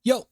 Yo,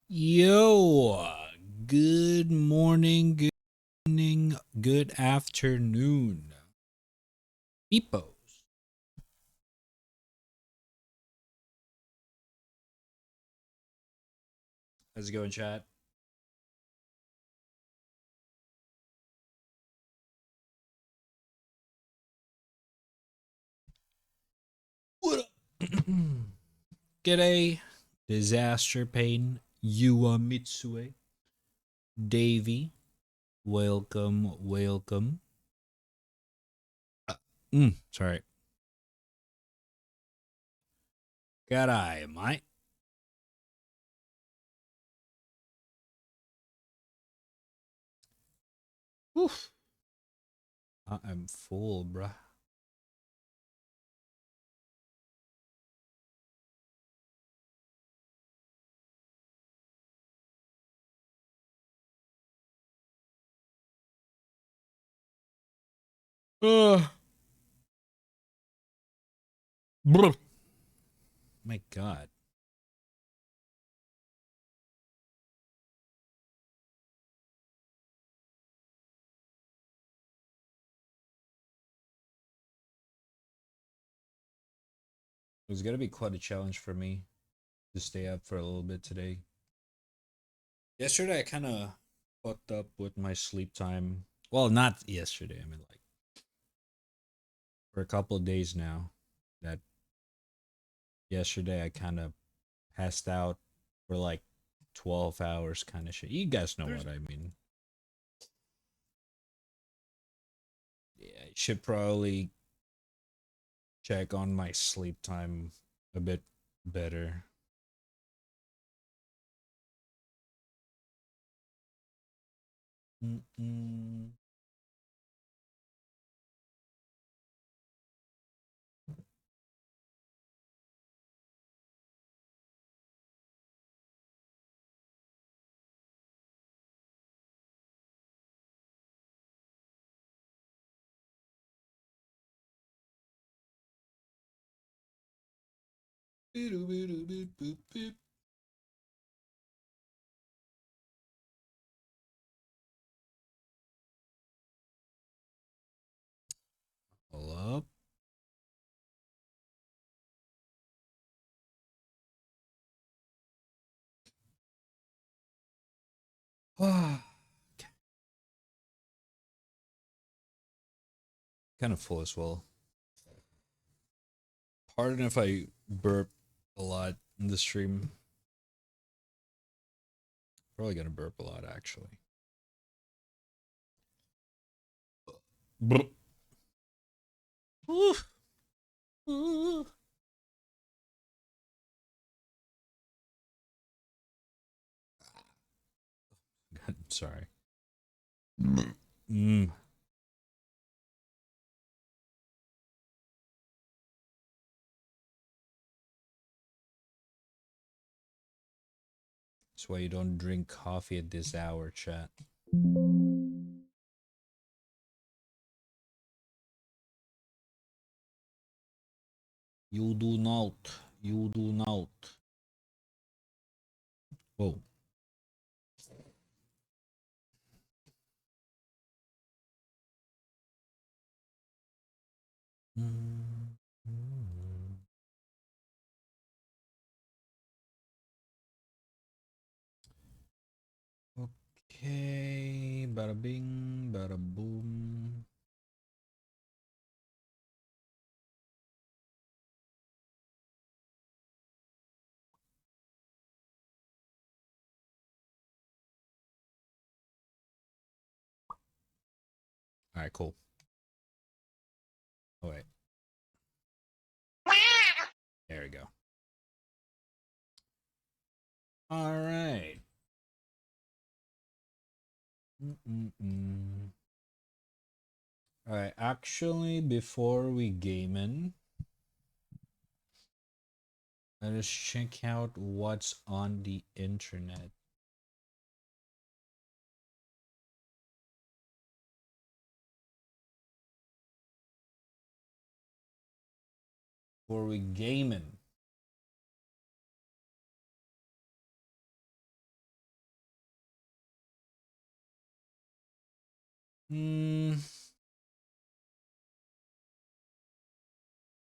yo, good morning, good evening, good afternoon, peepos. How's it going, chat? G'day, Disaster Pain, Yua Mitsue, Davy, welcome. Sorry. G'day, mate. Oof. I'm full, bruh. Bruh. My God. It was gonna be quite a challenge for me to stay up for a little bit today. Yesterday, I kind of fucked up with my sleep time. Well, not yesterday. I mean, like for a couple of days now. That yesterday, I kind of passed out for like 12 hours, kind of shit. You guys know what I mean. Yeah, I should probably check on my sleep time a bit better. Mm-mm. Hold up. Kind of full as well. Pardon if I burp a lot in the stream. Probably gonna burp a lot actually. Burp. Oof. Ooh. God, sorry. Mm. That's why you don't drink coffee at this hour, chat. You do not. You do not. Whoa. Mm. Mm. Okay. Bada bing, bada boom. All right, cool. Oh, wait. There we go. All right. Mm-mm-mm. All right. Actually, before we game in, let us check out what's on the internet. Before we game in. Hmm.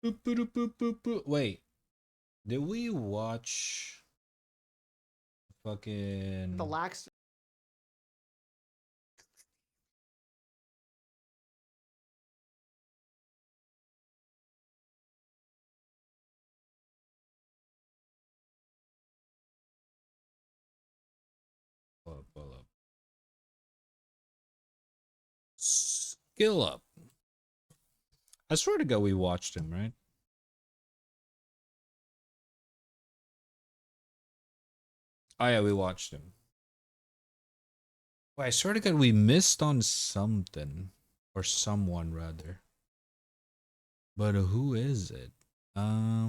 Boop, boop, boop, boop, boop. Wait, did we watch fucking the lax skill up. I swear to God we watched him, right? Oh yeah, we watched him. Well, I swear to God we missed on something. Or someone, rather. But who is it? I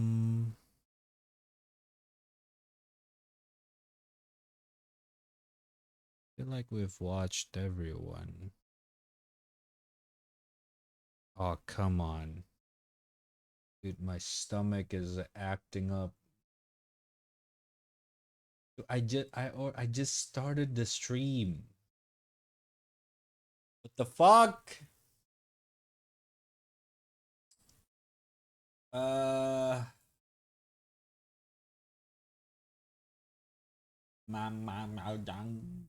feel like we've watched everyone. Oh, come on. Dude, my stomach is acting up. I just started the stream. What the fuck? Uh dang.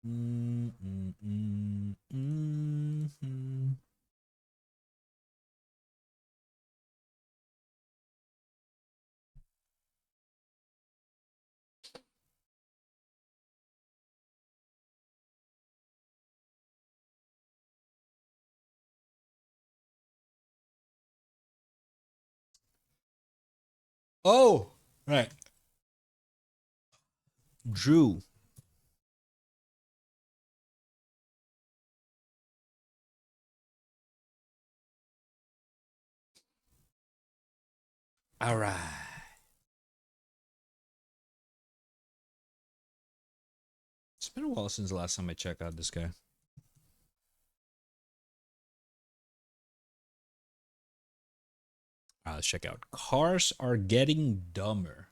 Mm. Oh, right. Drew. All right. It's been a while since the last time I checked out this guy. Let's check out. Cars are getting dumber.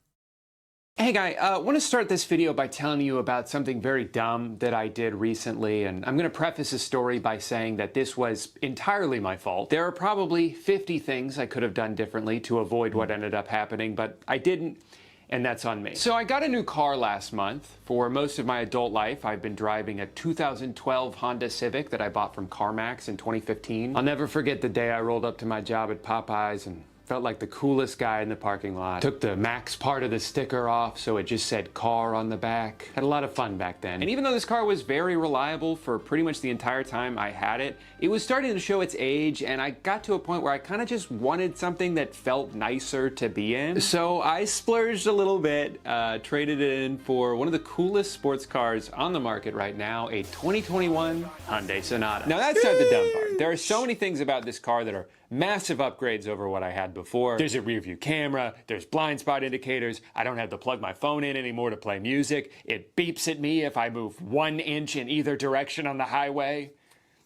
Hey guy, I want to start this video by telling you about something very dumb that I did recently, and I'm going to preface this story by saying that this was entirely my fault. There are probably 50 things I could have done differently to avoid what ended up happening, but I didn't, and that's on me. So I got a new car last month. For most of my adult life, I've been driving a 2012 Honda Civic that I bought from CarMax in 2015. I'll never forget the day I rolled up to my job at Popeyes and felt like the coolest guy in the parking lot. Took the Max part of the sticker off so it just said car on the back. Had a lot of fun back then. And even though this car was very reliable for pretty much the entire time I had it, it was starting to show its age, and I got to a point where I kind of just wanted something that felt nicer to be in. So I splurged a little bit, traded it in for one of the coolest sports cars on the market right now, a 2021 Hyundai Sonata. Now that's not the dumb part. There are so many things about this car that are massive upgrades over what I had before. There's a rear view camera, there's blind spot indicators, I don't have to plug my phone in anymore to play music, it beeps at me if I move 1 inch in either direction on the highway.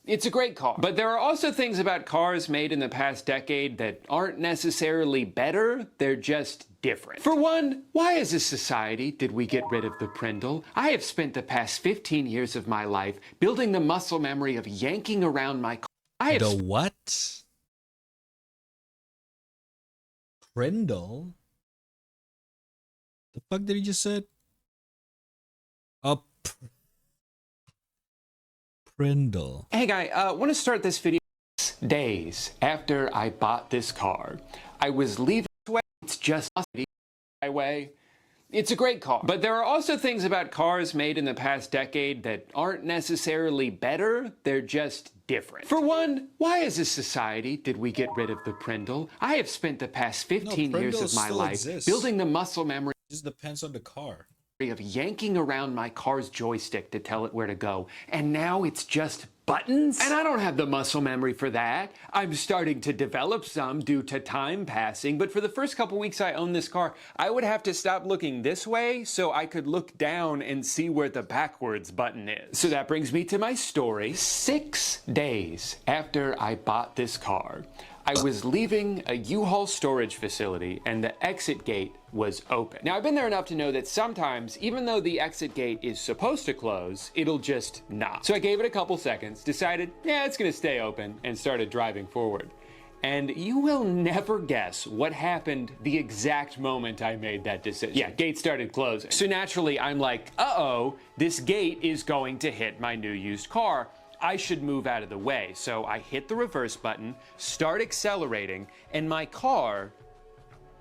It's a great car. But there are also things about cars made in the past decade that aren't necessarily better, they're just different. For one, why as a society did we get rid of the Prindle? I have spent the past 15 years of my life building the muscle memory of yanking around my car. The what? Prindle? The fuck did he just say? Prindle. Hey guy, I want to start this video days after I bought this car. I was leaving away. It's just highway. It's a great car. But there are also things about cars made in the past decade that aren't necessarily better, they're just different. For one, why as a society did we get rid of the Prindle? I have spent the past 15 years of my life building the muscle memory. It just depends on the car. Of yanking around my car's joystick to tell it where to go, and now it's just buttons? And I don't have the muscle memory for that. I'm starting to develop some due to time passing, but for the first couple weeks I owned this car, I would have to stop looking this way so I could look down and see where the backwards button is. So that brings me to my story. 6 days after I bought this car, I was leaving a U-Haul storage facility and the exit gate was open. Now I've been there enough to know that sometimes, even though the exit gate is supposed to close, it'll just not. So I gave it a couple seconds, decided, yeah, it's gonna stay open, and started driving forward. And you will never guess what happened the exact moment I made that decision. Yeah, gate started closing. So naturally I'm like, uh-oh, this gate is going to hit my new used car. I should move out of the way. So I hit the reverse button, start accelerating, and my car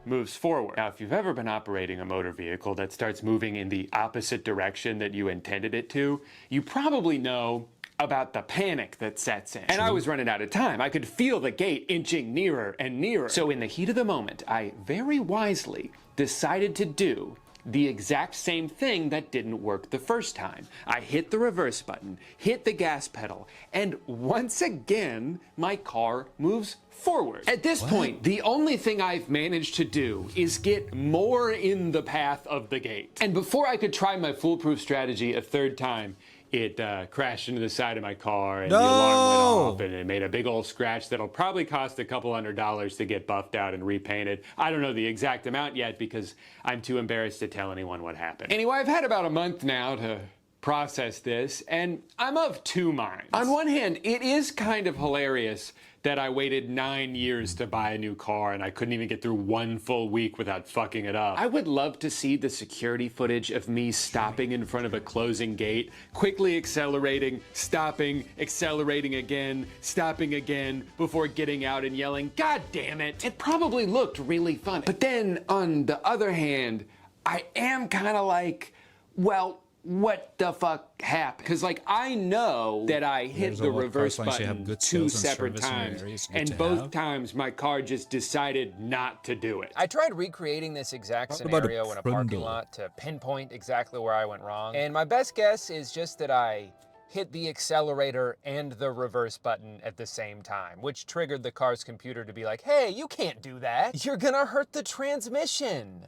moves forward. Now, if you've ever been operating a motor vehicle that starts moving in the opposite direction that you intended it to, you probably know about the panic that sets in. And I was running out of time. I could feel the gate inching nearer and nearer. So in the heat of the moment, I very wisely decided to do the exact same thing that didn't work the first time. I hit the reverse button, hit the gas pedal, and once again, my car moves forward. At this point, the only thing I've managed to do is get more in the path of the gate. And before I could try my foolproof strategy a third time, it crashed into the side of my car, and the alarm went off, and it made a big old scratch that'll probably cost a couple $100 to get buffed out and repainted. I don't know the exact amount yet because I'm too embarrassed to tell anyone what happened. Anyway, I've had about a month now to process this, and I'm of two minds. On one hand, it is kind of hilarious that I waited 9 years to buy a new car and I couldn't even get through one full week without fucking it up. I would love to see the security footage of me stopping in front of a closing gate, quickly accelerating, stopping, accelerating again, stopping again, before getting out and yelling, "God damn it!" It probably looked really funny. But then, on the other hand, I am kind of like, well, what the fuck happened? Because, like, I know that I hit the reverse button 2 separate times, and both times my car just decided not to do it. I tried recreating this exact scenario in a parking lot to pinpoint exactly where I went wrong, and my best guess is just that I hit the accelerator and the reverse button at the same time, which triggered the car's computer to be like, hey, you can't do that. You're gonna hurt the transmission.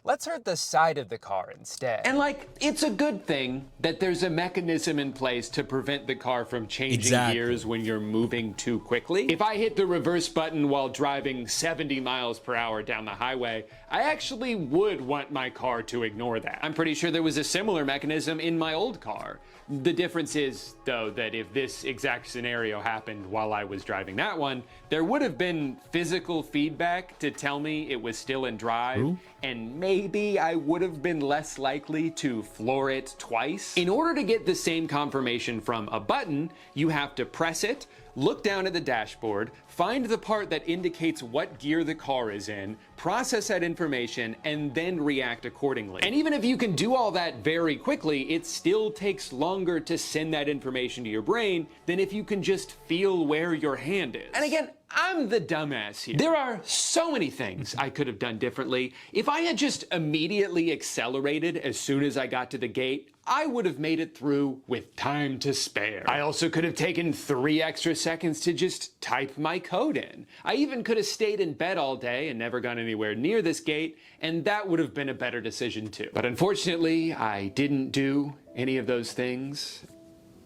Let's hurt the side of the car instead. And like, it's a good thing that there's a mechanism in place to prevent the car from changing gears when you're moving too quickly. If I hit the reverse button while driving 70 miles per hour down the highway, I actually would want my car to ignore that. I'm pretty sure there was a similar mechanism in my old car. The difference is, though, that if this exact scenario happened while I was driving that one, there would have been physical feedback to tell me it was still in drive, and maybe I would have been less likely to floor it twice. In order to get the same confirmation from a button, you have to press it, look down at the dashboard, find the part that indicates what gear the car is in, process that information, and then react accordingly. And even if you can do all that very quickly, it still takes longer to send that information to your brain than if you can just feel where your hand is. And again, I'm the dumbass here. There are so many things I could have done differently. If I had just immediately accelerated as soon as I got to the gate, I would have made it through with time to spare. I also could have taken 3 extra seconds to just type my code in. I even could have stayed in bed all day and never gone anywhere near this gate, and that would have been a better decision too. But unfortunately, I didn't do any of those things.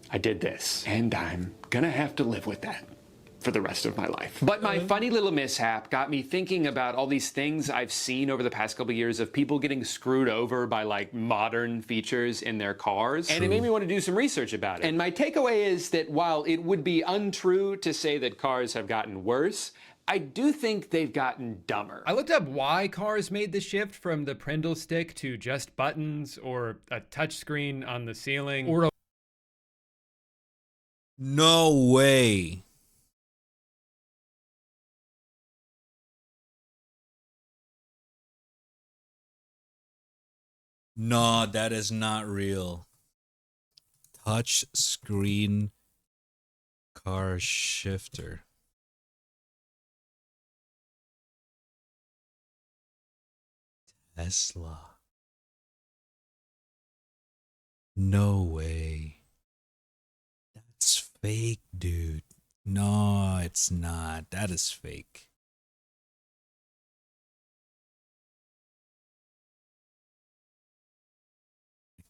I did this, and I'm gonna have to live with that for the rest of my life. But my funny little mishap got me thinking about all these things I've seen over the past couple of years of people getting screwed over by like modern features in their cars. And it made me want to do some research about it. And my takeaway is that while it would be untrue to say that cars have gotten worse, I do think they've gotten dumber. I looked up why cars made the shift from the Prindle stick to just buttons or a touchscreen on the ceiling or a No way. No, that is not real. Touch screen car shifter. Tesla. No way. That's fake, dude. No, it's not. That is fake.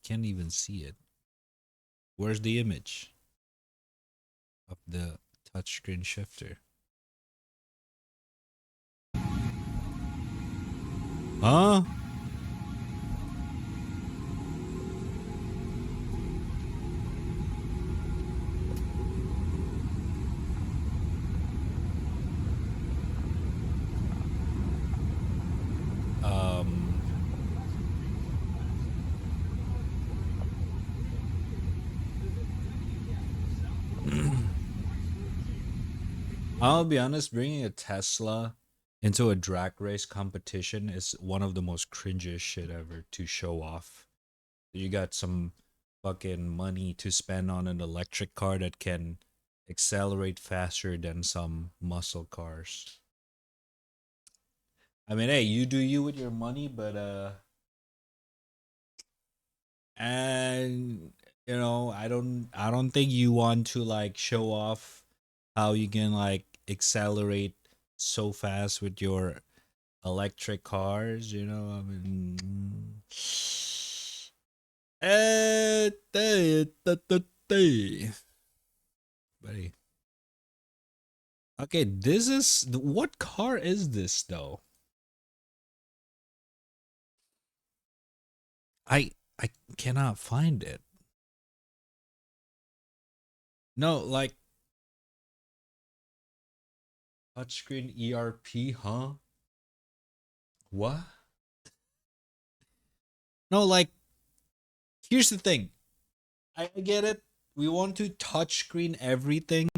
Can't even see it. Where's the image of the touchscreen shifter? Huh? I'll be honest, bringing a Tesla into a drag race competition is one of the most cringiest shit ever to show off. You got some fucking money to spend on an electric car that can accelerate faster than some muscle cars. I mean, hey, you do you with your money, but and you know, I don't think you want to like show off how you can like accelerate so fast with your electric cars, you know. I mean, buddy. Okay, this is what car is this though? I cannot find it. No, like touchscreen ERP, huh? What? No, like here's the thing. I get it. We want to touchscreen everything.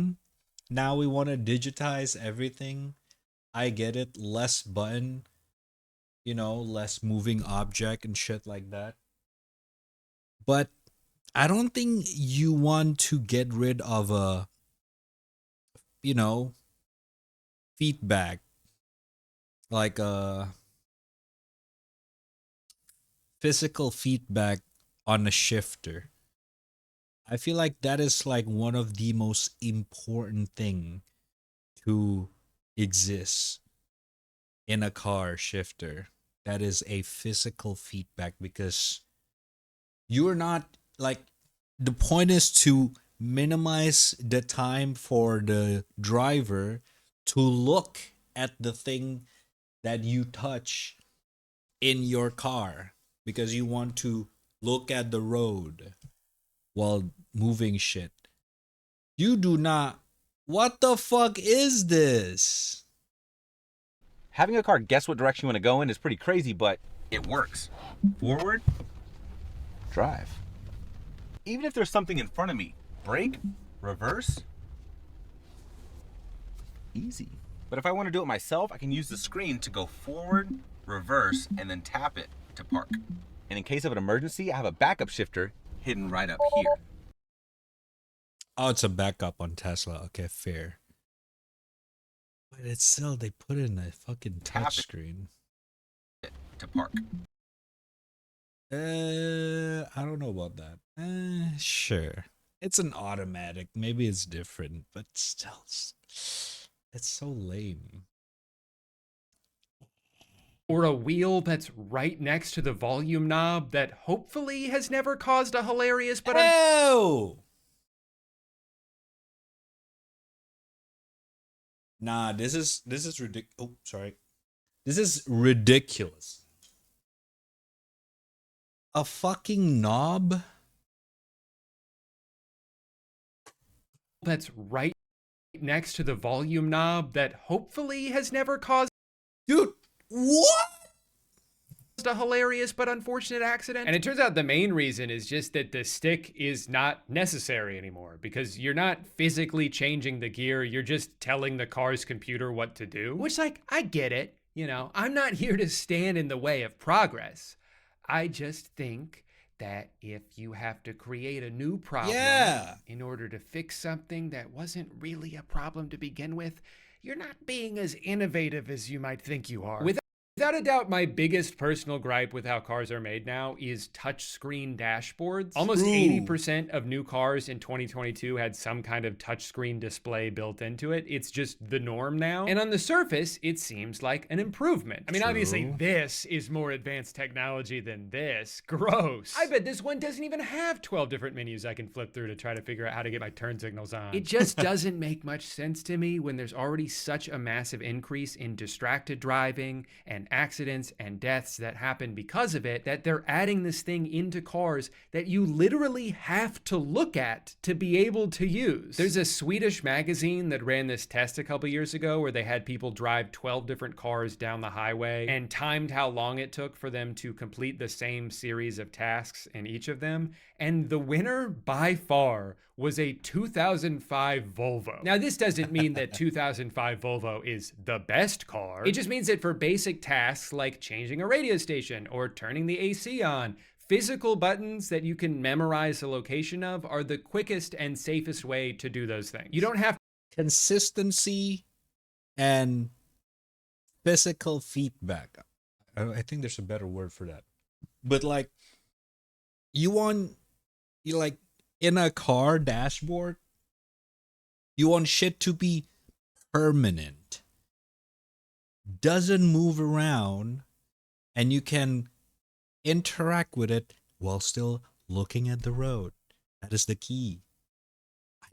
Now we want to digitize everything. I get it. Less button, you know, less moving object and shit like that. But I don't think you want to get rid of a, you know, feedback like a physical feedback on a shifter. I feel like that is like one of the most important thing to exist in a car shifter. That is a physical feedback because you're not like the point is to minimize the time for the driver to look at the thing that you touch in your car because you want to look at the road while moving shit. You do not. What the fuck is this? Having a car guess what direction you want to go in is pretty crazy, but it works. Forward, drive. Even if there's something in front of me, brake, reverse, easy. But if I want to do it myself, I can use the screen to go forward, reverse, and then tap it to park. And in case of an emergency, I have a backup shifter hidden right up here. Oh, it's a backup on Tesla. Okay, fair. But it's still, they put it in a fucking touchscreen. To park. I don't know about that. Sure. It's an automatic. Maybe it's different, but still, it's so lame. Or a wheel that's right next to the volume knob that hopefully has never caused a hilarious but Ew! Nah, this is ridiculous. Oh, sorry. This is ridiculous. A fucking knob? that's right next to the volume knob that hopefully has never caused Dude, what? a hilarious but unfortunate accident. And it turns out the main reason is just that the stick is not necessary anymore because you're not physically changing the gear, you're just telling the car's computer what to do. Which, like, I get it, you know, I'm not here to stand in the way of progress. I just think that if you have to create a new problem in order to fix something that wasn't really a problem to begin with, you're not being as innovative as you might think you are. Without a doubt, my biggest personal gripe with how cars are made now is touchscreen dashboards. Almost 80% of new cars in 2022 had some kind of touchscreen display built into it. It's just the norm now. And on the surface, it seems like an improvement. I mean, obviously, this is more advanced technology than this. Gross. I bet this one doesn't even have 12 different menus I can flip through to try to figure out how to get my turn signals on. It just doesn't make much sense to me when there's already such a massive increase in distracted driving and and accidents and deaths that happen because of it, that they're adding this thing into cars that you literally have to look at to be able to use. There's a Swedish magazine that ran this test a couple years ago where they had people drive 12 different cars down the highway and timed how long it took for them to complete the same series of tasks in each of them. And the winner by far was a 2005 Volvo. Now, this doesn't mean that 2005 Volvo is the best car. It just means that for basic tasks like changing a radio station or turning the AC on, physical buttons that you can memorize the location of are the quickest and safest way to do those things. You don't have consistency and physical feedback. I think there's a better word for that. But like, you like in a car dashboard, you want shit to be permanent, doesn't move around, and you can interact with it while still looking at the road. That is the key.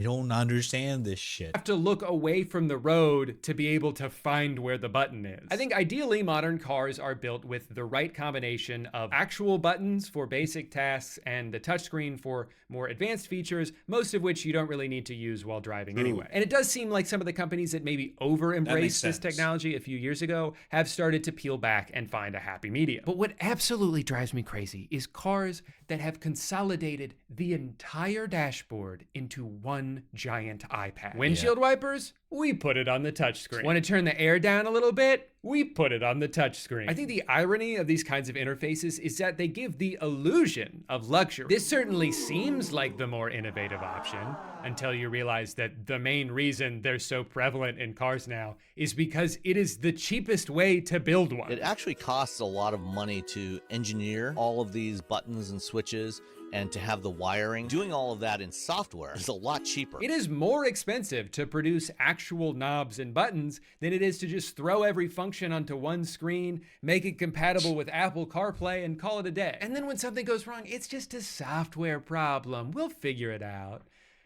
I don't understand this shit. Have to look away from the road to be able to find where the button is. I think ideally modern cars are built with the right combination of actual buttons for basic tasks and the touchscreen for more advanced features, most of which you don't really need to use while driving anyway. And it does seem like some of the companies that maybe over-embraced this technology a few years ago have started to peel back and find a happy medium. But what absolutely drives me crazy is cars that have consolidated the entire dashboard into one giant iPad. Windshield wipers? We put it on the touchscreen. Want to turn the air down a little bit? We put it on the touchscreen. I think the irony of these kinds of interfaces is that they give the illusion of luxury. This certainly seems like the more innovative option until you realize that the main reason they're so prevalent in cars now is because it is the cheapest way to build one. It actually costs a lot of money to engineer all of these buttons and switches and to have the wiring. Doing all of that in software is a lot cheaper. It is more expensive to produce actual knobs and buttons than it is to just throw every function onto one screen, make it compatible with Apple CarPlay, and call it a day. And then when something goes wrong, it's just a software problem. We'll figure it out.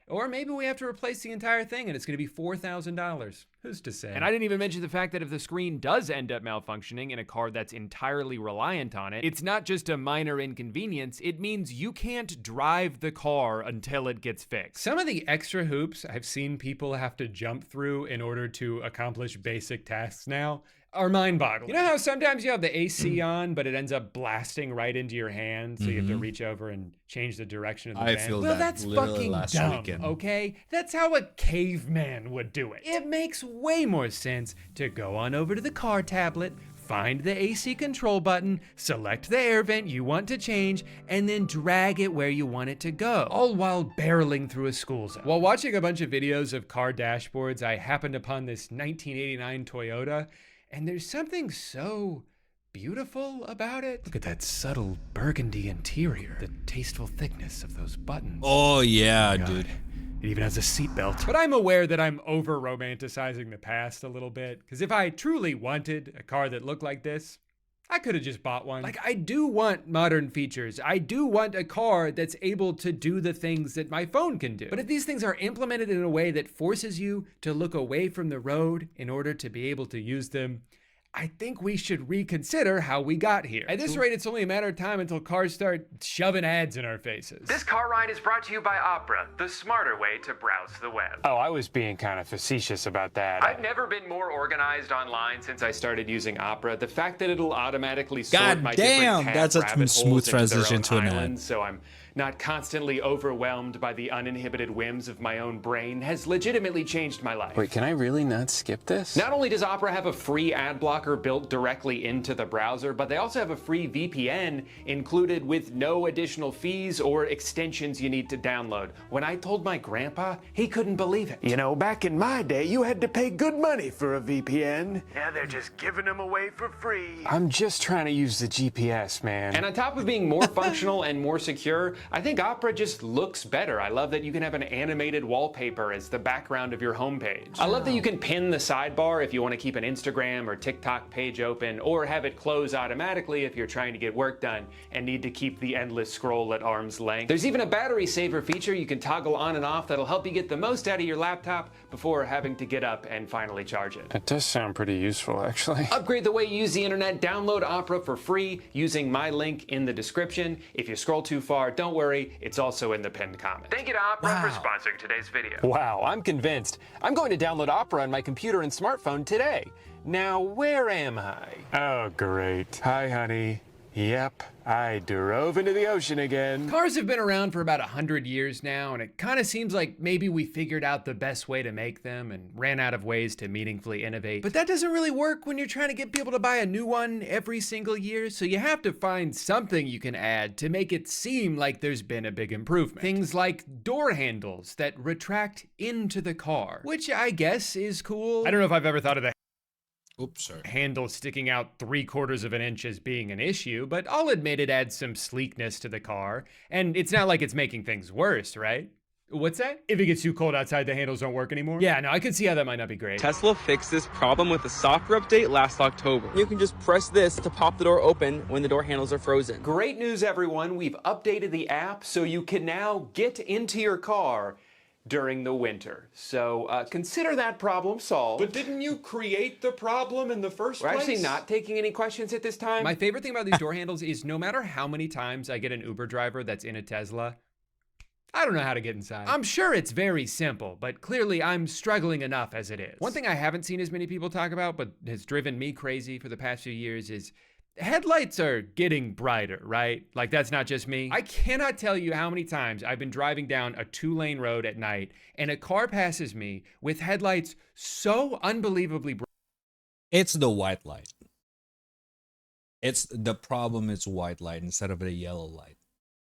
Or maybe we have to replace the entire thing and it's going to be $4,000. Who's to say? And I didn't even mention the fact that if the screen does end up malfunctioning in a car that's entirely reliant on it, it's not just a minor inconvenience, it means you can't drive the car until it gets fixed. Some of the extra hoops I've seen people have to jump through in order to accomplish basic tasks now are mind-boggling. You know how sometimes you have the AC on, but it ends up blasting right into your hand, so you have to reach over and change the direction of the fan? I feel well, that that's literally fucking dumb, okay? That's how a caveman would do it. It makes way more sense to go on over to the car tablet, find the AC control button, select the air vent you want to change, and then drag it where you want it to go, all while barreling through a school zone. While watching a bunch of videos of car dashboards, I happened upon this 1989 Toyota, and there's something so beautiful about it. Look at that subtle burgundy interior, the tasteful thickness of those buttons. Oh yeah, dude. It even has a seatbelt. But I'm aware that I'm over-romanticizing the past a little bit, because if I truly wanted a car that looked like this, I could have just bought one. Like, I do want modern features. I do want a car that's able to do the things that my phone can do. But if these things are implemented in a way that forces you to look away from the road in order to be able to use them, I think we should reconsider how we got here. At this rate, it's only a matter of time until cars start shoving ads in our faces. This car ride is brought to you by Opera, the smarter way to browse the web. Oh, I was being kind of facetious about that. I've never been more organized online since I started using Opera. The fact that it'll automatically sort God my damn, different that's a rabbit smooth holes into their transition own to an ad. islands, so I'm not constantly overwhelmed by the uninhibited whims of my own brain has legitimately changed my life. Wait, can I really not skip this? Not only does Opera have a free ad blocker built directly into the browser, but they also have a free VPN included with no additional fees or extensions you need to download. When I told my grandpa, he couldn't believe it. You know, back in my day, you had to pay good money for a VPN. Now they're just giving them away for free. I'm just trying to use the GPS, man. And on top of being more functional and more secure, I think Opera just looks better. I love that you can have an animated wallpaper as the background of your homepage. I love that you can pin the sidebar if you want to keep an Instagram or TikTok page open, or have it close automatically if you're trying to get work done and need to keep the endless scroll at arm's length. There's even a battery saver feature you can toggle on and off that'll help you get the most out of your laptop before having to get up and finally charge it. That does sound pretty useful, actually. Upgrade the way you use the internet, download Opera for free using my link in the description. If you scroll too far, don't worry, it's also in the pinned comment. Thank you to Opera for sponsoring today's video. Wow, I'm convinced. I'm going to download Opera on my computer and smartphone today. Now, where am I? Oh, great. Hi, honey. Yep, I drove into the ocean again. Cars have been around for about 100 years now, and it kind of seems like maybe we figured out the best way to make them and ran out of ways to meaningfully innovate. But that doesn't really work when you're trying to get people to buy a new one every single year, so you have to find something you can add to make it seem like there's been a big improvement. Things like door handles that retract into the car, which I guess is cool. I don't know if I've ever thought of the handle sticking out 3/4 of an inch as being an issue, but I'll admit it adds some sleekness to the car, and it's not like it's making things worse, right? What's that? If it gets too cold outside, the handles don't work anymore? Yeah, no, I can see how that might not be great. Tesla fixed this problem with a software update last October. You can just press this to pop the door open when the door handles are frozen. Great news, everyone. We've updated the app so you can now get into your car during the winter. So consider that problem solved. But didn't you create the problem in the first place? We're actually not taking any questions at this time. My favorite thing about these door handles is no matter how many times I get an Uber driver that's in a Tesla, I don't know how to get inside. I'm sure it's very simple, but clearly I'm struggling enough as it is. One thing I haven't seen as many people talk about, but has driven me crazy for the past few years is headlights are getting brighter, right? Like, that's not just me. I cannot tell you how many times I've been driving down a 2-lane road at night and a car passes me with headlights so unbelievably bright. It's the white light. It's the problem. It's white light instead of a yellow light.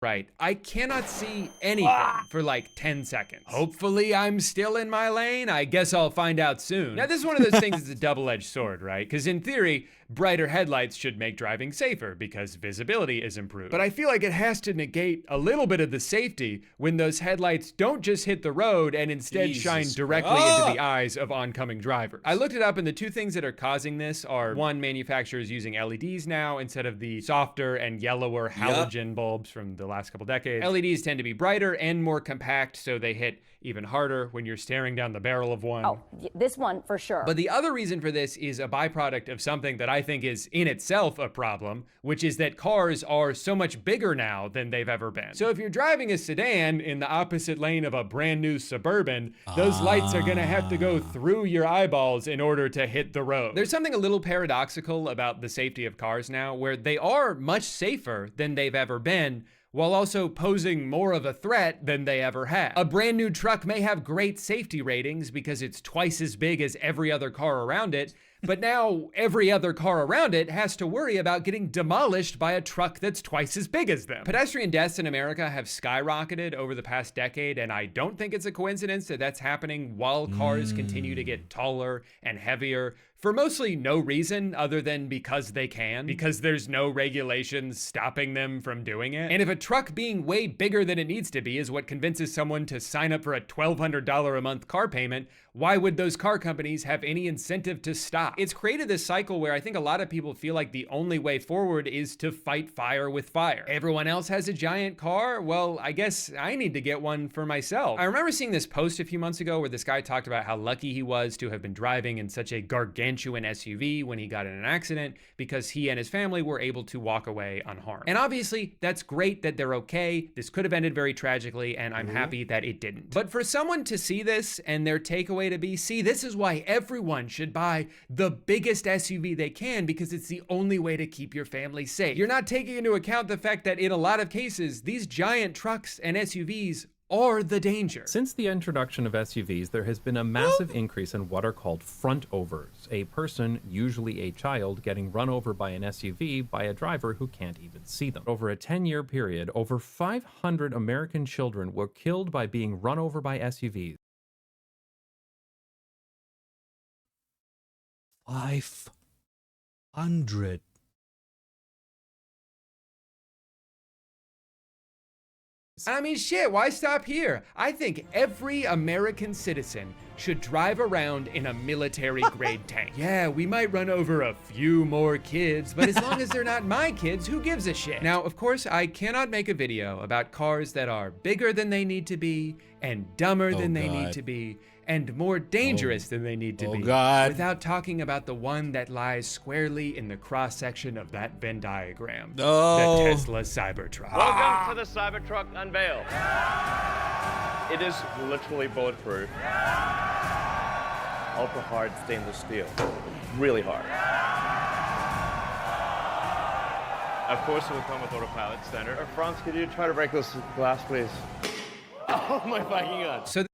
Right. I cannot see anything for like 10 seconds. Hopefully I'm still in my lane. I guess I'll find out soon. Now, this is one of those things that's a double-edged sword, right? Because in theory, brighter headlights should make driving safer because visibility is improved. But I feel like it has to negate a little bit of the safety when those headlights don't just hit the road and instead shine directly into the eyes of oncoming drivers. I looked it up, and the two things that are causing this are, one, manufacturers using LEDs now instead of the softer and yellower halogen bulbs from the last couple decades. LEDs tend to be brighter and more compact, so they hit even harder when you're staring down the barrel of one. Oh, this one for sure. But the other reason for this is a byproduct of something that I think is in itself a problem, which is that cars are so much bigger now than they've ever been. So if you're driving a sedan in the opposite lane of a brand new Suburban, those lights are gonna have to go through your eyeballs in order to hit the road. There's something a little paradoxical about the safety of cars now, where they are much safer than they've ever been, while also posing more of a threat than they ever have. A brand new truck may have great safety ratings because it's twice as big as every other car around it, but now every other car around it has to worry about getting demolished by a truck that's twice as big as them. Pedestrian deaths in America have skyrocketed over the past decade, and I don't think it's a coincidence that that's happening while cars continue to get taller and heavier for mostly no reason other than because they can, because there's no regulations stopping them from doing it. And if a truck being way bigger than it needs to be is what convinces someone to sign up for a $1,200 a month car payment, why would those car companies have any incentive to stop? It's created this cycle where I think a lot of people feel like the only way forward is to fight fire with fire. Everyone else has a giant car? Well, I guess I need to get one for myself. I remember seeing this post a few months ago where this guy talked about how lucky he was to have been driving in such a gargantuan SUV when he got in an accident because he and his family were able to walk away unharmed. And obviously, that's great that they're okay. This could have ended very tragically, and I'm happy that it didn't. But for someone to see this and their takeaway to be, see, this is why everyone should buy the biggest SUV they can because it's the only way to keep your family safe. You're not taking into account the fact that in a lot of cases, these giant trucks and SUVs are the danger. Since the introduction of SUVs, there has been a massive increase in what are called front overs, a person, usually a child, getting run over by an SUV by a driver who can't even see them. Over a 10-year period, over 500 American children were killed by being run over by SUVs. 500. I mean, shit, why stop here? I think every American citizen should drive around in a military-grade tank. Yeah, we might run over a few more kids, but as long as they're not my kids, who gives a shit? Now, of course, I cannot make a video about cars that are bigger than they need to be, and dumber than they need to be, and more dangerous than they need to be, without talking about the one that lies squarely in the cross-section of that Venn diagram, the Tesla Cybertruck. Welcome to the Cybertruck unveil. It is literally bulletproof. Ultra hard stainless steel. Really hard. Of course, it will come with autopilot standard. Franz, could you try to break this glass, please? Oh my fucking god. So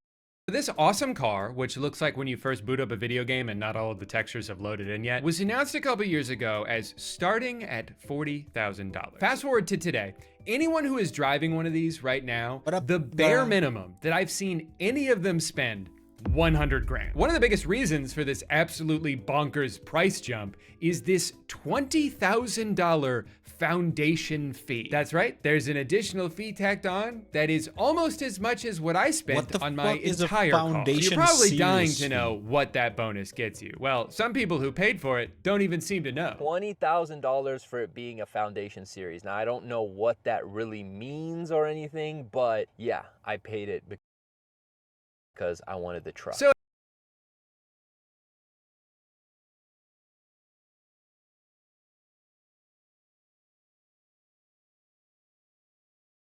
this awesome car, which looks like when you first boot up a video game and not all of the textures have loaded in yet, was announced a couple years ago as starting at $40,000. Fast forward to today. Anyone who is driving one of these right now, the bare minimum that I've seen any of them spend 100 grand. One of the biggest reasons for this absolutely bonkers price jump is this $20,000 foundation fee. That's right, there's an additional fee tacked on that is almost as much as what I spent on my entire car. So you're probably dying to know what that bonus gets you. Well, some people who paid for it don't even seem to know. $20,000 for it being a foundation series. Now, I don't know what that really means or anything, but yeah, I paid it because I wanted the truck. So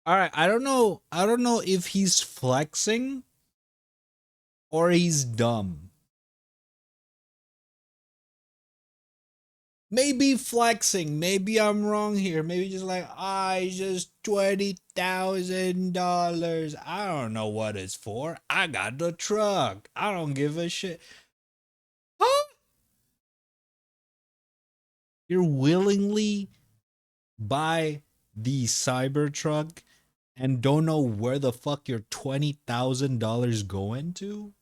all right, I don't know if he's flexing or he's dumb. Maybe flexing, maybe I'm wrong here. Maybe just like, just $20,000. I don't know what it's for. I got the truck. I don't give a shit. Huh? You're willingly buy the Cybertruck and don't know where the fuck your $20,000 going to?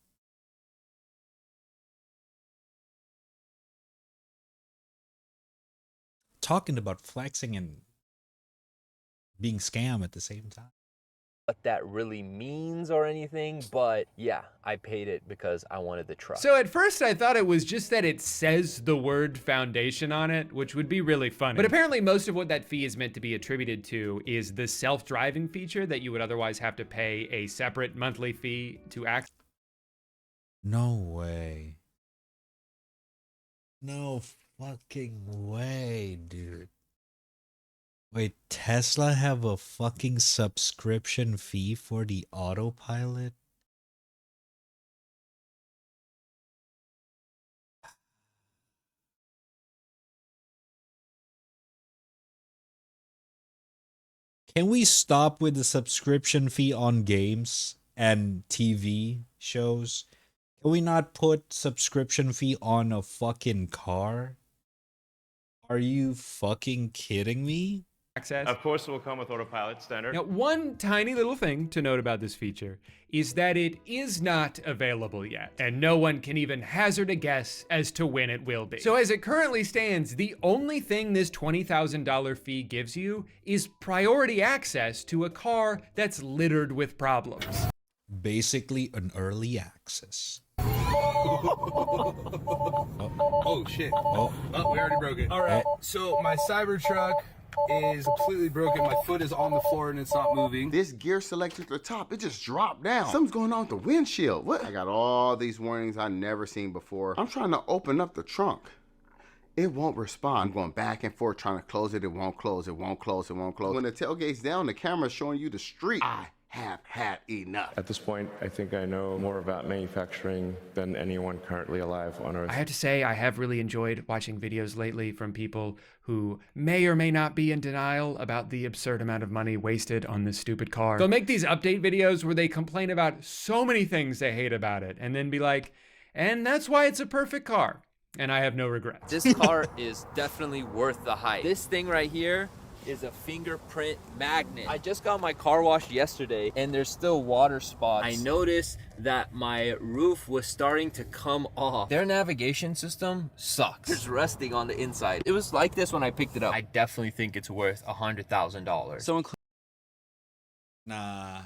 Talking about flexing and being scam at the same time. What that really means or anything, but yeah, I paid it because I wanted the truck. So at first I thought it was just that it says the word foundation on it, which would be really funny. But apparently most of what that fee is meant to be attributed to is the self-driving feature that you would otherwise have to pay a separate monthly fee to access. No way. No fucking way, dude. Wait, Tesla have a fucking subscription fee for the autopilot? Can we stop with the subscription fee on games and TV shows? Can we not put subscription fee on a fucking car? Are you fucking kidding me? Of course, it will come with autopilot standard. Now, one tiny little thing to note about this feature is that it is not available yet, and no one can even hazard a guess as to when it will be. So as it currently stands, the only thing this $20,000 fee gives you is priority access to a car that's littered with problems. Basically an early access. Oh shit. Oh, we already broke it. All right. So my Cybertruck is completely broken. My foot is on the floor and it's not moving. This gear selector at the top, it just dropped down. Something's going on with the windshield. What? I got all these warnings I never seen before. I'm trying to open up the trunk. It won't respond. I'm going back and forth trying to close it. It won't close. It won't close. It won't close. When the tailgate's down, the camera's showing you the street. I have had enough. At this point, I think I know more about manufacturing than anyone currently alive on Earth. I have to say, I have really enjoyed watching videos lately from people who may or may not be in denial about the absurd amount of money wasted on this stupid car. They'll make these update videos where they complain about so many things they hate about it, and then be like, and that's why it's a perfect car. And I have no regrets. This car is definitely worth the hype. This thing right here is a fingerprint magnet. I just got my car washed yesterday and there's still water spots. I noticed that my roof was starting to come off. Their navigation system sucks. It's rusting on the inside. It was like this when I picked it up. I definitely think it's worth $100,000. So Nah.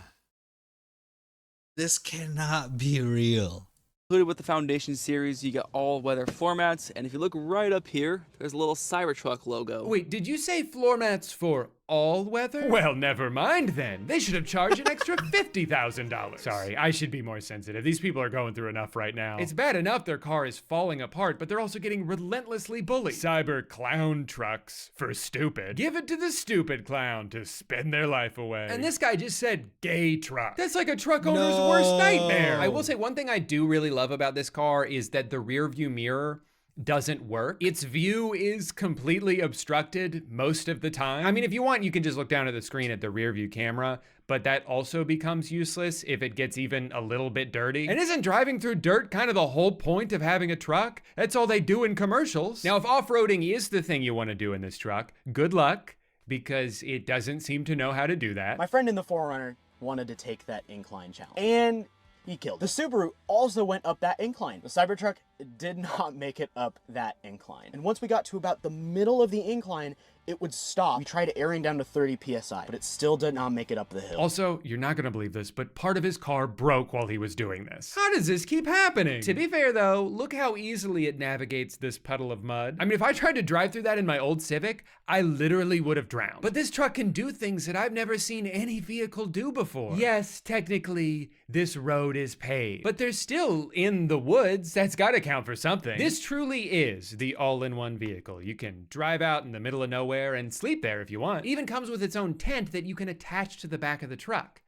This cannot be real. Included with the Foundation series, you get all-weather floor mats, and if you look right up here, there's a little Cybertruck logo. Wait, did you say floor mats for all weather? Well, never mind then. They should have charged an extra $50,000. Sorry, I should be more sensitive. These people are going through enough right now. It's bad enough their car is falling apart, but they're also getting relentlessly bullied. Cyber clown trucks for stupid. Give it to the stupid clown to spend their life away. And this guy just said gay truck. That's like a truck owner's worst nightmare. I will say one thing I do really love about this car is that the rear view mirror doesn't work. Its view is completely obstructed most of the time. I mean, if you want, you can just look down at the screen at the rear view camera, but that also becomes useless if it gets even a little bit dirty. And isn't driving through dirt kind of the whole point of having a truck? That's all they do in commercials. Now, if off-roading is the thing you want to do in this truck, good luck, because it doesn't seem to know how to do that. My friend in the 4Runner wanted to take that incline challenge, and he killed. The Subaru also went up that incline. The Cybertruck did not make it up that incline. And once we got to about the middle of the incline, it would stop. We tried airing down to 30 PSI, but it still did not make it up the hill. Also, you're not gonna believe this, but part of his car broke while he was doing this. How does this keep happening? To be fair though, look how easily it navigates this puddle of mud. I mean, if I tried to drive through that in my old Civic, I literally would have drowned. But this truck can do things that I've never seen any vehicle do before. Yes, technically, this road is paved, but they're still in the woods. That's gotta count for something. This truly is the all-in-one vehicle. You can drive out in the middle of nowhere and sleep there if you want. It even comes with its own tent that you can attach to the back of the truck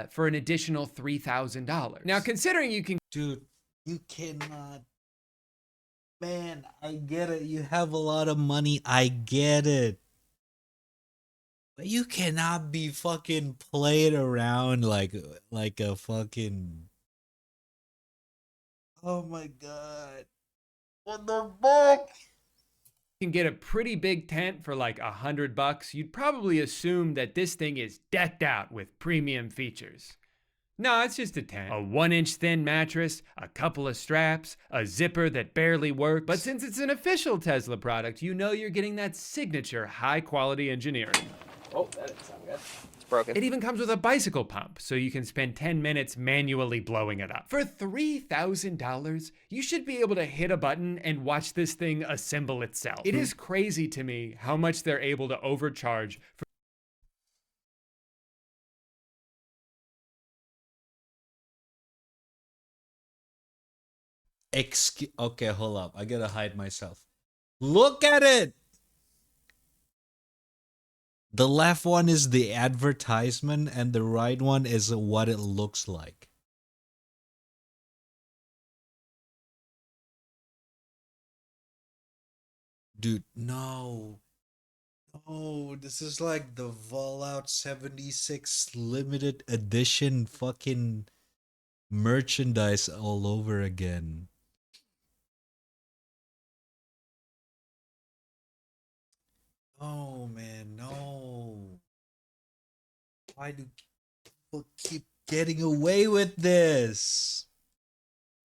for an additional $3,000. Now, considering you can... Dude, you cannot... Man, I get it. You have a lot of money. I get it. But you cannot be fucking playing around like a fucking... Oh my god. What the fuck? Can get a pretty big tent for like $100, you'd probably assume that this thing is decked out with premium features. No, it's just a tent. A 1-inch thin mattress, a couple of straps, a zipper that barely works. But since it's an official Tesla product, you know you're getting that signature high quality engineering. Oh, that didn't sound good. It's broken. It even comes with a bicycle pump, so you can spend 10 minutes manually blowing it up. For $3,000, you should be able to hit a button and watch this thing assemble itself. It is crazy to me how much they're able to overcharge for... Okay, hold up. I gotta hide myself. Look at it! The left one is the advertisement and the right one is what it looks like. Dude, no. No, this is like the Fallout 76 limited edition fucking merchandise all over again. Oh man, no. Why do people keep getting away with this?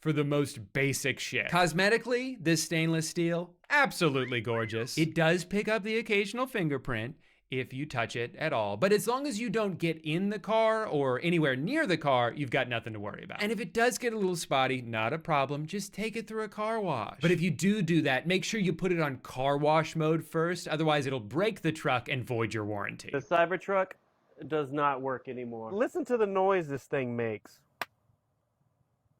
For the most basic shit. Cosmetically, this stainless steel, absolutely gorgeous. It does pick up the occasional fingerprint if you touch it at all. But as long as you don't get in the car or anywhere near the car, you've got nothing to worry about. And if it does get a little spotty, not a problem, just take it through a car wash. But if you do that, make sure you put it on car wash mode first, otherwise it'll break the truck and void your warranty. The Cybertruck does not work anymore. Listen to the noise this thing makes.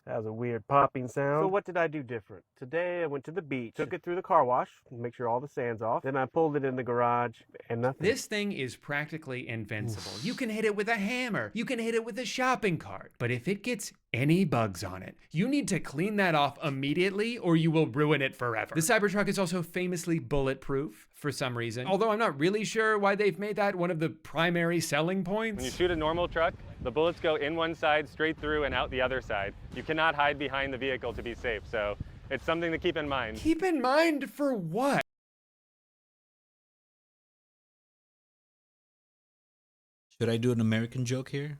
That was a weird popping sound. So what did I do different? Today I went to the beach, took it through the car wash, make sure all the sand's off. Then I pulled it in the garage and nothing. This thing is practically invincible. You can hit it with a hammer. You can hit it with a shopping cart. But if it gets any bugs on it, you need to clean that off immediately or you will ruin it forever. The Cybertruck is also famously bulletproof for some reason, although I'm not really sure why they've made that one of the primary selling points. When you shoot a normal truck, the bullets go in one side, straight through, and out the other side. You cannot hide behind the vehicle to be safe, so it's something to keep in mind. Keep in mind for what? Should I do an American joke here?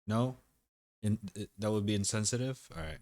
No? That would be insensitive? Alright.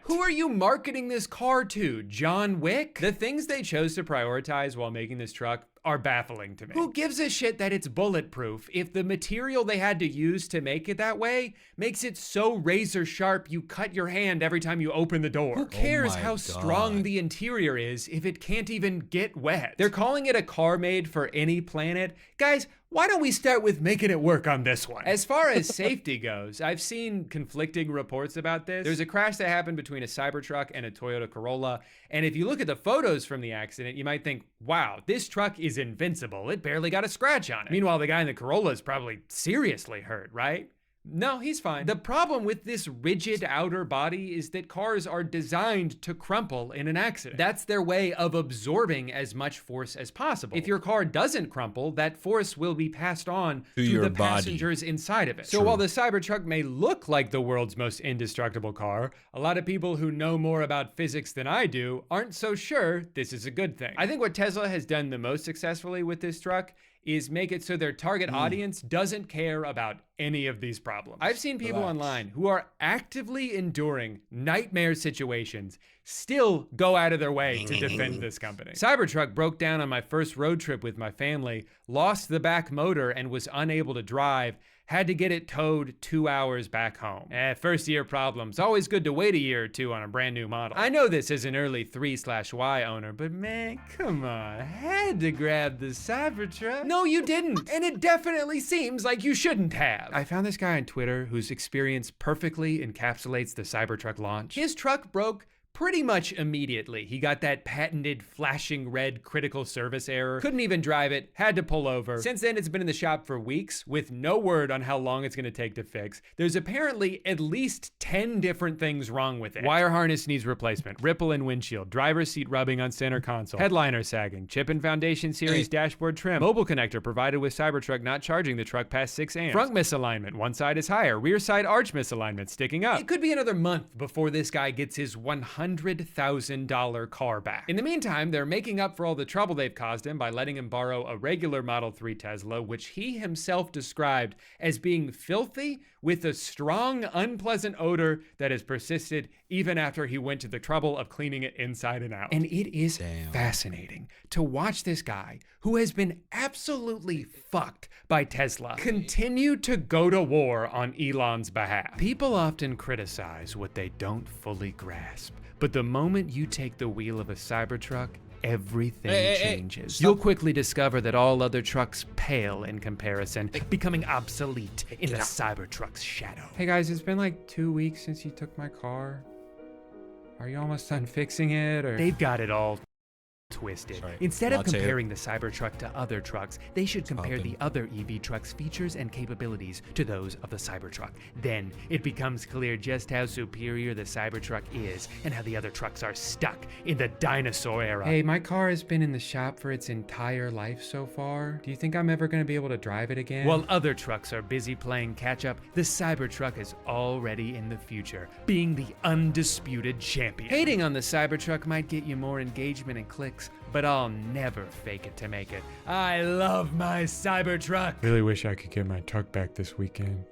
Who are you marketing this car to? John Wick? The things they chose to prioritize while making this truck are baffling to me. Who gives a shit that it's bulletproof if the material they had to use to make it that way makes it so razor sharp you cut your hand every time you open the door? Who cares how strong the interior is if it can't even get wet? They're calling it a car made for any planet. Guys, why don't we start with making it work on this one? As far as safety goes, I've seen conflicting reports about this. There's a crash that happened between a Cybertruck and a Toyota Corolla, and if you look at the photos from the accident, you might think, wow, this truck is invincible. It barely got a scratch on it. Meanwhile, the guy in the Corolla is probably seriously hurt, right? No, he's fine. The problem with this rigid outer body is that cars are designed to crumple in an accident. That's their way of absorbing as much force as possible. If your car doesn't crumple, that force will be passed on to the passengers inside of it. So while the Cybertruck may look like the world's most indestructible car, a lot of people who know more about physics than I do aren't so sure this is a good thing. I think what Tesla has done the most successfully with this truck is make it so their target audience doesn't care about any of these problems. I've seen people online who are actively enduring nightmare situations still go out of their way to defend this company. Cybertruck broke down on my first road trip with my family, lost the back motor and was unable to drive, had to get it towed 2 hours back home. First year problems. Always good to wait a year or two on a brand new model. I know this as an early 3/Y owner, but man, come on. I had to grab the Cybertruck. No, you didn't. And it definitely seems like you shouldn't have. I found this guy on Twitter whose experience perfectly encapsulates the Cybertruck launch. His truck broke pretty much immediately. He got that patented flashing red critical service error, couldn't even drive it, had to pull over. Since then, it's been in the shop for weeks with no word on how long it's gonna take to fix. There's apparently at least 10 different things wrong with it. Wire harness needs replacement, ripple in windshield, driver's seat rubbing on center console, headliner sagging, chip and foundation series dashboard trim, mobile connector provided with Cybertruck not charging the truck past 6 amps, front misalignment, one side is higher, rear side arch misalignment sticking up. It could be another month before this guy gets his $100,000 car back. In the meantime, they're making up for all the trouble they've caused him by letting him borrow a regular Model 3 Tesla, which he himself described as being filthy with a strong, unpleasant odor that has persisted even after he went to the trouble of cleaning it inside and out. And it is fascinating to watch this guy, who has been absolutely fucked by Tesla, continue to go to war on Elon's behalf. People often criticize what they don't fully grasp, but the moment you take the wheel of a Cybertruck, everything changes. You'll quickly discover that all other trucks pale in comparison, becoming obsolete in the Cybertruck's shadow. Hey guys, it's been like 2 weeks since you took my car. Are you almost done fixing it? Or they've got it all twisted. Instead of comparing the Cybertruck to other trucks, they should compare the other EV truck's features and capabilities to those of the Cybertruck. Then it becomes clear just how superior the Cybertruck is and how the other trucks are stuck in the dinosaur era. Hey, my car has been in the shop for its entire life so far. Do you think I'm ever gonna be able to drive it again? While other trucks are busy playing catch up, the Cybertruck is already in the future, being the undisputed champion. Hating on the Cybertruck might get you more engagement and clicks, but I'll never fake it to make it. I love my Cybertruck. Really wish I could get my truck back this weekend.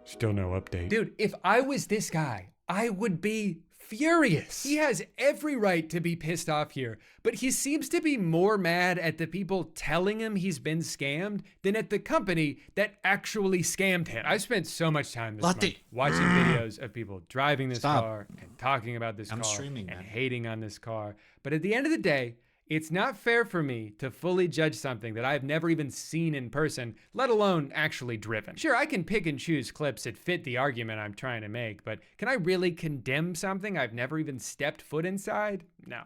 Still no update. Dude, if I was this guy, I would be furious. He has every right to be pissed off here, but he seems to be more mad at the people telling him he's been scammed than at the company that actually scammed him. I've spent so much time this month watching videos of people driving this car and talking about this car and hating on this car. But at the end of the day, it's not fair for me to fully judge something that I've never even seen in person, let alone actually driven. Sure, I can pick and choose clips that fit the argument I'm trying to make, but can I really condemn something I've never even stepped foot inside? No.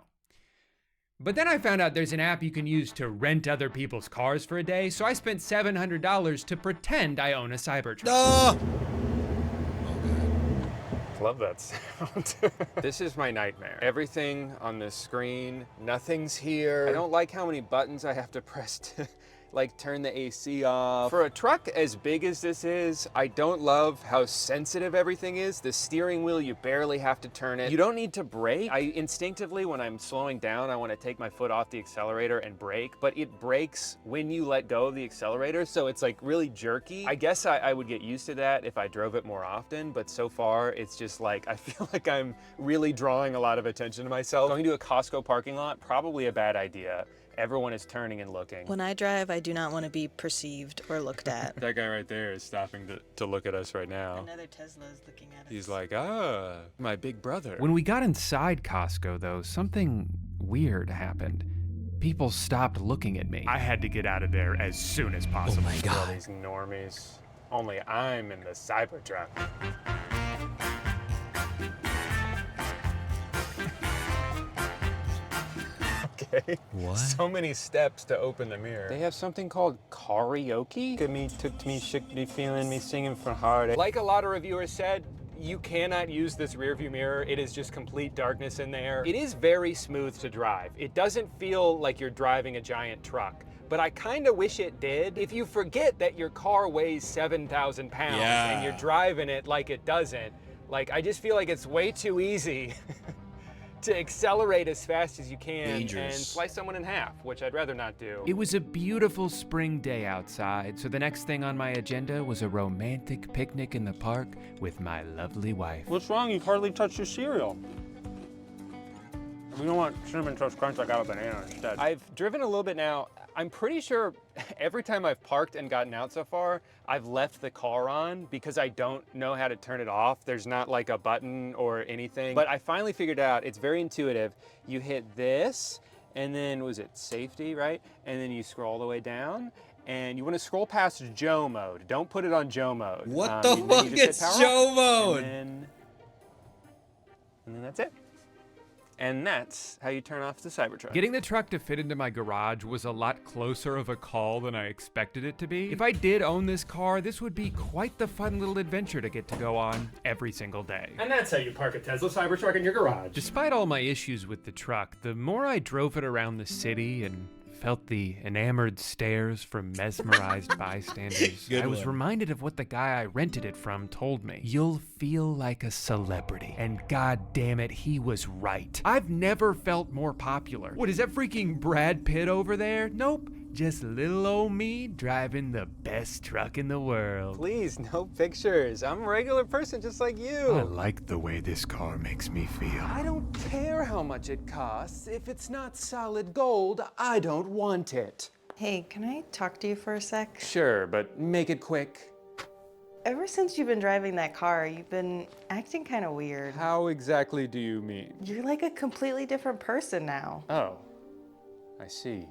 But then I found out there's an app you can use to rent other people's cars for a day, so I spent $700 to pretend I own a Cybertruck. Love that sound. This is my nightmare. Everything on this screen, nothing's here. I don't like how many buttons I have to press to like turn the AC off. For a truck as big as this is, I don't love how sensitive everything is. The steering wheel, you barely have to turn it. You don't need to brake. I instinctively, when I'm slowing down, I want to take my foot off the accelerator and brake, but it brakes when you let go of the accelerator, so it's like really jerky. I guess I would get used to that if I drove it more often, but so far it's just like, I feel like I'm really drawing a lot of attention to myself. Going to a Costco parking lot, probably a bad idea. Everyone is turning and looking. When I drive, I do not want to be perceived or looked at. That guy right there is stopping to look at us right now. Another Tesla is looking at us. He's like, my big brother. When we got inside Costco, though, something weird happened. People stopped looking at me. I had to get out of there as soon as possible. Oh my God. All these normies. Only I'm in the Cybertruck. Okay. What? So many steps to open the mirror. They have something called karaoke. Look at me, took to me, shook me, feeling me, singing from heart. Like a lot of reviewers said, you cannot use this rear view mirror. It is just complete darkness in there. It is very smooth to drive. It doesn't feel like you're driving a giant truck, but I kind of wish it did. If you forget that your car weighs 7,000 pounds and you're driving it like it doesn't, like I just feel like it's way too easy to accelerate as fast as you can and slice someone in half, which I'd rather not do. It was a beautiful spring day outside, so the next thing on my agenda was a romantic picnic in the park with my lovely wife. What's wrong? You've hardly touched your cereal. We don't want Cinnamon Toast Crunch, I got a banana instead. I've driven a little bit now. I'm pretty sure every time I've parked and gotten out so far, I've left the car on because I don't know how to turn it off. There's not like a button or anything. But I finally figured out, it's very intuitive. You hit this, and then was it safety, right? And then you scroll all the way down, and you want to scroll past Joe mode. Don't put it on Joe mode. What the fuck? It's Joe mode! And then that's it. And that's how you turn off the Cybertruck. Getting the truck to fit into my garage was a lot closer of a call than I expected it to be. If I did own this car, this would be quite the fun little adventure to get to go on every single day. And that's how you park a Tesla Cybertruck in your garage. Despite all my issues with the truck, the more I drove it around the city and felt the enamored stares from mesmerized bystanders, I was reminded of what the guy I rented it from told me. You'll feel like a celebrity. And god damn it, he was right. I've never felt more popular. What, is that freaking Brad Pitt over there? Nope. Just little old me driving the best truck in the world. Please, no pictures. I'm a regular person just like you. I like the way this car makes me feel. I don't care how much it costs. If it's not solid gold, I don't want it. Hey, can I talk to you for a sec? Sure, but make it quick. Ever since you've been driving that car, you've been acting kind of weird. How exactly do you mean? You're like a completely different person now. Oh, I see.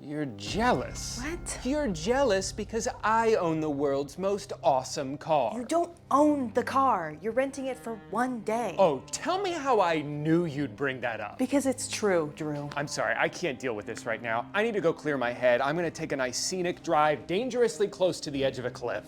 You're jealous. What? You're jealous because I own the world's most awesome car. You don't own the car. You're renting it for one day. Oh, tell me how I knew you'd bring that up. Because it's true, Drew. I'm sorry, I can't deal with this right now. I need to go clear my head. I'm gonna take a nice scenic drive dangerously close to the edge of a cliff.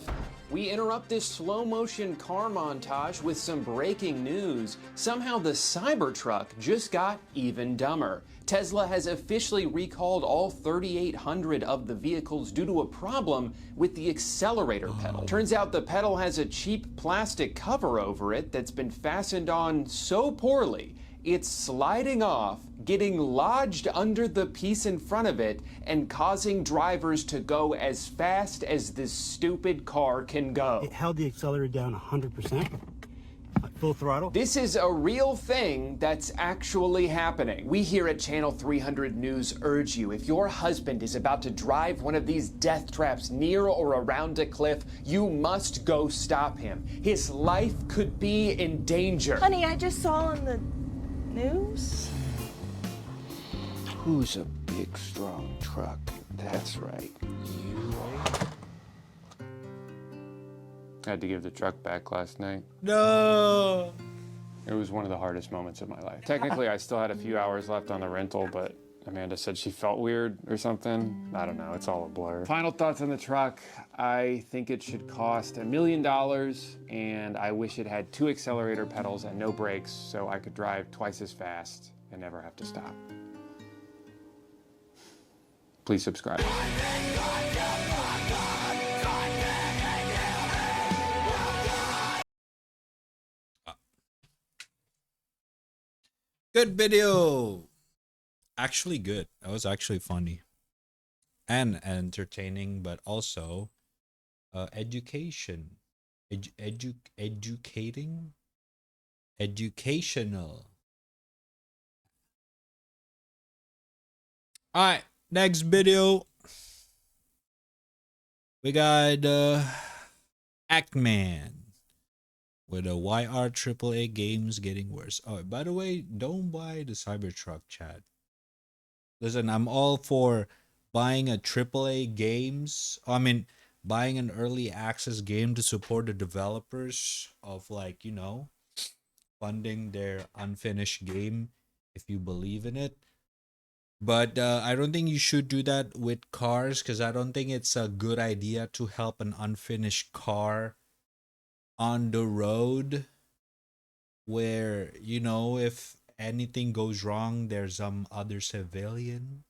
We interrupt this slow motion car montage with some breaking news. Somehow the Cybertruck just got even dumber. Tesla has officially recalled all 3,800 of the vehicles due to a problem with the accelerator pedal. Turns out the pedal has a cheap plastic cover over it that's been fastened on so poorly, it's sliding off, getting lodged under the piece in front of it, and causing drivers to go as fast as this stupid car can go. It held the accelerator down 100%. Full throttle. This is a real thing that's actually happening. We here at Channel 300 News urge you, if your husband is about to drive one of these death traps near or around a cliff, you must go stop him. His life could be in danger. Honey, I just saw on the news. Who's a big, strong truck? That's right, you. I had to give the truck back last night. No! It was one of the hardest moments of my life. Technically, I still had a few hours left on the rental, but Amanda said she felt weird or something. I don't know, it's all a blur. Final thoughts on the truck. I think it should cost $1 million, and I wish it had 2 accelerator pedals and no brakes so I could drive twice as fast and never have to stop. Please subscribe. Good video. Actually good. That was actually funny. And entertaining, but also education. Educating? Educational. Alright, next video. We got Actman with a YR AAA games getting worse. Oh, by the way, don't buy the Cybertruck, chat. Listen, I'm all for buying a AAA games. I mean, buying an early access game to support the developers of, like, you know, funding their unfinished game if you believe in it. But I don't think you should do that with cars, because I don't think it's a good idea to help an unfinished car on the road where, you know, if anything goes wrong, there's some other civilian.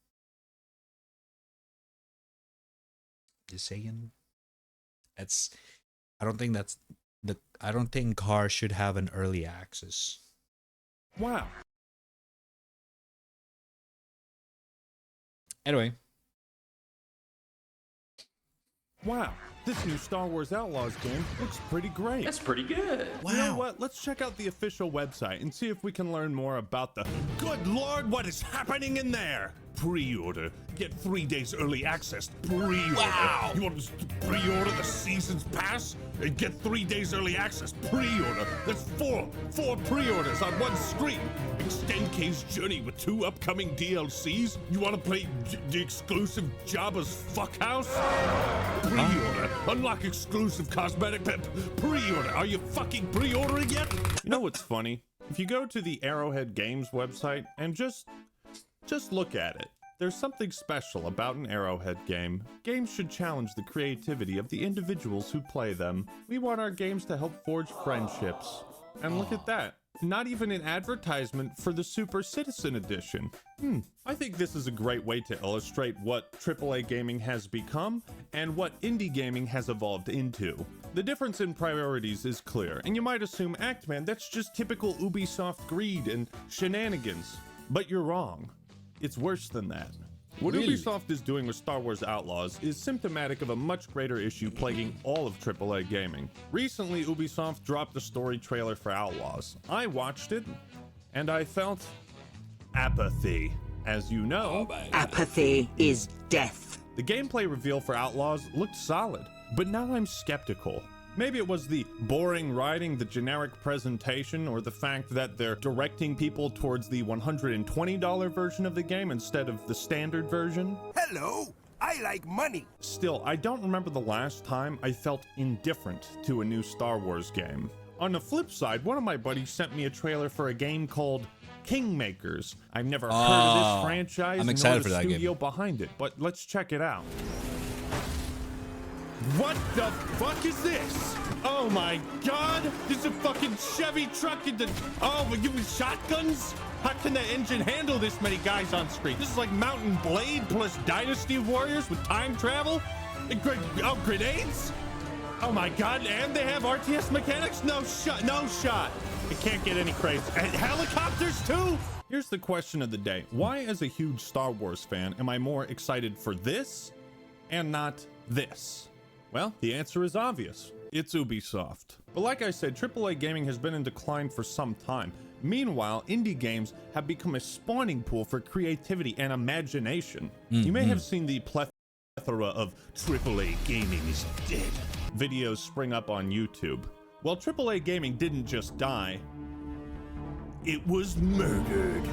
Just saying. I don't think cars should have an early access. Wow. Anyway. Wow, this new Star Wars Outlaws game looks pretty great. That's pretty good. You know what? Let's check out the official website and see if we can learn more about the... Good Lord, what is happening in there? Pre-order. Get 3 days early access. Pre-order. Wow. You want to pre-order the season's pass and get 3 days early access? Pre-order. That's four pre-orders on one screen. Extend K's journey with 2 upcoming DLCs. You want to play the exclusive Jabba's Fuckhouse? Pre-order. Unlock exclusive cosmetic pre-order. Are you fucking pre-ordering yet? You know what's funny? If you go to the Arrowhead Games website and just look at it. There's something special about an Arrowhead game. Games should challenge the creativity of the individuals who play them. We want our games to help forge friendships. And look at that. Not even an advertisement for the Super Citizen Edition. I think this is a great way to illustrate what AAA gaming has become and what indie gaming has evolved into. The difference in priorities is clear, and you might assume, Actman, that's just typical Ubisoft greed and shenanigans. But you're wrong. It's worse than that. What Ubisoft is doing with Star Wars Outlaws is symptomatic of a much greater issue plaguing all of AAA gaming. Recently, Ubisoft dropped a story trailer for Outlaws. I watched it, and I felt apathy. As you know, apathy is death. The gameplay reveal for Outlaws looked solid, but now I'm skeptical. Maybe it was the boring writing, the generic presentation, or the fact that they're directing people towards the $120 version of the game instead of the standard version. Hello, I like money. Still, I don't remember the last time I felt indifferent to a new Star Wars game. On the flip side, one of my buddies sent me a trailer for a game called Kingmakers. I've never heard of this franchise, I'm excited for that studio game. Behind it, but let's check it out. What the fuck is this? Oh my god! There's a fucking Chevy truck in the... Oh, but you with shotguns? How can the engine handle this many guys on screen? This is like Mountain Blade plus Dynasty Warriors with time travel? Oh, grenades? Oh my god, and they have RTS mechanics? No shot. It can't get any crazy. And helicopters too? Here's the question of the day. Why, as a huge Star Wars fan, am I more excited for this and not this? Well, the answer is obvious. It's Ubisoft. But like I said, AAA gaming has been in decline for some time. Meanwhile, indie games have become a spawning pool for creativity and imagination. You may have seen the plethora of AAA gaming is dead videos spring up on YouTube. Well, AAA gaming didn't just die. It was murdered.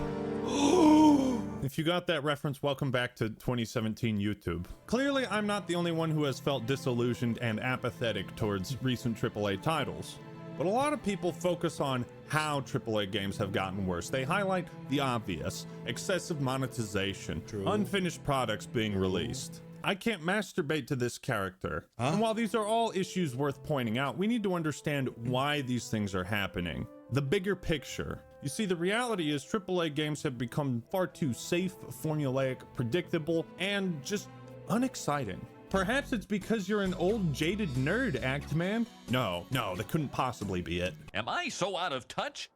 If you got that reference, welcome back to 2017 YouTube. Clearly, I'm not the only one who has felt disillusioned and apathetic towards recent AAA titles. But a lot of people focus on how AAA games have gotten worse. They highlight the obvious: excessive monetization, unfinished products being released. I can't masturbate to this character. And while these are all issues worth pointing out, we need to understand why these things are happening. The bigger picture. You see, the reality is AAA games have become far too safe, formulaic, predictable, and just unexciting. Perhaps it's because you're an old jaded nerd, Actman. No, that couldn't possibly be it. Am I so out of touch?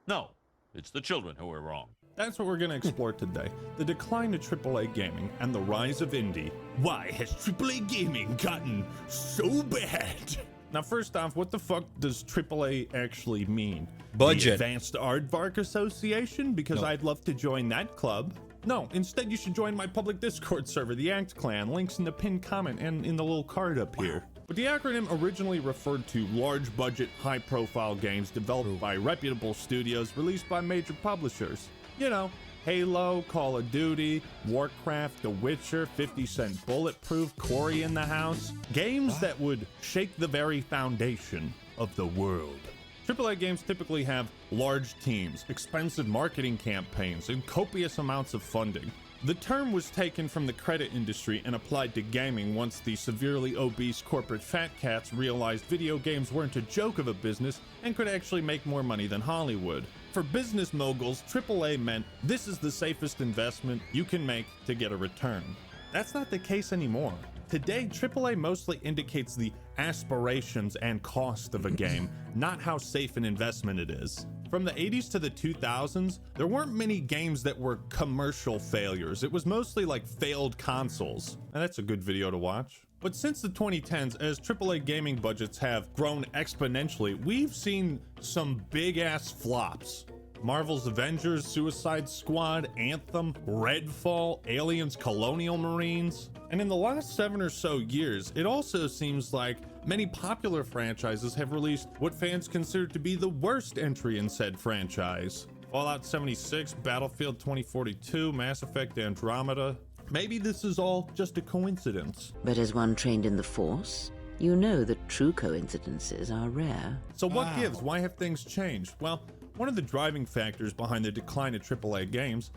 No, it's the children who are wrong. That's what we're going to explore today. The decline of AAA gaming and the rise of indie. Why has AAA gaming gotten so bad? Now, first off, what the fuck does AAA actually mean? Budget. The Advanced Aardvark Association? Because I'd love to join that club. No, instead you should join my public Discord server, the Act Clan. Links in the pinned comment and in the little card up here. But the acronym originally referred to large budget, high profile games developed by reputable studios released by major publishers. You know, Halo, Call of Duty, Warcraft, The Witcher, 50 Cent Bulletproof, Cory in the House. Games that would shake the very foundation of the world. AAA games typically have large teams, expensive marketing campaigns, and copious amounts of funding. The term was taken from the credit industry and applied to gaming once the severely obese corporate fat cats realized video games weren't a joke of a business and could actually make more money than Hollywood. For business moguls, AAA meant this is the safest investment you can make to get a return. That's not the case anymore. Today, AAA mostly indicates the aspirations and cost of a game, not how safe an investment it is. From the 80s to the 2000s, there weren't many games that were commercial failures. It was mostly like failed consoles. And that's a good video to watch. But since the 2010s, as AAA gaming budgets have grown exponentially, we've seen some big-ass flops. Marvel's Avengers, Suicide Squad, Anthem, Redfall, Aliens Colonial Marines. And in the last 7 or so years, it also seems like many popular franchises have released what fans consider to be the worst entry in said franchise. Fallout 76, Battlefield 2042, Mass Effect Andromeda. Maybe this is all just a coincidence. But as one trained in the Force, you know that true coincidences are rare. So what gives? Why have things changed? Well, one of the driving factors behind the decline of AAA games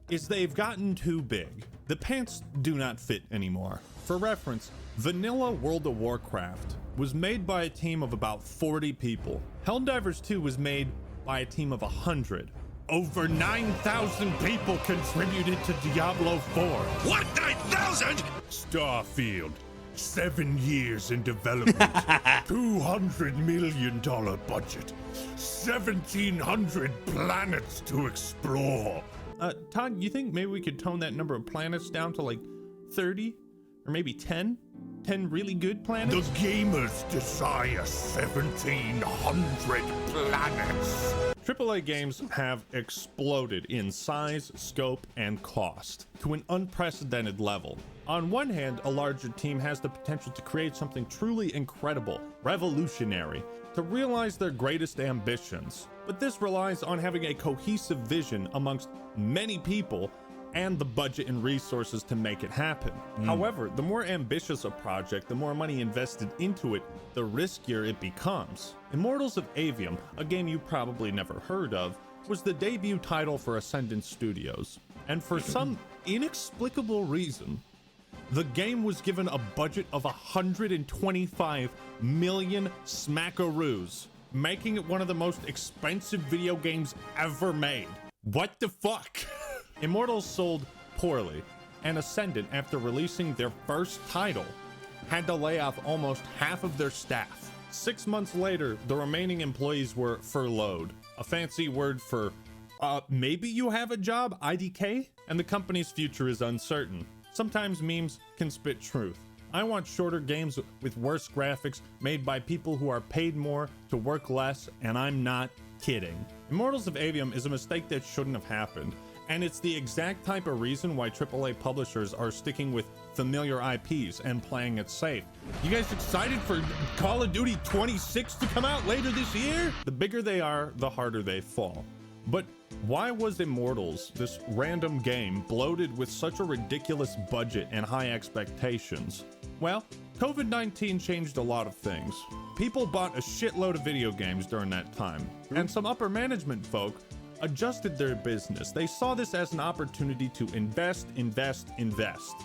is they've gotten too big. The pants do not fit anymore. For reference, vanilla World of Warcraft was made by a team of about 40 people. Helldivers 2 was made by a team of 100. Over 9,000 people contributed to Diablo 4. What, 9,000? Starfield, 7 years in development, $200 million budget, 1,700 planets to explore. Todd, you think maybe we could tone that number of planets down to like 30 or maybe 10? 10 really good planets? The gamers desire 1,700 planets. AAA games have exploded in size, scope, and cost to an unprecedented level. On one hand, a larger team has the potential to create something truly incredible, revolutionary, to realize their greatest ambitions. But this relies on having a cohesive vision amongst many people and the budget and resources to make it happen. However, the more ambitious a project, the more money invested into it, the riskier it becomes. Immortals of Avium, a game you probably never heard of, was the debut title for Ascendant Studios. And for some inexplicable reason, the game was given a budget of 125 million smackaroos, making it one of the most expensive video games ever made. What the fuck? Immortals sold poorly, and Ascendant, after releasing their first title, had to lay off almost half of their staff. 6 months later, the remaining employees were furloughed, a fancy word for, maybe you have a job, IDK? And the company's future is uncertain. Sometimes memes can spit truth. I want shorter games with worse graphics made by people who are paid more to work less, and I'm not kidding. Immortals of Avium is a mistake that shouldn't have happened. And it's the exact type of reason why AAA publishers are sticking with familiar IPs and playing it safe. You guys excited for Call of Duty 26 to come out later this year? The bigger they are, the harder they fall. But why was Immortals, this random game, bloated with such a ridiculous budget and high expectations? Well, COVID-19 changed a lot of things. People bought a shitload of video games during that time, and some upper management folk adjusted their business. They saw this as an opportunity to invest.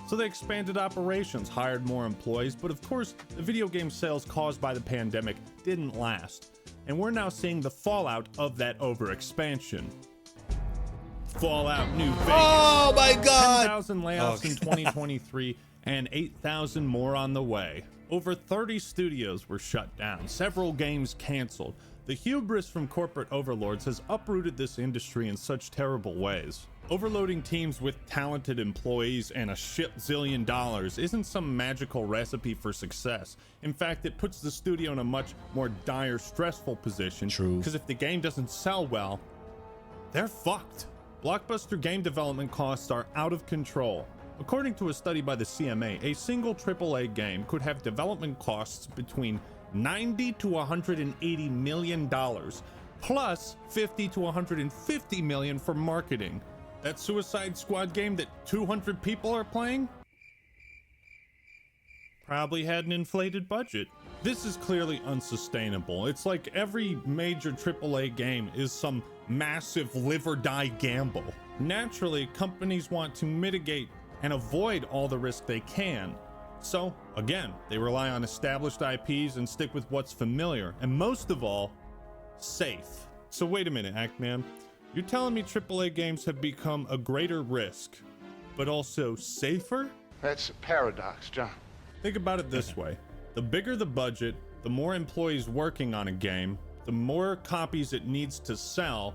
So they expanded operations, hired more employees, but of course, the video game sales caused by the pandemic didn't last. And we're now seeing the fallout of that overexpansion. Fallout New Vegas. Oh my God! 10,000 layoffs in 2023 and 8,000 more on the way. Over 30 studios were shut down, several games canceled. The hubris from corporate overlords has uprooted this industry in such terrible ways. Overloading teams with talented employees and a shit zillion dollars isn't some magical recipe for success. In fact, it puts the studio in a much more dire, stressful position. True. Because if the game doesn't sell well, they're fucked. Blockbuster game development costs are out of control. According to a study by the CMA, a single AAA game could have development costs between $90 to $180 million, plus $50 to $150 million for marketing. That Suicide Squad game that 200 people are playing probably had an inflated budget. This is clearly unsustainable. It's like every major AAA game is some massive live or die gamble. Naturally, companies want to mitigate and avoid all the risk they can. So, again, they rely on established IPs and stick with what's familiar, and most of all, safe. So wait a minute, Ackman. You're telling me AAA games have become a greater risk, but also safer? That's a paradox, John. Think about it this way. The bigger the budget, the more employees working on a game, the more copies it needs to sell.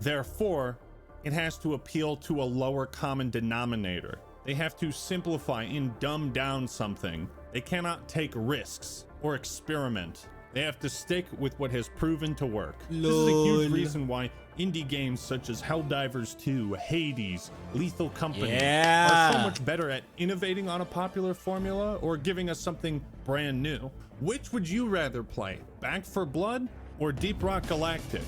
Therefore, it has to appeal to a lower common denominator. They have to simplify and dumb down something. They cannot take risks or experiment. They have to stick with what has proven to work. This is a huge reason why indie games such as Helldivers 2, Hades, Lethal Company are so much better at innovating on a popular formula or giving us something brand new. Which would you rather play, Back 4 Blood or Deep Rock Galactic?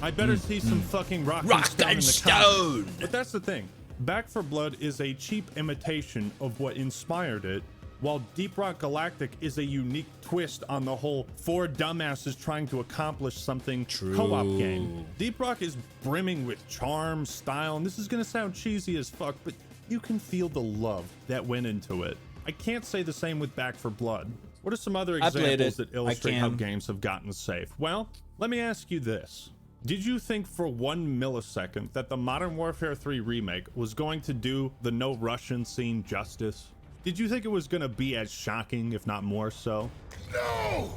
I better see some fucking rock and stone. But that's the thing. Back 4 Blood is a cheap imitation of what inspired it, while Deep Rock Galactic is a unique twist on the whole four dumbasses trying to accomplish something co-op game. Deep Rock is brimming with charm, style, and this is gonna sound cheesy as fuck, but you can feel the love that went into it. I can't say the same with Back 4 Blood. What are some other examples that illustrate how games have gotten safe? Well, let me ask you this. Did you think for 1 millisecond that the Modern Warfare 3 remake was going to do the no Russian scene justice? Did you think it was going to be as shocking, if not more so? No!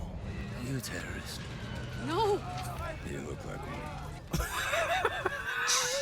You terrorist. No! You look like one.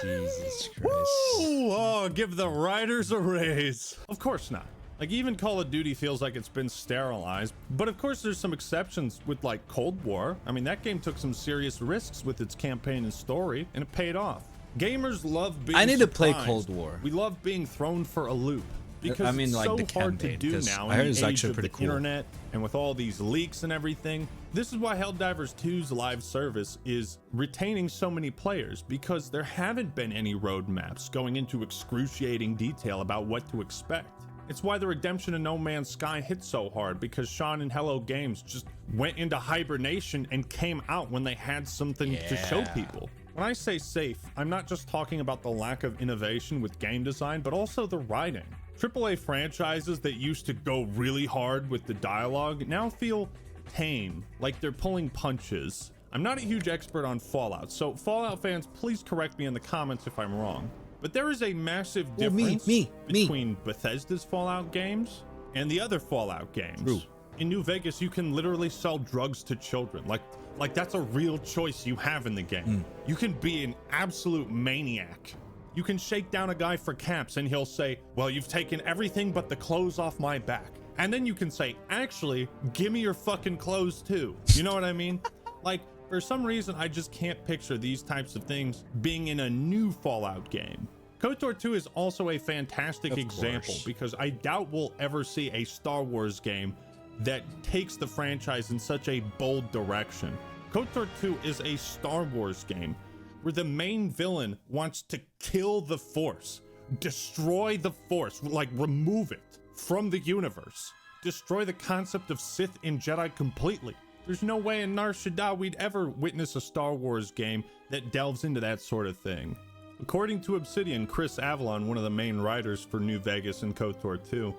Jesus Christ. Woo! Oh, give the writers a raise. Of course not. Like, even Call of Duty feels like it's been sterilized, but of course there's some exceptions with like Cold War. I mean, that game took some serious risks with its campaign and story, and it paid off. Gamers love being I need to play surprised. Cold War. We love being thrown for a loop. Because I mean, it's like so the hard to campaign, do 'cause now I in heard the it's age actually of pretty the cool. internet and with all these leaks and everything. This is why Helldivers 2's live service is retaining so many players, because there haven't been any roadmaps going into excruciating detail about what to expect. It's why the redemption of No Man's Sky hit so hard, because Sean and Hello Games just went into hibernation and came out when they had something to show people. When I say safe, I'm not just talking about the lack of innovation with game design, but also the writing. AAA franchises that used to go really hard with the dialogue now feel tame, like they're pulling punches. I'm not a huge expert on Fallout, so Fallout fans, please correct me in the comments if I'm wrong. But there is a massive difference between Bethesda's Fallout games and the other Fallout games. True. In New Vegas, you can literally sell drugs to children. Like that's a real choice you have in the game. You can be an absolute maniac. You can shake down a guy for caps and he'll say, well, you've taken everything but the clothes off my back. And then you can say, actually, give me your fucking clothes too. You know what I mean? Like, for some reason, I just can't picture these types of things being in a new Fallout game. KOTOR 2 is also a fantastic example, because I doubt we'll ever see a Star Wars game that takes the franchise in such a bold direction. KOTOR 2 is a Star Wars game where the main villain wants to kill the Force, destroy the Force, like remove it from the universe, destroy the concept of Sith and Jedi completely. There's no way in Nar Shaddaa we'd ever witness a Star Wars game that delves into that sort of thing. According to Obsidian, Chris Avalon, one of the main writers for New Vegas and KOTOR 2,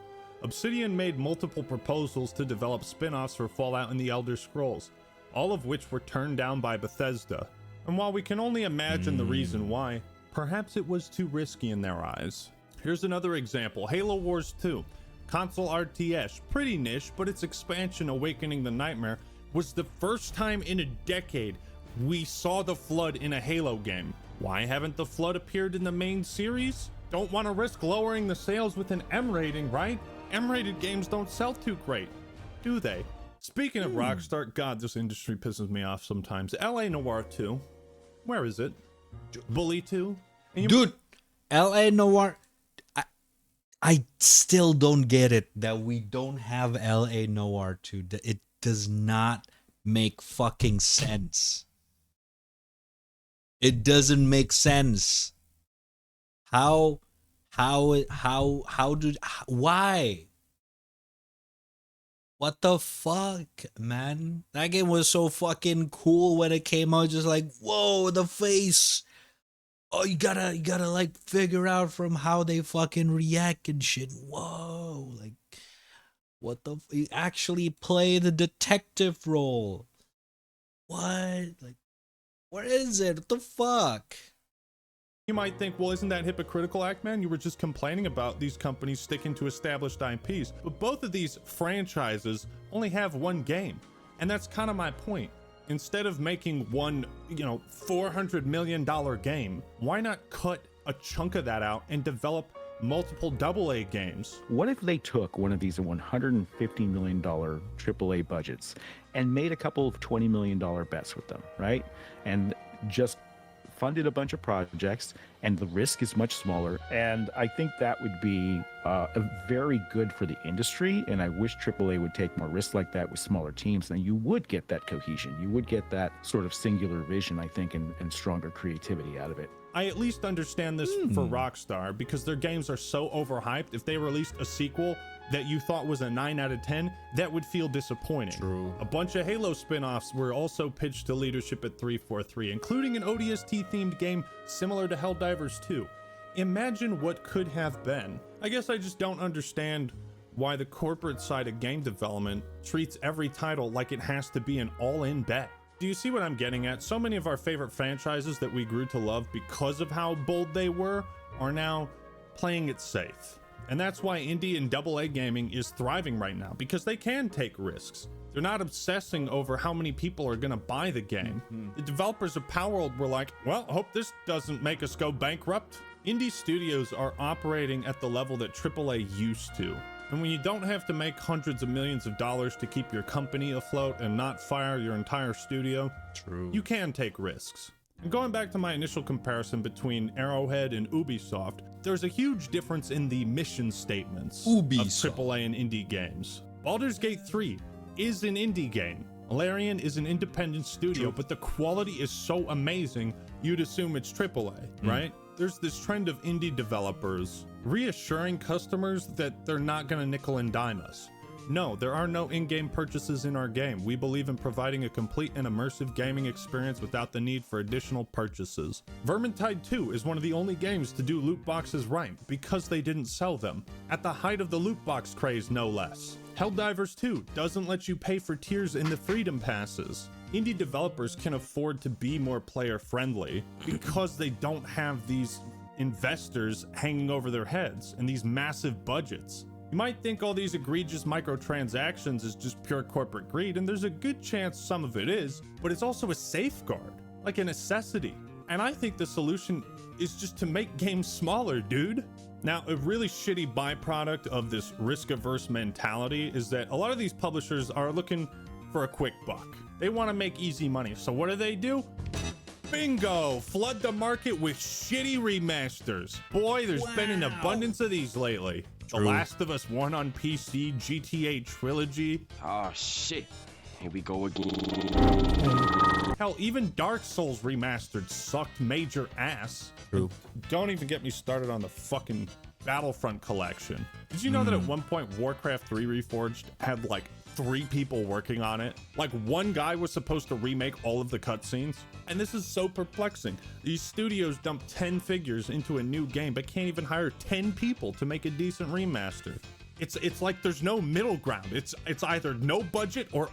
Obsidian made multiple proposals to develop spin-offs for Fallout and the Elder Scrolls, all of which were turned down by Bethesda. And while we can only imagine the reason why, perhaps it was too risky in their eyes. Here's another example, Halo Wars 2. Console RTS, pretty niche, but its expansion, Awakening the Nightmare, was the first time in a decade we saw the Flood in a Halo game. Why haven't the Flood appeared in the main series? Don't want to risk lowering the sales with an M rating, right? M-rated games don't sell too great, do they? Speaking of Rockstar, God, this industry pisses me off sometimes. LA Noire 2, where is it? Bully 2, Dude, LA Noire. I still don't get it that we don't have LA Noire 2. It does not make fucking sense. It doesn't make sense. Why? What the fuck, man? That game was so fucking cool when it came out. Just like, whoa, the face. Oh, you gotta like figure out from how they fucking react and shit. Whoa, like, what the? You actually play the detective role. What? Like, where is it? What the fuck? You might think, well, isn't that hypocritical, Ackman? You were just complaining about these companies sticking to established IPs. But both of these franchises only have one game. And that's kind of my point. Instead of making one, $400 million game, why not cut a chunk of that out and develop multiple AA games? What if they took one of these $150 million AAA budgets and made a couple of $20 million bets with them, right? And just funded a bunch of projects, and the risk is much smaller. And I think that would be very good for the industry. And I wish AAA would take more risks like that with smaller teams. Then you would get that cohesion. You would get that sort of singular vision, I think, and stronger creativity out of it. I at least understand this for Rockstar, because their games are so overhyped. If they released a sequel that you thought was a 9 out of 10, that would feel disappointing. True. A bunch of Halo spin-offs were also pitched to leadership at 343, including an ODST-themed game similar to Helldivers 2. Imagine what could have been. I guess I just don't understand why the corporate side of game development treats every title like it has to be an all-in bet. Do you see what I'm getting at? So many of our favorite franchises that we grew to love because of how bold they were are now playing it safe. And that's why indie and AA gaming is thriving right now, because they can take risks. They're not obsessing over how many people are gonna buy the game. The developers of Palworld were like, well, hope this doesn't make us go bankrupt. Indie studios are operating at the level that AAA used to. And when you don't have to make hundreds of millions of dollars to keep your company afloat and not fire your entire studio, you can take risks. And going back to my initial comparison between Arrowhead and Ubisoft, there's a huge difference in the mission statements of AAA and indie games. Baldur's Gate 3 is an indie game. Larian is an independent studio, but the quality is so amazing, you'd assume it's AAA, right? There's this trend of indie developers reassuring customers that they're not gonna nickel and dime us. No, there are no in-game purchases in our game. We believe in providing a complete and immersive gaming experience without the need for additional purchases. Vermintide 2 is one of the only games to do loot boxes right, because they didn't sell them. At the height of the loot box craze, no less. Helldivers 2 doesn't let you pay for tiers in the Freedom Passes. Indie developers can afford to be more player-friendly because they don't have these investors hanging over their heads and these massive budgets. You might think all these egregious microtransactions is just pure corporate greed, and there's a good chance some of it is, but it's also a safeguard, like a necessity. And I think the solution is just to make games smaller, dude. Now, a really shitty byproduct of this risk-averse mentality is that a lot of these publishers are looking for a quick buck. They want to make easy money, so what do? Bingo! Flood the market with shitty remasters. Boy, there's been an abundance of these lately. The Last of Us 1 on PC, GTA Trilogy. Oh shit, here we go again. Hell, even Dark Souls Remastered sucked major ass. True. Don't even get me started on the fucking Battlefront collection. Did you know that at one point Warcraft 3 Reforged had like 3 people working on it? Like one guy was supposed to remake all of the cutscenes? And this is so perplexing. These studios dump 10 figures into a new game, but can't even hire 10 people to make a decent remaster. It's like there's no middle ground. It's either no budget or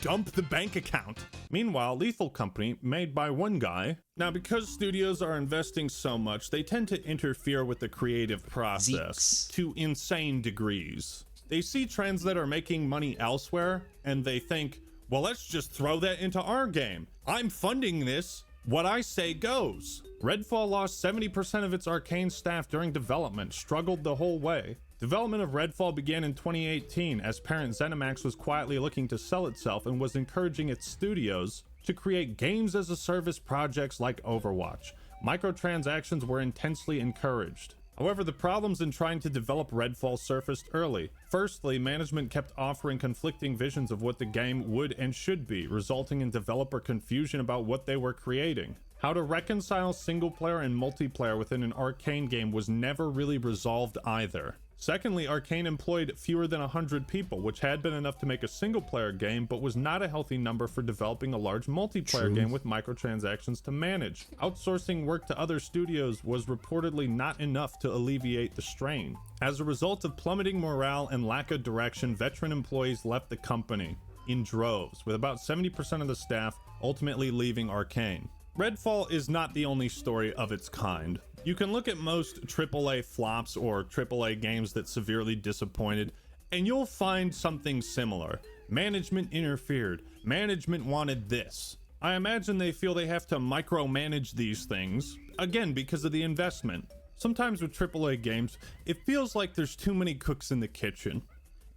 dump the bank account. Meanwhile, Lethal Company, made by one guy. Now, because studios are investing so much, they tend to interfere with the creative process to insane degrees. They see trends that are making money elsewhere, and they think, well, let's just throw that into our game. I'm funding this. What I say goes. Redfall lost 70% of its Arcane staff during development, struggled the whole way. Development of Redfall began in 2018 as parent ZeniMax was quietly looking to sell itself and was encouraging its studios to create games as a service projects like Overwatch. Microtransactions were intensely encouraged. However, the problems in trying to develop Redfall surfaced early. Firstly, management kept offering conflicting visions of what the game would and should be, resulting in developer confusion about what they were creating. How to reconcile single-player and multiplayer within an Arcane game was never really resolved either. Secondly, Arcane employed fewer than 100 people, which had been enough to make a single-player game, but was not a healthy number for developing a large multiplayer game with microtransactions to manage. Outsourcing work to other studios was reportedly not enough to alleviate the strain. As a result of plummeting morale and lack of direction, veteran employees left the company in droves, with about 70% of the staff ultimately leaving Arcane. Redfall is not the only story of its kind. You can look at most AAA flops or AAA games that severely disappointed, and you'll find something similar. Management interfered. Management wanted this. I imagine they feel they have to micromanage these things, again because of the investment. Sometimes with AAA games, it feels like there's too many cooks in the kitchen,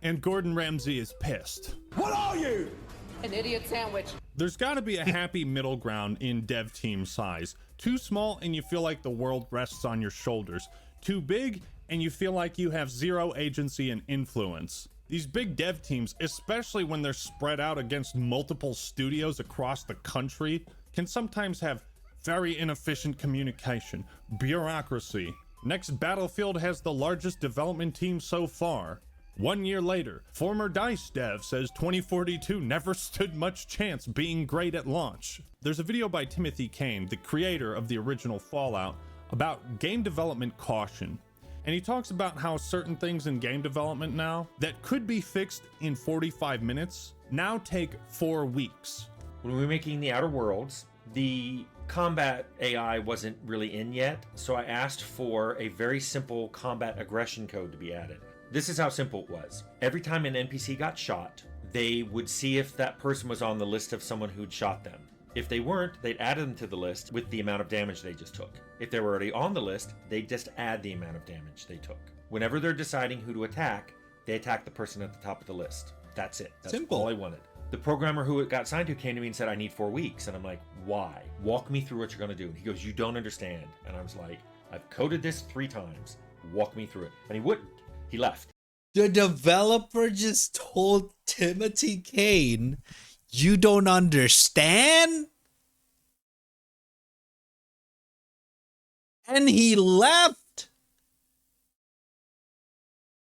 and Gordon Ramsay is pissed. What are you? An idiot sandwich. There's gotta be a happy middle ground in dev team size. Too small and you feel like the world rests on your shoulders. Too big and you feel like you have zero agency and influence. These big dev teams, especially when they're spread out against multiple studios across the country, can sometimes have very inefficient communication, bureaucracy. Next Battlefield has the largest development team so far. 1 year later, former DICE dev says 2042 never stood much chance being great at launch. There's a video by Timothy Kane, the creator of the original Fallout, about game development caution. And he talks about how certain things in game development now that could be fixed in 45 minutes now take 4 weeks. When we were making the Outer Worlds, the combat AI wasn't really in yet, so I asked for a very simple combat aggression code to be added. This is how simple it was. Every time an NPC got shot, they would see if that person was on the list of someone who'd shot them. If they weren't, they'd add them to the list with the amount of damage they just took. If they were already on the list, they'd just add the amount of damage they took. Whenever they're deciding who to attack, they attack the person at the top of the list. That's it. That's Simple. all I wanted. The programmer who it got signed to came to me and said, I need 4 weeks. And I'm like, why? Walk me through what you're going to do. And he goes, you don't understand. And I was like, I've coded this 3 times. Walk me through it. And he wouldn't. He left. The developer just told Timothy Kane, you don't understand? And he left.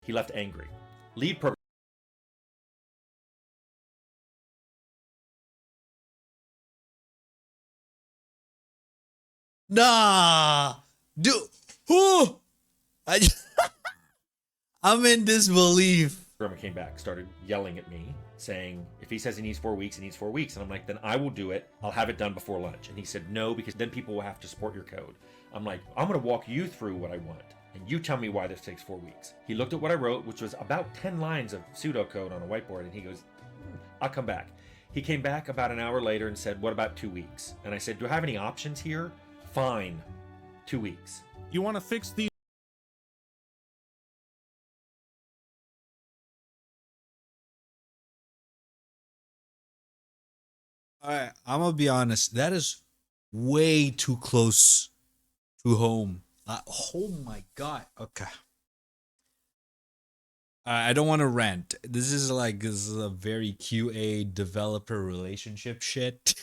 He left angry. Lead program. Nah. Dude. Who? I'm in disbelief. Programmer came back, started yelling at me, saying, if he says he needs 4 weeks, he needs 4 weeks. And I'm like, then I will do it. I'll have it done before lunch. And he said, no, because then people will have to support your code. I'm like, I'm going to walk you through what I want. And you tell me why this takes 4 weeks. He looked at what I wrote, which was about 10 lines of pseudocode on a whiteboard. And he goes, I'll come back. He came back about an hour later and said, what about 2 weeks? And I said, do I have any options here? Fine. 2 weeks. You want to fix these? Alright, I'm gonna be honest. That is way too close to home. Oh my god. Okay. I don't want to rant. This is a very QA developer relationship shit.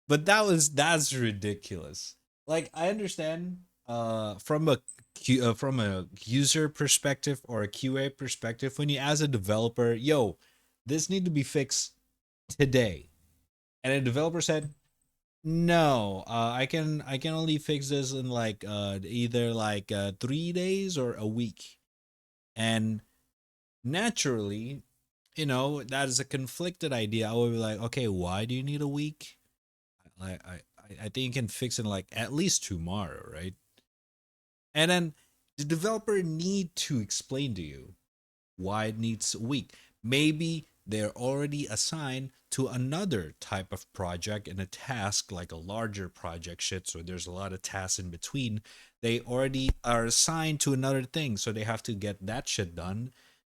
But that's ridiculous. Like, I understand from a user perspective or a QA perspective, when you as a developer, yo, this need to be fixed today, and a developer said, no, I can only fix this in either 3 days or a week. And naturally, that is a conflicted idea. I would be like, okay, why do you need a week? I think you can fix it in at least tomorrow, right? And then the developer need to explain to you why it needs a week. Maybe they're already assigned to another type of project and a task, like a larger project shit, so there's a lot of tasks in between. They already are assigned to another thing, so they have to get that shit done.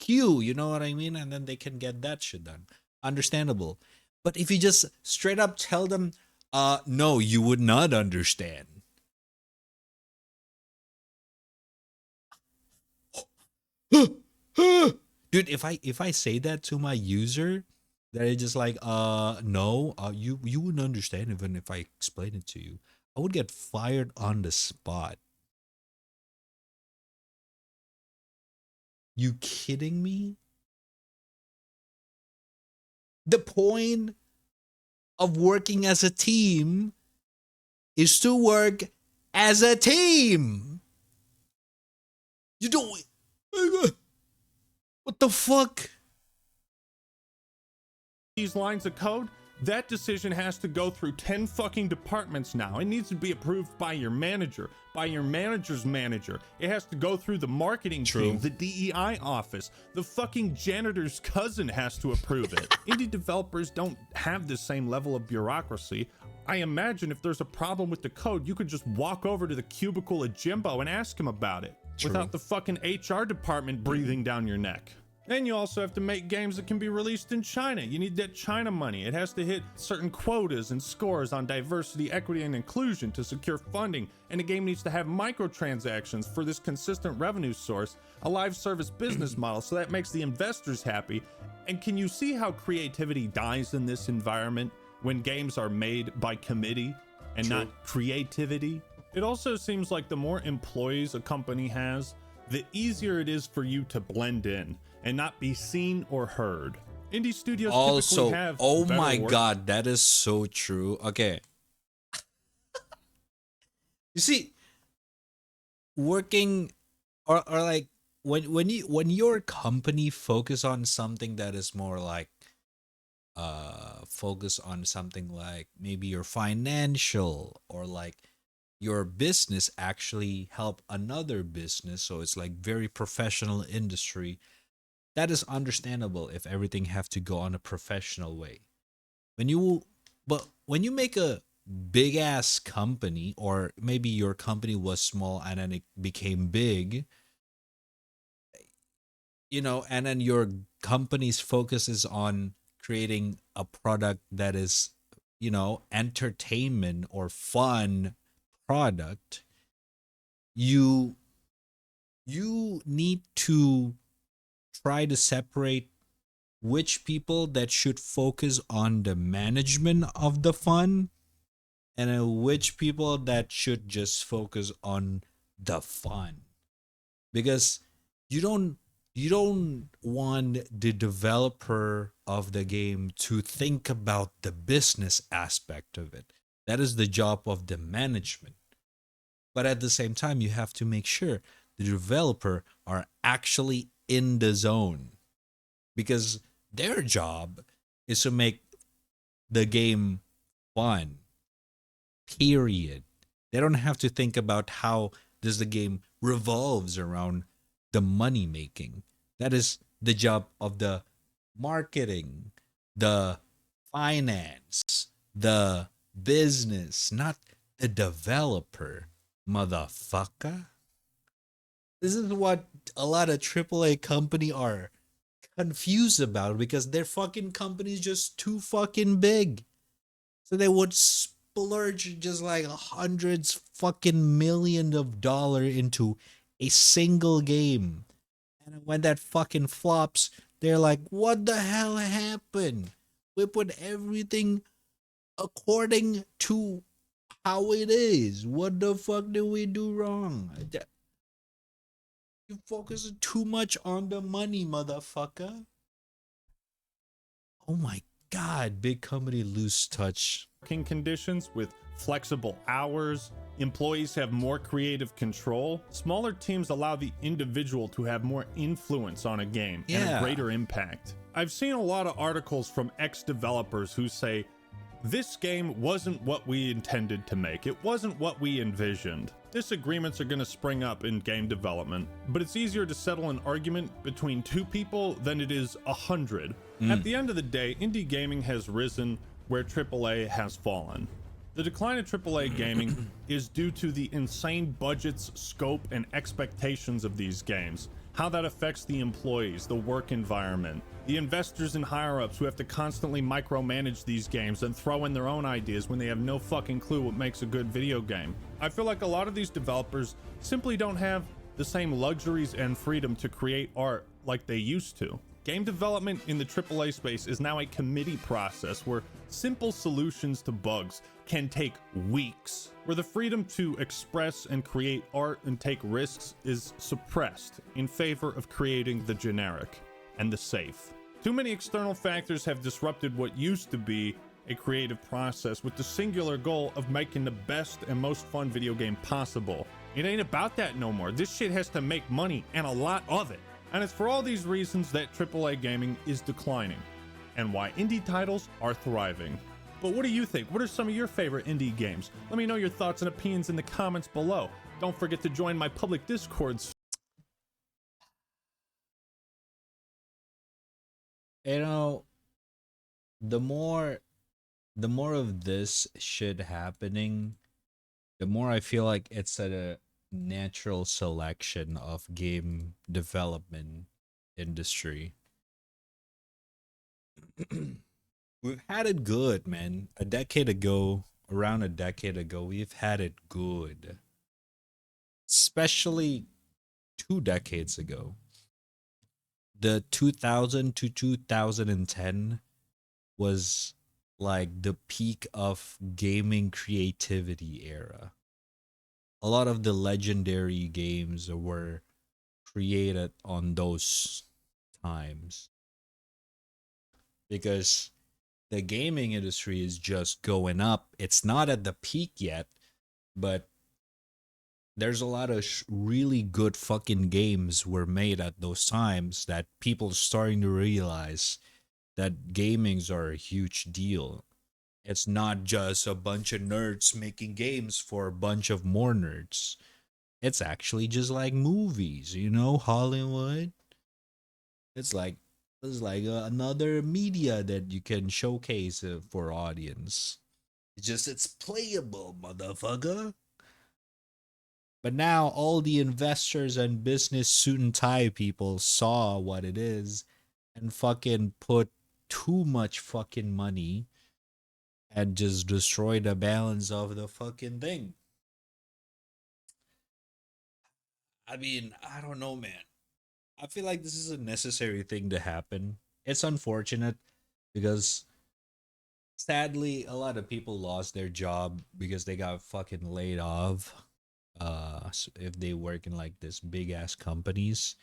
You know what I mean? And then they can get that shit done. Understandable. But if you just straight up tell them, no, you would not understand. Dude, if I say that to my user, they're just like, no, you wouldn't understand even if I explain it to you. I would get fired on the spot. You kidding me? The point of working as a team is to work as a team. You don't. What the fuck? These lines of code, that decision has to go through 10 fucking departments now. It needs to be approved by your manager, by your manager's manager. It has to go through the marketing team, the DEI office. The fucking janitor's cousin has to approve it. Indie developers don't have the same level of bureaucracy. I imagine if there's a problem with the code, you could just walk over to the cubicle of Jimbo and ask him about it without the fucking HR department breathing down your neck. And you also have to make games that can be released in China. You need that China money. It has to hit certain quotas and scores on diversity, equity, and inclusion to secure funding. And the game needs to have microtransactions for this consistent revenue source, a live service business model, so that makes the investors happy. And can you see how creativity dies in this environment when games are made by committee and not creativity? It also seems like the more employees a company has, the easier it is for you to blend in and not be seen or heard. Indie studios typically have oh better my work- god, that is so true. Okay. You see, working or like when your company focus on something that is more like focus on something like maybe your financial or like your business actually help another business, so it's like very professional industry. That is understandable if everything have to go on a professional way. But when you make a big ass company, or maybe your company was small and then it became big, and then your company's focus is on creating a product that is, entertainment or fun product, you need to try to separate which people that should focus on the management of the fun and which people that should just focus on the fun, because you don't want the developer of the game to think about the business aspect of it. That is the job of the management. But at the same time, you have to make sure the developer are actually in the zone, because their job is to make the game fun, period. They don't have to think about how does the game revolves around the money making. That is the job of the marketing, the finance, the business, not the developer, motherfucker. This is what a lot of AAA company are confused about, because their fucking company is just too fucking big. So they would splurge just like hundreds fucking millions of dollars into a single game. And when that fucking flops, they're like, what the hell happened? We put everything according to how it is. What the fuck did we do wrong? You focus too much on the money, motherfucker. Oh my god, big company lose touch. Working conditions with flexible hours. Employees have more creative control. Smaller teams allow the individual to have more influence on a game and a greater impact. I've seen a lot of articles from ex-developers who say, this game wasn't what we intended to make. It wasn't what we envisioned. Disagreements are going to spring up in game development, but it's easier to settle an argument between two people than it is 100. At the end of the day, indie gaming has risen where AAA has fallen. The decline of AAA gaming is due to the insane budgets, scope, and expectations of these games. how that affects the employees, the work environment, the investors and higher-ups who have to constantly micromanage these games and throw in their own ideas when they have no fucking clue what makes a good video game. I feel like a lot of these developers simply don't have the same luxuries and freedom to create art like they used to. Game development in the AAA space is now a committee process where simple solutions to bugs can take weeks, where the freedom to express and create art and take risks is suppressed in favor of creating the generic and the safe. Too many external factors have disrupted what used to be a creative process with the singular goal of making the best and most fun video game possible. It ain't about that no more. This shit has to make money, and a lot of it. And it's for all these reasons that AAA gaming is declining, and why indie titles are thriving. But what do you think? What are some of your favorite indie games? Let me know your thoughts and opinions in the comments below. Don't forget to join my public Discords. You know, the more of this shit happening, the more I feel like it's a natural selection of game development industry. We've had it good, man. Around a decade ago, we've had it good. Especially 2 decades ago. The 2000 to 2010 was like the peak of gaming creativity era. A lot of the legendary games were created on those times, because the gaming industry is just going up. It's not at the peak yet, but there's a lot of really good fucking games were made at those times that people starting to realize that gamings are a huge deal. It's not just a bunch of nerds making games for a bunch of more nerds. It's actually just like movies, you know, Hollywood. It's like another media that you can showcase for audience. It's playable, motherfucker. But now all the investors and business suit and tie people saw what it is and fucking put too much fucking money and just destroy the balance of the fucking thing. I mean, I don't know, man. I feel like this is a necessary thing to happen. It's unfortunate because sadly a lot of people lost their job because they got fucking laid off. If they work in like this big ass companies,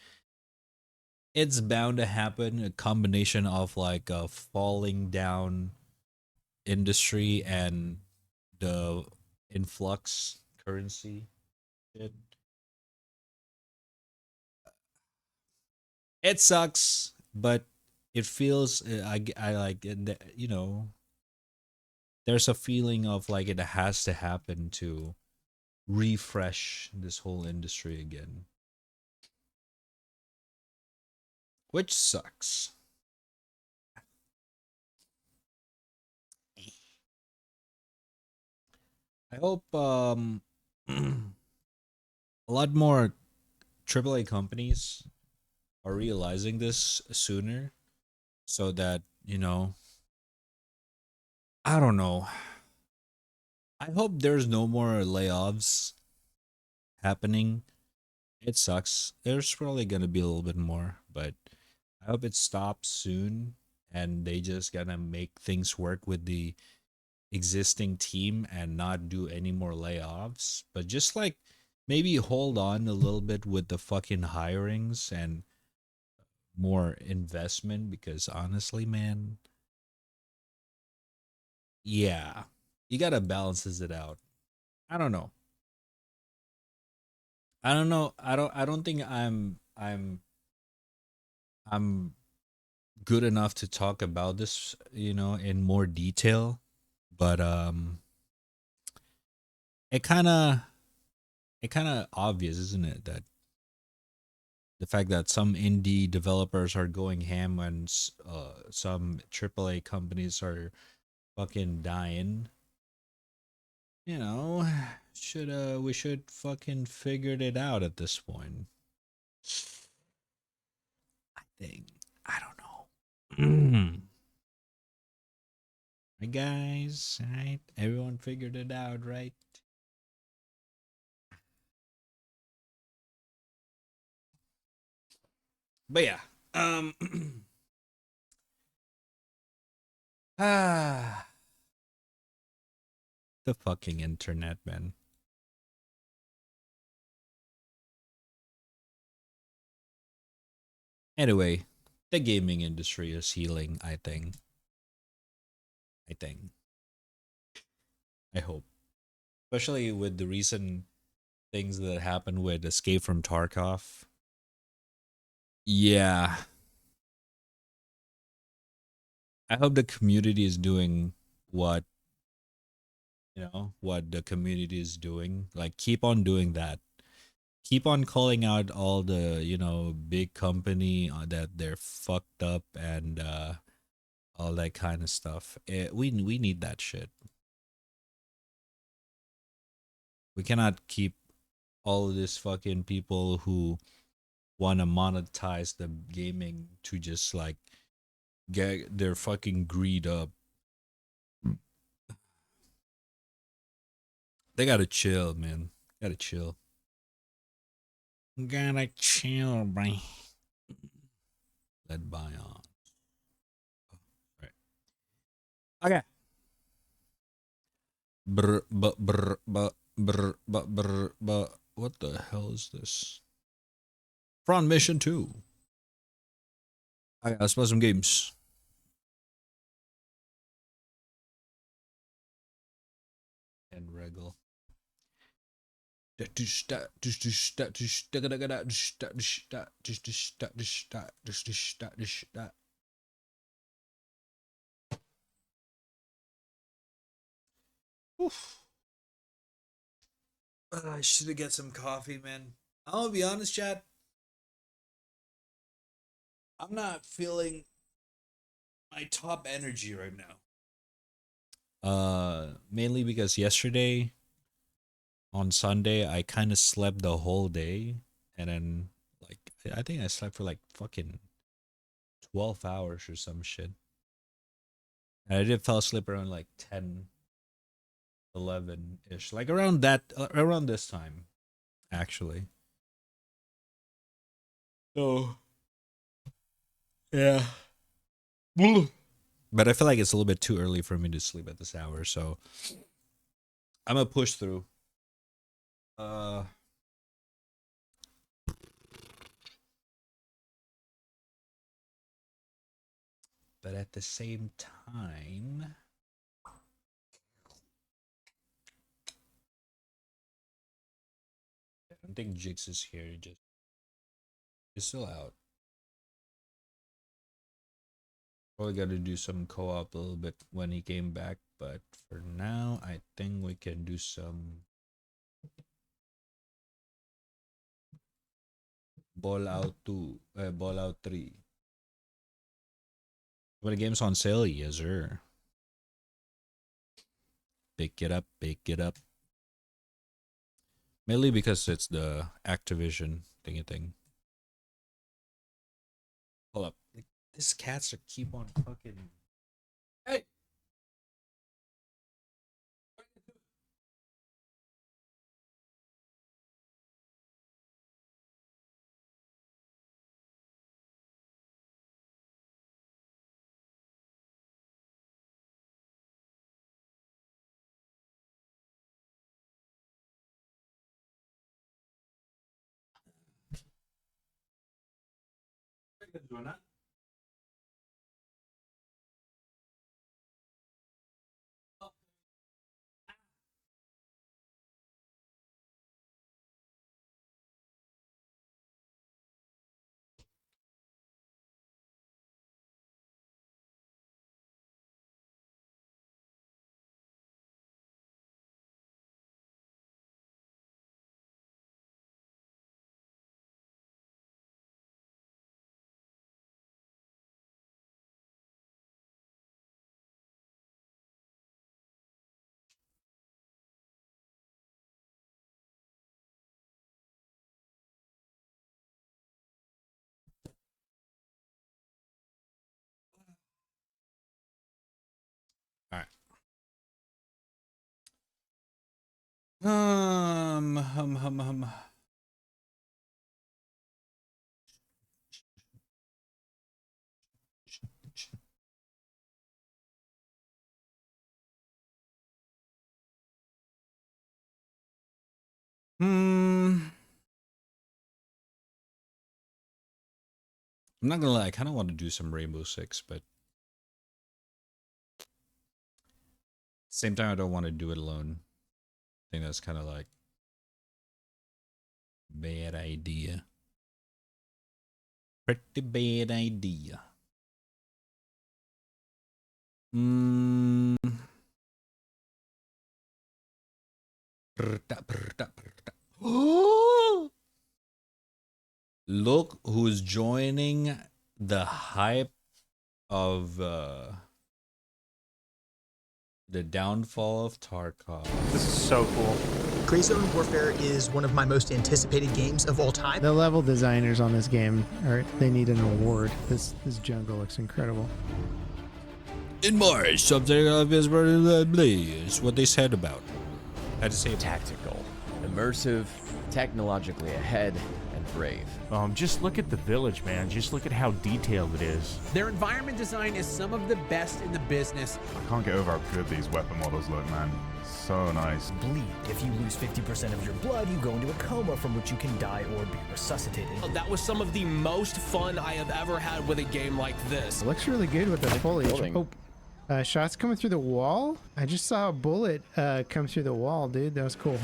it's bound to happen. A combination of like a falling down industry and the influx currency shit. It sucks, but it feels I like it, you know, there's a feeling of like it has to happen to refresh this whole industry again, which sucks. I hope a lot more AAA companies are realizing this sooner, so that, you know, I don't know. I hope there's no more layoffs happening. It sucks. There's probably gonna be a little bit more, but I hope it stops soon and they just gonna make things work with the existing team and not do any more layoffs. But just like maybe hold on a little bit with the fucking hirings and more investment, because honestly, man, yeah, you gotta balances it out. I don't know. I don't know. I don't think I'm good enough to talk about this, you know, in more detail. But it kind of obvious, isn't it, that the fact that some indie developers are going ham and some AAA companies are fucking dying. You know, we should fucking figured it out at this point. thing. I don't know. Right, guys, right? Everyone figured it out, right? But yeah, ah, the fucking internet, man. Anyway, the gaming industry is healing, I think. I hope. Especially with the recent things that happened with Escape from Tarkov. Yeah. I hope the community is doing what what the community is doing. Like keep on doing that. Keep on calling out all the, big company that they're fucked up and all that kind of stuff. We need that shit. We cannot keep all of these fucking people who want to monetize the gaming to just like get their fucking greed up. They gotta chill, man. Gotta chill. Gotta chill, bro. Let bygones. Right. Okay. What the hell is this? Front Mission 2. Okay, let's play some games. And regal. Oof. I should have get some coffee, man. I'm gonna be honest, chat. I'm not feeling my top energy right now. Mainly because yesterday on Sunday I kind of slept the whole day, and then like I think I slept for like fucking 12 hours or some shit. And I did fall asleep around like 10, 11 ish, like around around this time, actually. So yeah. But I feel like it's a little bit too early for me to sleep at this hour, so I'm gonna push through. But at the same time, I don't think Jigs is here. He's still out. Probably got to do some co-op a little bit when he came back, but for now, I think we can do some Ball Out 2, Ball Out 3. When the game's on sale, yes sir. Pick it up, pick it up. Mainly because it's the Activision thingy thing. Hold up. These cats are keep on fucking... Hey! Doing that? Hum. I'm not gonna lie, I kind of want to do some Rainbow Six, but same time I don't want to do it alone. I think that's kind of like bad idea. Pretty bad idea. Look who's joining the hype of the downfall of Tarkov. This is so cool. Gray Zone Warfare is one of my most anticipated games of all time. The level designers on this game they need an award. This jungle looks incredible. In March, something of his is what they said about. I had to say tactical, immersive, technologically ahead, and brave. Just look at the village, man. Just look at how detailed it is. Their environment design is some of the best in the business. I can't get over how good these weapon models look, man. So nice. Bleed. If you lose 50% of your blood, you go into a coma from which you can die or be resuscitated. That was some of the most fun I have ever had with a game like this. It looks really good with the foliage. Oh, shots coming through the wall? I just saw a bullet come through the wall, dude. That was cool.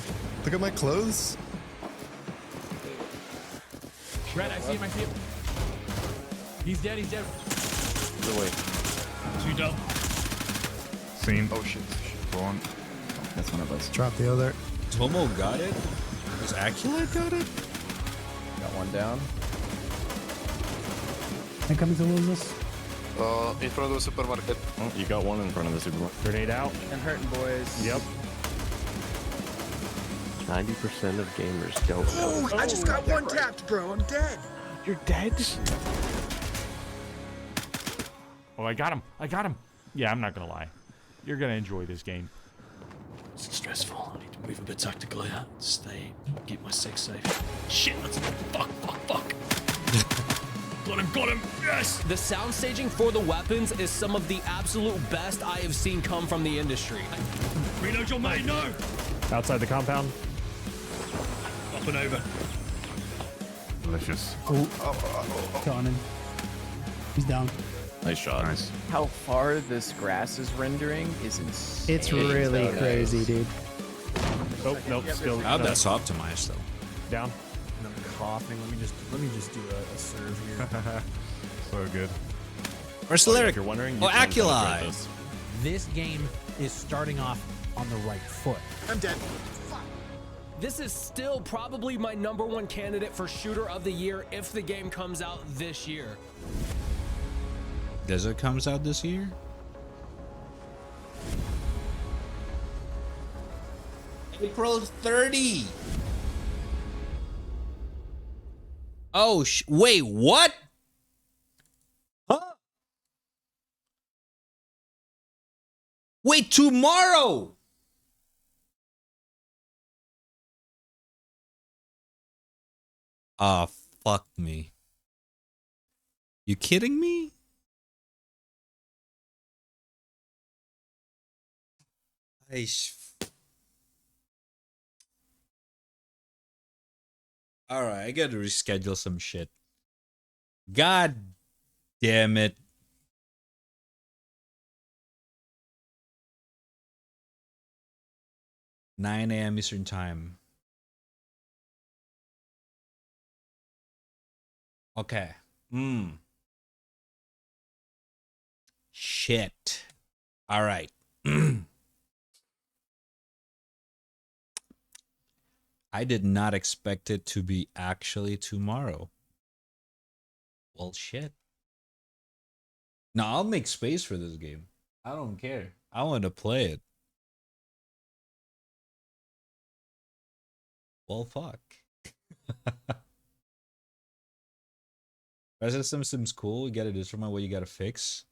Look at my clothes. Red, I see him. He's dead. Go away. Too dope. Seen. Oh shit. Go on. That's one of us. Drop the other. Tomo got it? Was Aculite got it? Got one down. I come to lose this. In front of the supermarket. Oh, you got one in front of the supermarket. Grenade out. I'm hurting, boys. Yep. 90% of gamers don't. Oh, I just got one tapped, bro. I'm dead. You're dead? Oh, I got him. Yeah, I'm not gonna lie. You're gonna enjoy this game. It's stressful. I need to move a bit tactically here. Keep my six safe. Shit, that's fuck. Got him, yes! The sound staging for the weapons is some of the absolute best I have seen come from the industry. Reload your mate, no! Outside the compound. Up and over. Delicious. Got him. He's down. Nice shot. Nice. How far this grass is rendering is insane. It's really crazy, dude. Oh, nope, still. How'd that's optimized though? Down. And I'm coughing. Let me just do a serve here. So good. Where's the lyric? If you're wondering, Oh, Aculite. This game is starting off on the right foot. I'm dead. This is still probably my #1 candidate for shooter of the year if the game comes out this year. Does it comes out this year? April 30. Oh, wait, what? Huh? Wait, tomorrow. Ah, fuck me. You kidding me? Alright, I gotta reschedule some shit. God damn it. "9 a.m. Eastern Time." Okay. Shit. Alright. I did not expect it to be actually tomorrow. Well, shit. No, I'll make space for this game. I don't care. I want to play it. Well, fuck. Resident Sim seems cool. You gotta determine what you gotta fix.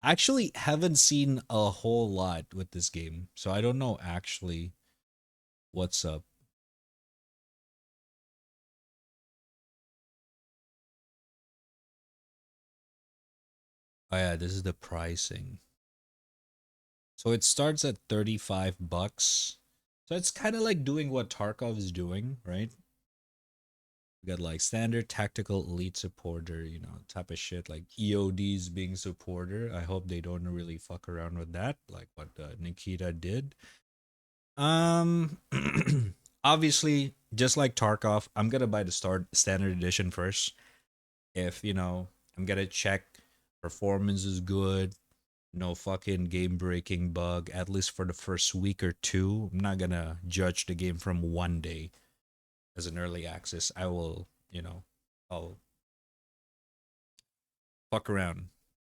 I actually haven't seen a whole lot with this game, so I don't know actually What's up? Oh yeah, this is the pricing. So it starts at 35 bucks. So it's kind of like doing what Tarkov is doing, right? We got like standard tactical elite supporter, you know, type of shit, like EODs being supporter. I hope they don't really fuck around with that, like what Nikita did. Obviously, just like Tarkov, I'm gonna buy the standard edition first. If you know, I'm gonna check performance is good, no fucking game breaking bug, at least for the first week or two. I'm not gonna judge the game from one day as an early access. I will, you know, I'll fuck around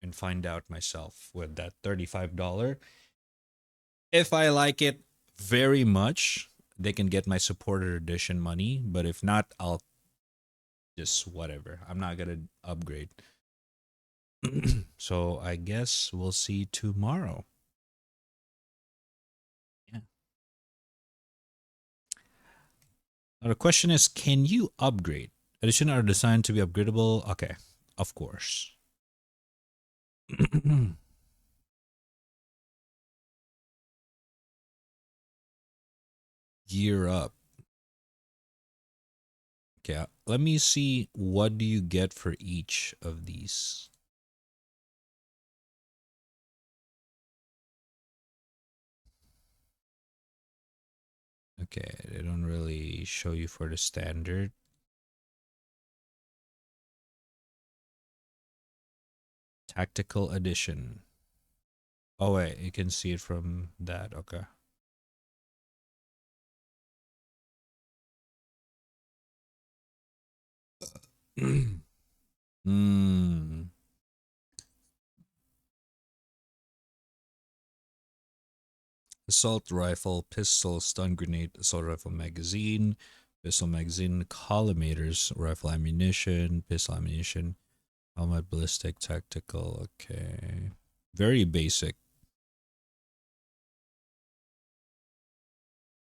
and find out myself with that $35. If I like it very much, they can get my supporter edition money, but if not, I'll just whatever. I'm not gonna upgrade. So I guess we'll see tomorrow. Yeah. Now the question is, can you upgrade? Edition are designed to be upgradable. Okay, of course. Gear up. Okay, let me see what do you get for each of these. Okay, they don't really show you for the standard. Tactical edition. Oh wait, you can see it from that. Okay. Hmm. Assault rifle, pistol, stun grenade, assault rifle magazine, pistol magazine, collimators, rifle ammunition, pistol ammunition, helmet, ballistic, tactical. Okay. Very basic.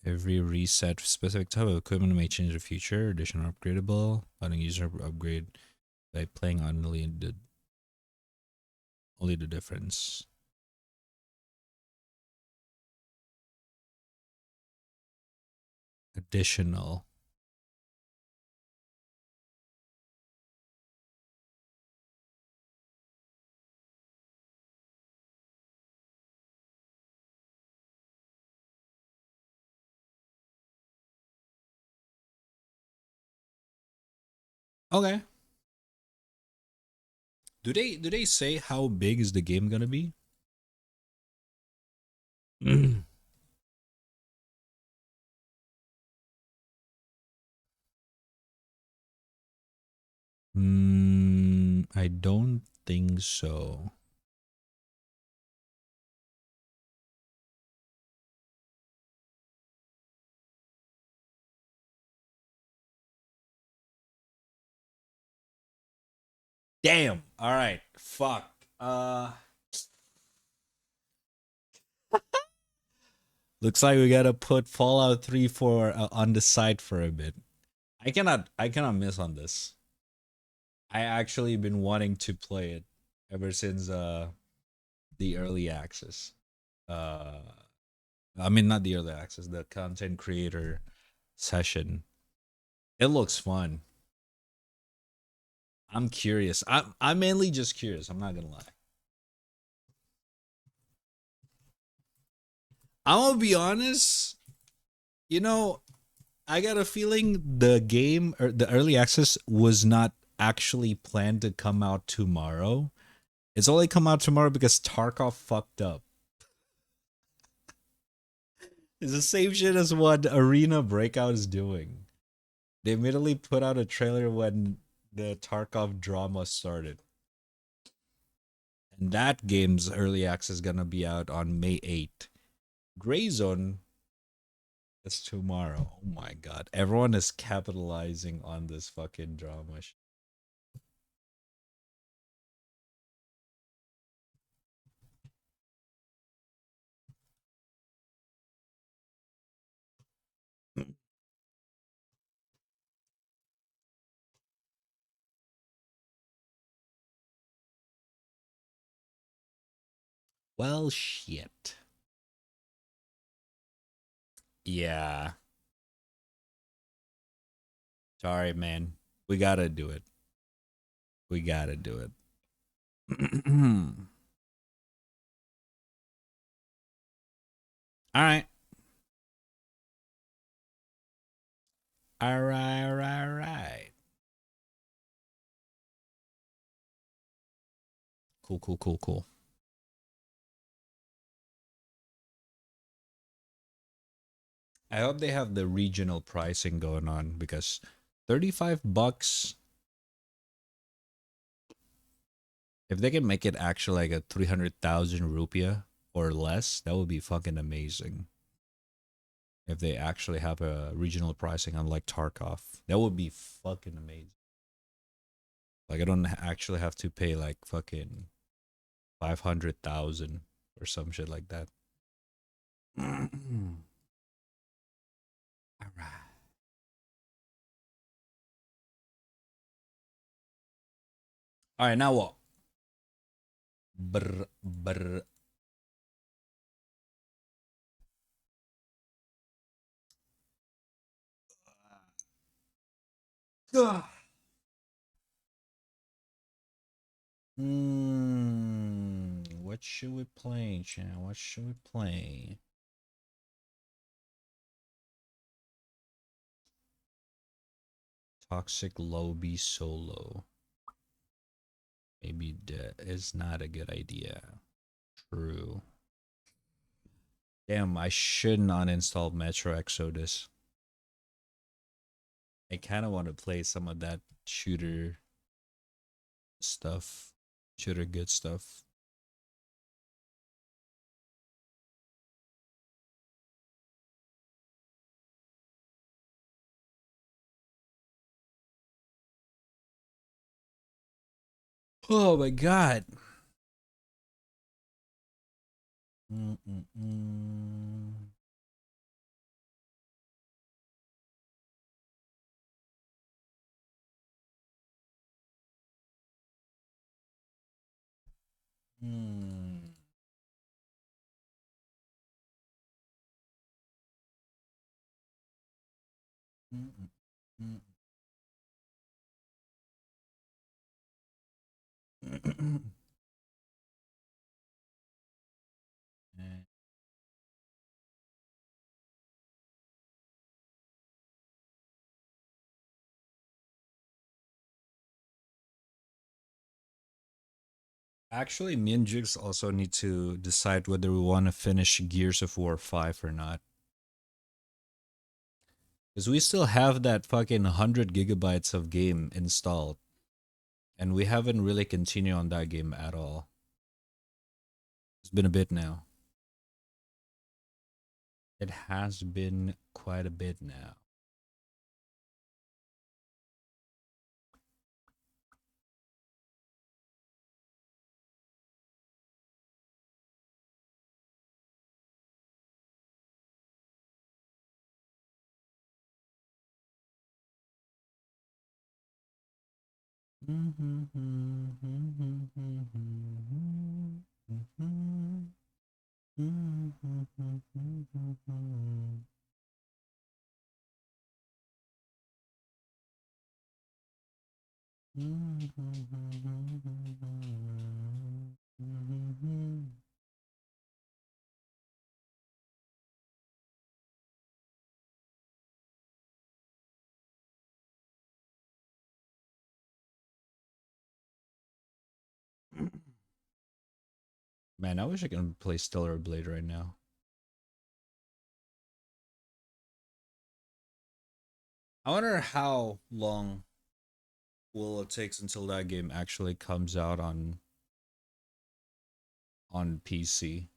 Every reset specific type of equipment may change in the future. Additional upgradable. Letting user upgrade by playing only the difference. Additional. Okay. Do they say how big is the game gonna be? I don't think so. Damn. All right. Fuck. Looks like we gotta put Fallout 3 for on the side for a bit. I cannot miss on this. I actually been wanting to play it ever since the early access. Uh I mean not the early access, the content creator session. It looks fun. I'm curious. I'm mainly just curious, I'm not gonna lie. I'm gonna be honest, you know, I got a feeling the game or the early access was not actually planned to come out tomorrow. It's only come out tomorrow because Tarkov fucked up. It's the same shit as what Arena Breakout is doing. They immediately put out a trailer when the Tarkov drama started. And that game's early access is gonna be out on May 8th. Gray Zone is tomorrow. Oh my god. Everyone is capitalizing on this fucking drama. Well, shit. Yeah. Sorry, man. We gotta do it. We gotta do it. All right. All right, all right, all right. Cool, cool, cool, cool. I hope they have the regional pricing going on because $35, if they can make it actually like a 300,000 rupiah or less, that would be fucking amazing. If they actually have a regional pricing unlike Tarkov, that would be fucking amazing. Like I don't actually have to pay like fucking 500,000 or some shit like that. All right. All right, now what? Brr, brr. Ugh. What should we play, chan? What should we play? Toxic Lobby Solo. Maybe that is not a good idea. True. Damn, I shouldn't uninstall Metro Exodus. I kind of want to play some of that shooter stuff. Shooter good stuff. Oh my god. Mm-mm-mm. Hmm. Mm-mm-mm. Eh. Actually, me and Jigs also need to decide whether we want to finish Gears of War 5 or not. Because we still have that fucking 100 gigabytes of game installed. And we haven't really continued on that game at all. It's been a bit now. It has been quite a bit now. Man, I wish I could play Stellar Blade right now. I wonder how long will it take until that game actually comes out on PC.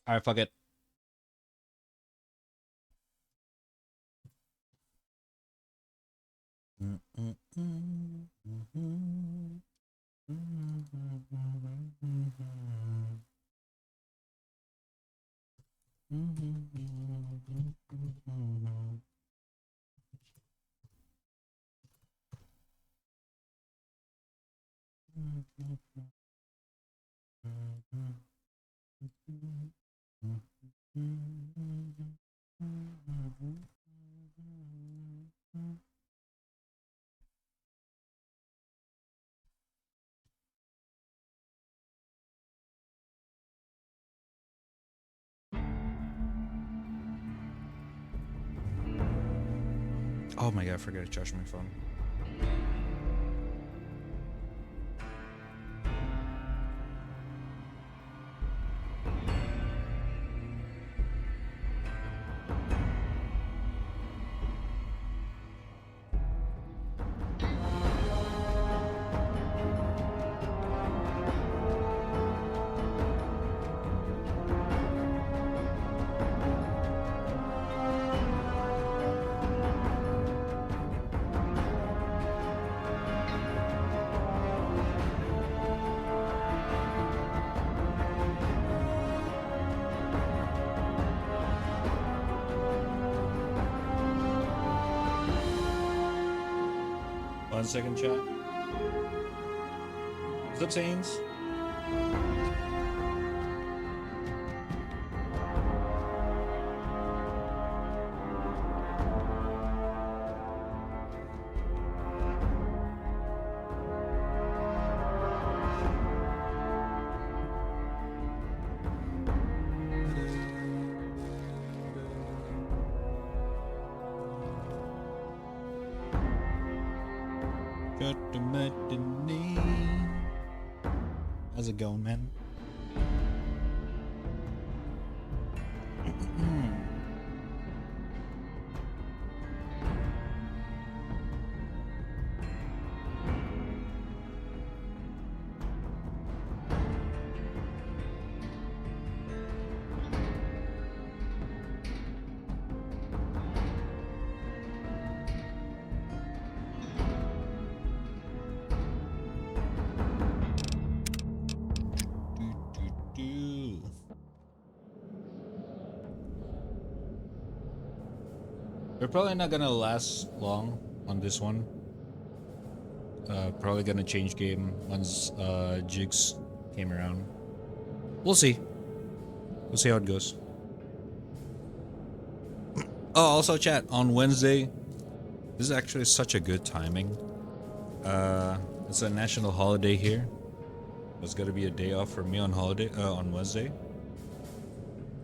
All right, fuck it. Oh my god, I forgot to charge my phone. One second, chat. What's up, Saints? How's it going, man? We're probably not gonna last long on this one. Probably gonna change game once Jigs came around. We'll see. We'll see how it goes. Oh, also chat, on Wednesday, this is actually such a good timing. It's a national holiday here. It's gonna be a day off for me on on Wednesday.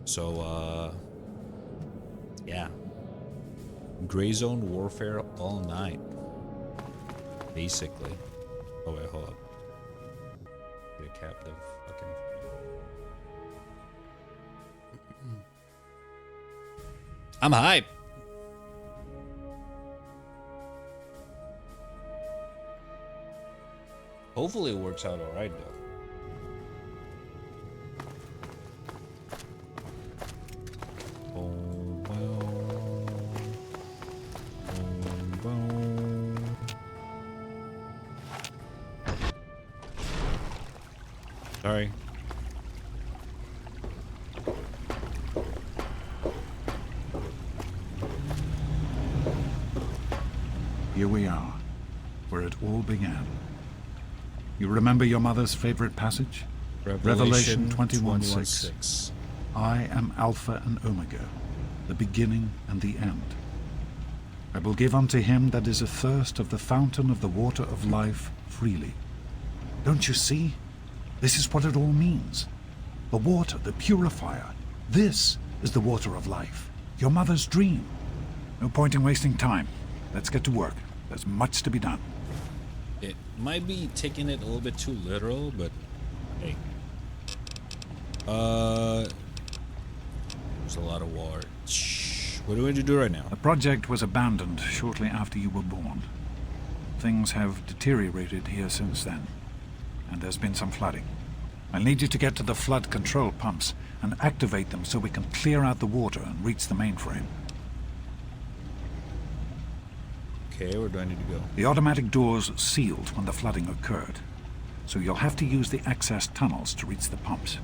So yeah. Gray zone warfare all night. Basically. Oh wait, hold up. Get a captive fucking. I'm hype. Hopefully it works out alright though. Sorry. Here we are, where it all began. You remember your mother's favorite passage? Revelation 21:6. I am Alpha and Omega, the beginning and the end. I will give unto him that is athirst of the fountain of the water of life freely. Don't you see? This is what it all means. The water, the purifier. This is the water of life. Your mother's dream. No point in wasting time. Let's get to work. There's much to be done. It might be taking it a little bit too literal, but hey. There's a lot of water. What do we need to do right now? The project was abandoned shortly after you were born. Things have deteriorated here since then, and there's been some flooding. I'll need you to get to the flood control pumps and activate them so we can clear out the water and reach the mainframe. Okay, where do I need to go? The automatic doors sealed when the flooding occurred, so you'll have to use the access tunnels to reach the pumps.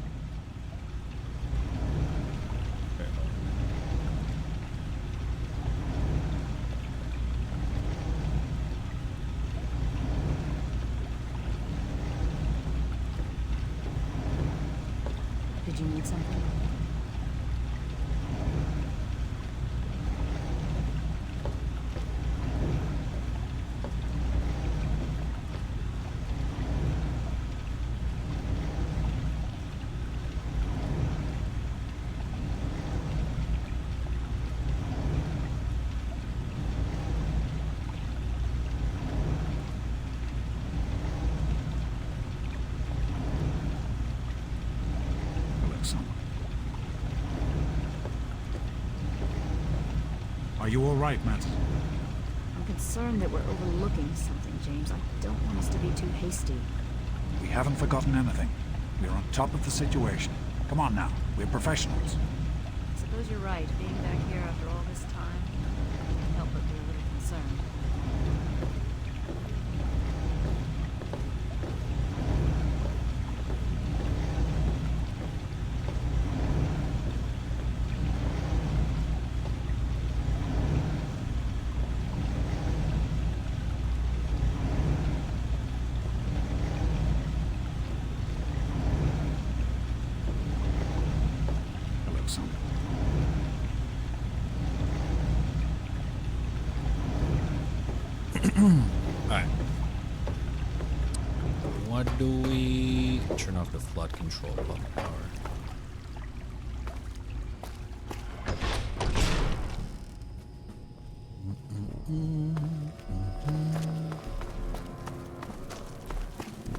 Did you need something? Are you all right, Matt? I'm concerned that we're overlooking something, James. I don't want us to be too hasty. We haven't forgotten anything. We're on top of the situation. Come on now, we're professionals. I suppose you're right. Being back here after all this time, I can't help but be a little concerned. Alright. What do we turn off the flood control pump power?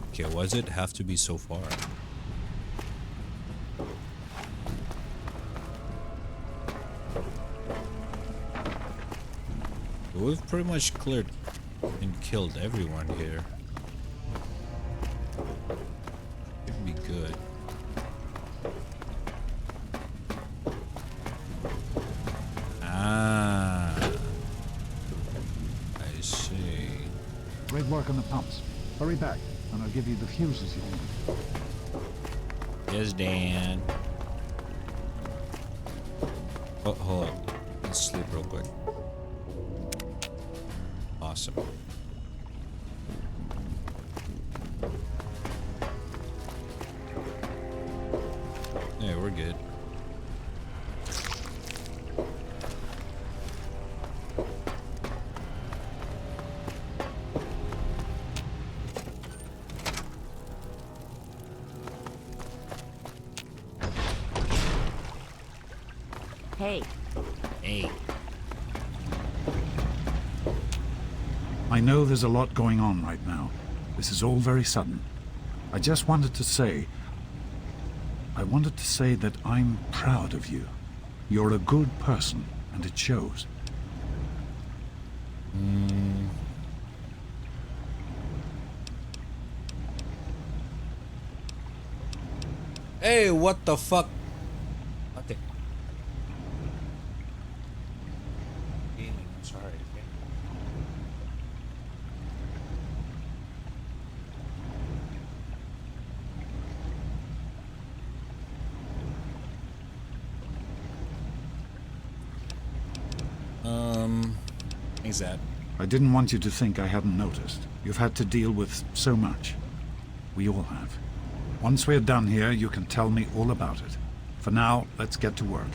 Okay, why does it have to be so far? We've pretty much cleared and killed everyone here. It'd be good. Ah, I see. Great work on the pumps. Hurry back, and I'll give you the fuses you need. Yes, Dan. Oh, hold on. Let's sleep real quick. Awesome. Yeah, we're good. Hey. Hey. I know there's a lot going on right now. This is all very sudden. I just wanted to say... I wanted to say that I'm proud of you. You're a good person, and it shows. Hey, what the fuck? Okay. Gaming, I'm sorry. Okay. Is that? I didn't want you to think I hadn't noticed. You've had to deal with so much. We all have. Once we're done here, you can tell me all about it. For now, let's get to work.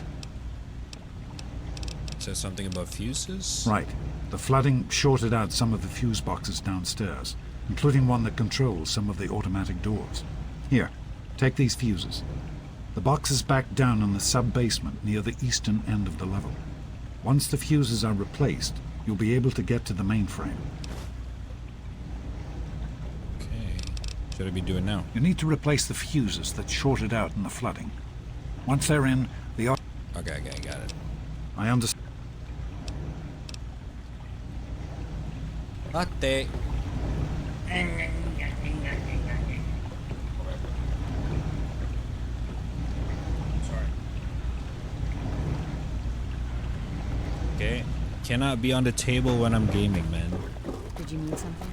Says something about fuses? Right. The flooding shorted out some of the fuse boxes downstairs, including one that controls some of the automatic doors. Here, take these fuses. The box is back down in the sub-basement near the eastern end of the level. Once the fuses are replaced, you'll be able to get to the mainframe. Okay. What should I be doing now? You need to replace the fuses that shorted out in the flooding. Once they're in, the... Okay, got it. I understand. Latte. Cannot be on the table when I'm gaming, man. Did you need something?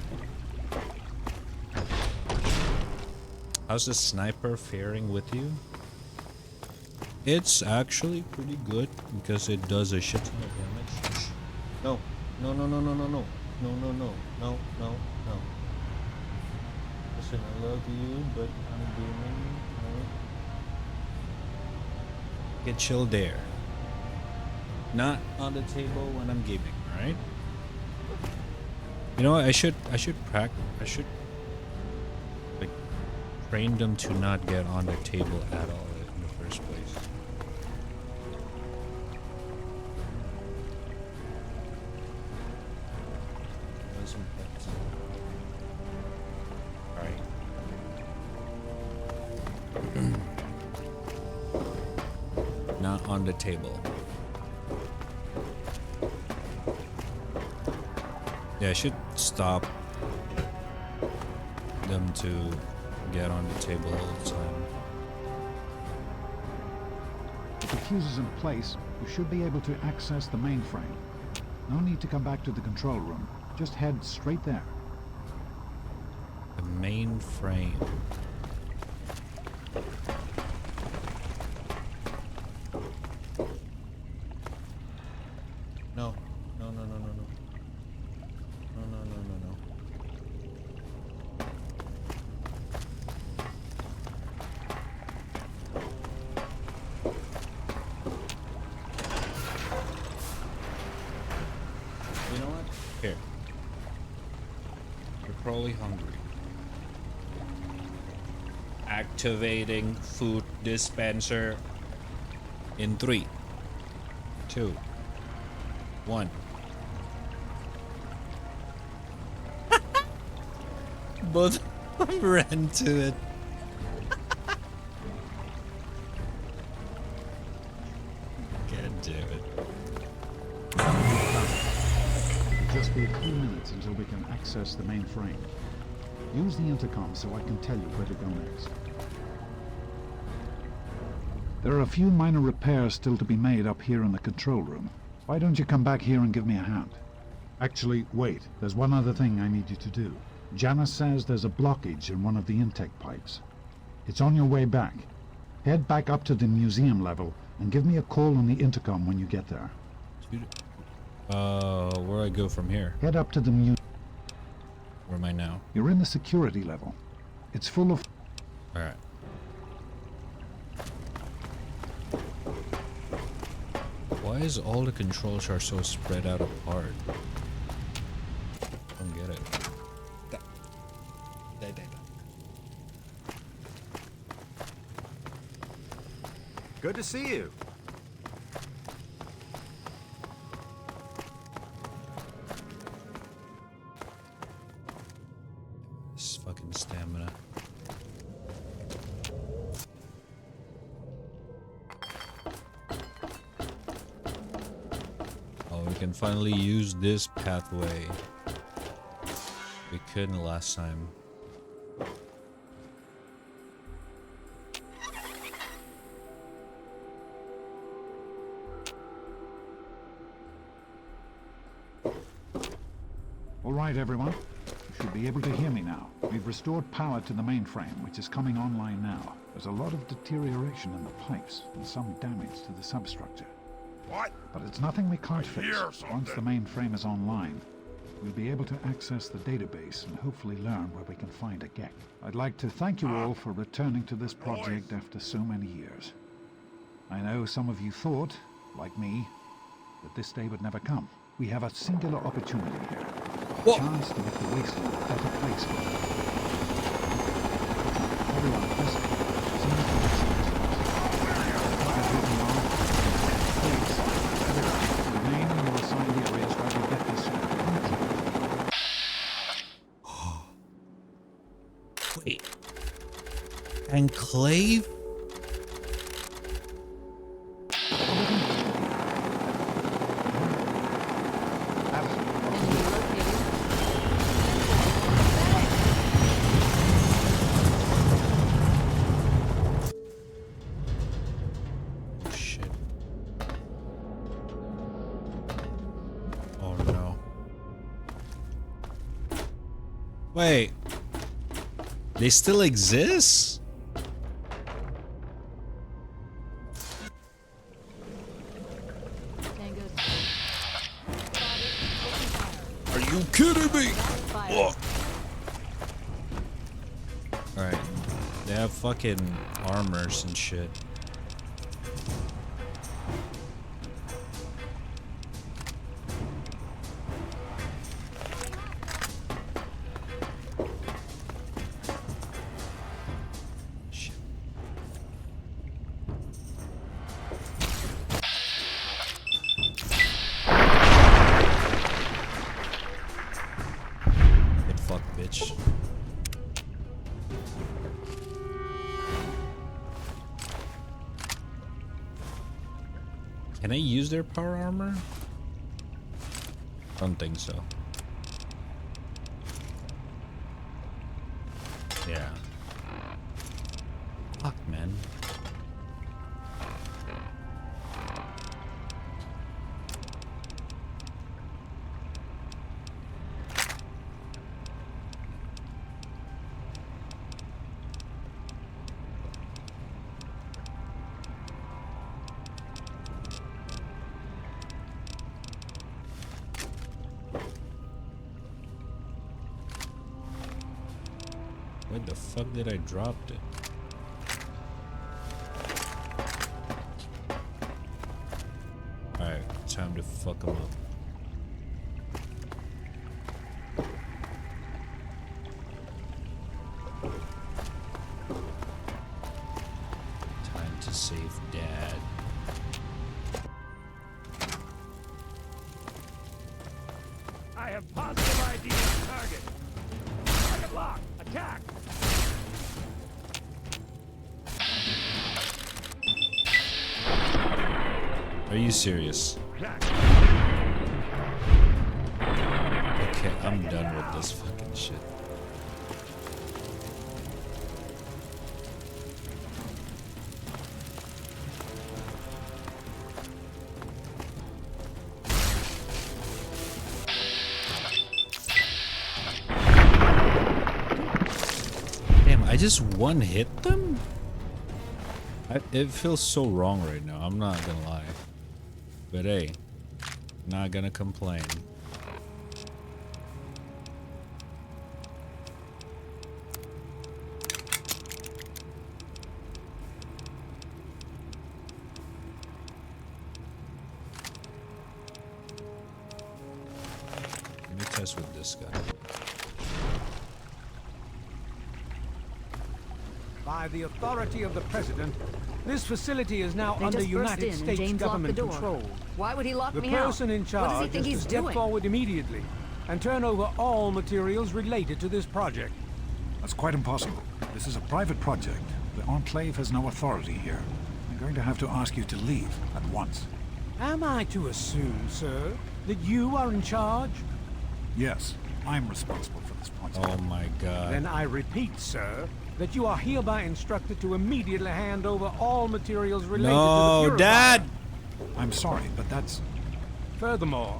How's the sniper faring with you? It's actually pretty good because it does a shit ton of damage. No. No, no, no, no, no, no. No, no, no. No, no, no. Listen, I love you, but I'm gaming. No. Get chill there. Not on the table when I'm gaming, right? You know what? I should like train them to not get on the table at all in the first place. Alright. Not on the table. Yeah, I should stop them to get on the table all the time. If the fuse is in place, you should be able to access the mainframe. No need to come back to the control room. Just head straight there. The mainframe. No. No, no, no, no, no. No, no, no, no, no. You know what? Here. You're probably hungry. Activating food dispenser in 3, 2, 1. Both ran to it. God damn it. It'll just be a few minutes until we can access the mainframe. Use the intercom so I can tell you where to go next. There are a few minor repairs still to be made up here in the control room. Why don't you come back here and give me a hand? Actually, wait. There's one other thing I need you to do. Janice says there's a blockage in one of the intake pipes. It's on your way back. Head back up to the museum level and give me a call on the intercom when you get there. Where do I go from here? Head up to the museum. Where am I now? You're in the security level. It's full of... Alright. Why is all the controls are so spread out apart? Don't get it. Good to see you. This fucking stamina. Oh, we can finally use this pathway. We couldn't last time. All right, everyone. You should be able to hear me now. We've restored power to the mainframe, which is coming online now. There's a lot of deterioration in the pipes and some damage to the substructure. What? But it's nothing we can't fix. Once the mainframe is online, we'll be able to access the database and hopefully learn where we can find a gap. I'd like to thank you all for returning to this project after so many years. I know some of you thought, like me, that this day would never come. We have a singular opportunity here. A chance to make the wasteland a better place for them. Everyone, listen. Please, remain in your assigned areas while we get this sorted. Wait. Enclave? Wait. They still exist? Are you kidding me? Oh. Alright. They have fucking armors and shit. Bitch. Can I use their power armor? Don't think so. Yeah. Fuck, man. Where the fuck did I drop it? Alright, time to fuck them up. Time to save Dad. I have positive ID on target. Target locked. Attack. Are you serious? Okay, I'm done with this fucking shit. Damn, I just one hit them? It feels so wrong right now, I'm not gonna lie. But hey, not gonna complain. Let me test with this guy. By the authority of the President, this facility is now under United States government control. Why would he lock me out? The person in charge is to step forward immediately and turn over all materials related to this project. That's quite impossible. This is a private project. The Enclave has no authority here. I'm going to have to ask you to leave at once. Am I to assume, sir, that you are in charge? Yes, I'm responsible for this project. Oh my god. Then I repeat, sir, that you are hereby instructed to immediately hand over all materials related to the purifier. Dad! I'm sorry, but that's... Furthermore,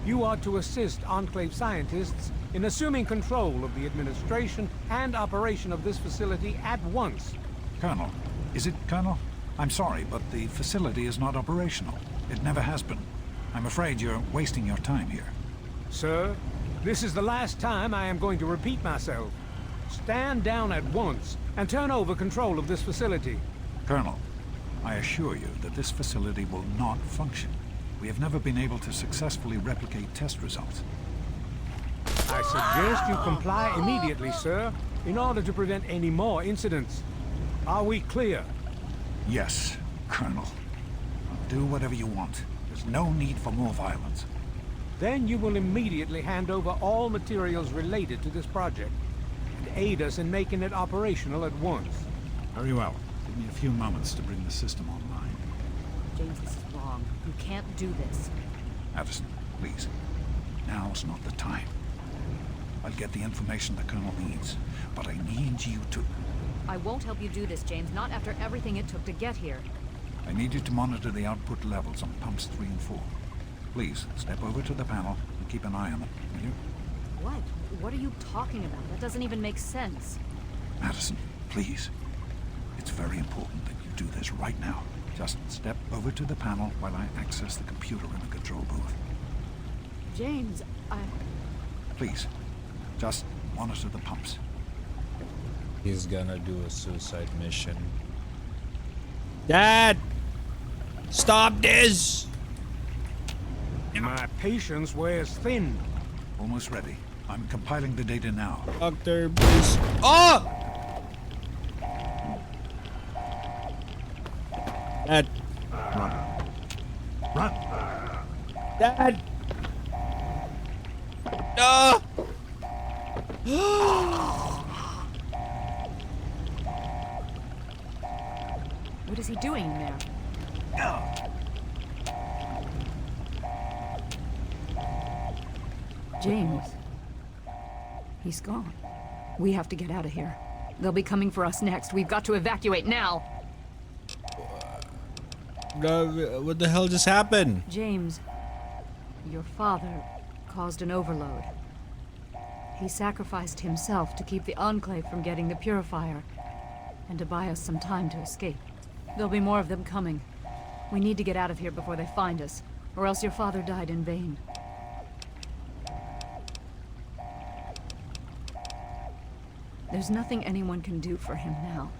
you are to assist Enclave scientists in assuming control of the administration and operation of this facility at once. Colonel, is it Colonel? I'm sorry, but the facility is not operational. It never has been. I'm afraid you're wasting your time here. Sir, this is the last time I am going to repeat myself. Stand down at once and turn over control of this facility. Colonel, I assure you that this facility will not function. We have never been able to successfully replicate test results. I suggest you comply immediately, sir, in order to prevent any more incidents. Are we clear? Yes, Colonel. Do whatever you want. There's no need for more violence. Then you will immediately hand over all materials related to this project and aid us in making it operational at once. Very well. Give me a few moments to bring the system online. James, this is wrong. You can't do this. Addison, please. Now's not the time. I'll get the information the Colonel needs, but I need you to... I won't help you do this, James, not after everything it took to get here. I need you to monitor the output levels on pumps 3 and 4. Please, step over to the panel and keep an eye on them, will you? What? What are you talking about? That doesn't even make sense. Madison, please. It's very important that you do this right now. Just step over to the panel while I access the computer in the control booth. James, Please, just monitor the pumps. He's gonna do a suicide mission. Dad! Stop this! My patience wears thin. Almost ready. I'm compiling the data now. Doctor, please. Oh! Dad. Run. Run! Dad! No! what is he doing in there? James. He's gone. We have to get out of here. They'll be coming for us next. We've got to evacuate now. What the hell just happened? James, your father caused an overload. He sacrificed himself to keep the Enclave from getting the Purifier, and to buy us some time to escape. There'll be more of them coming. We need to get out of here before they find us, or else your father died in vain. There's nothing anyone can do for him now.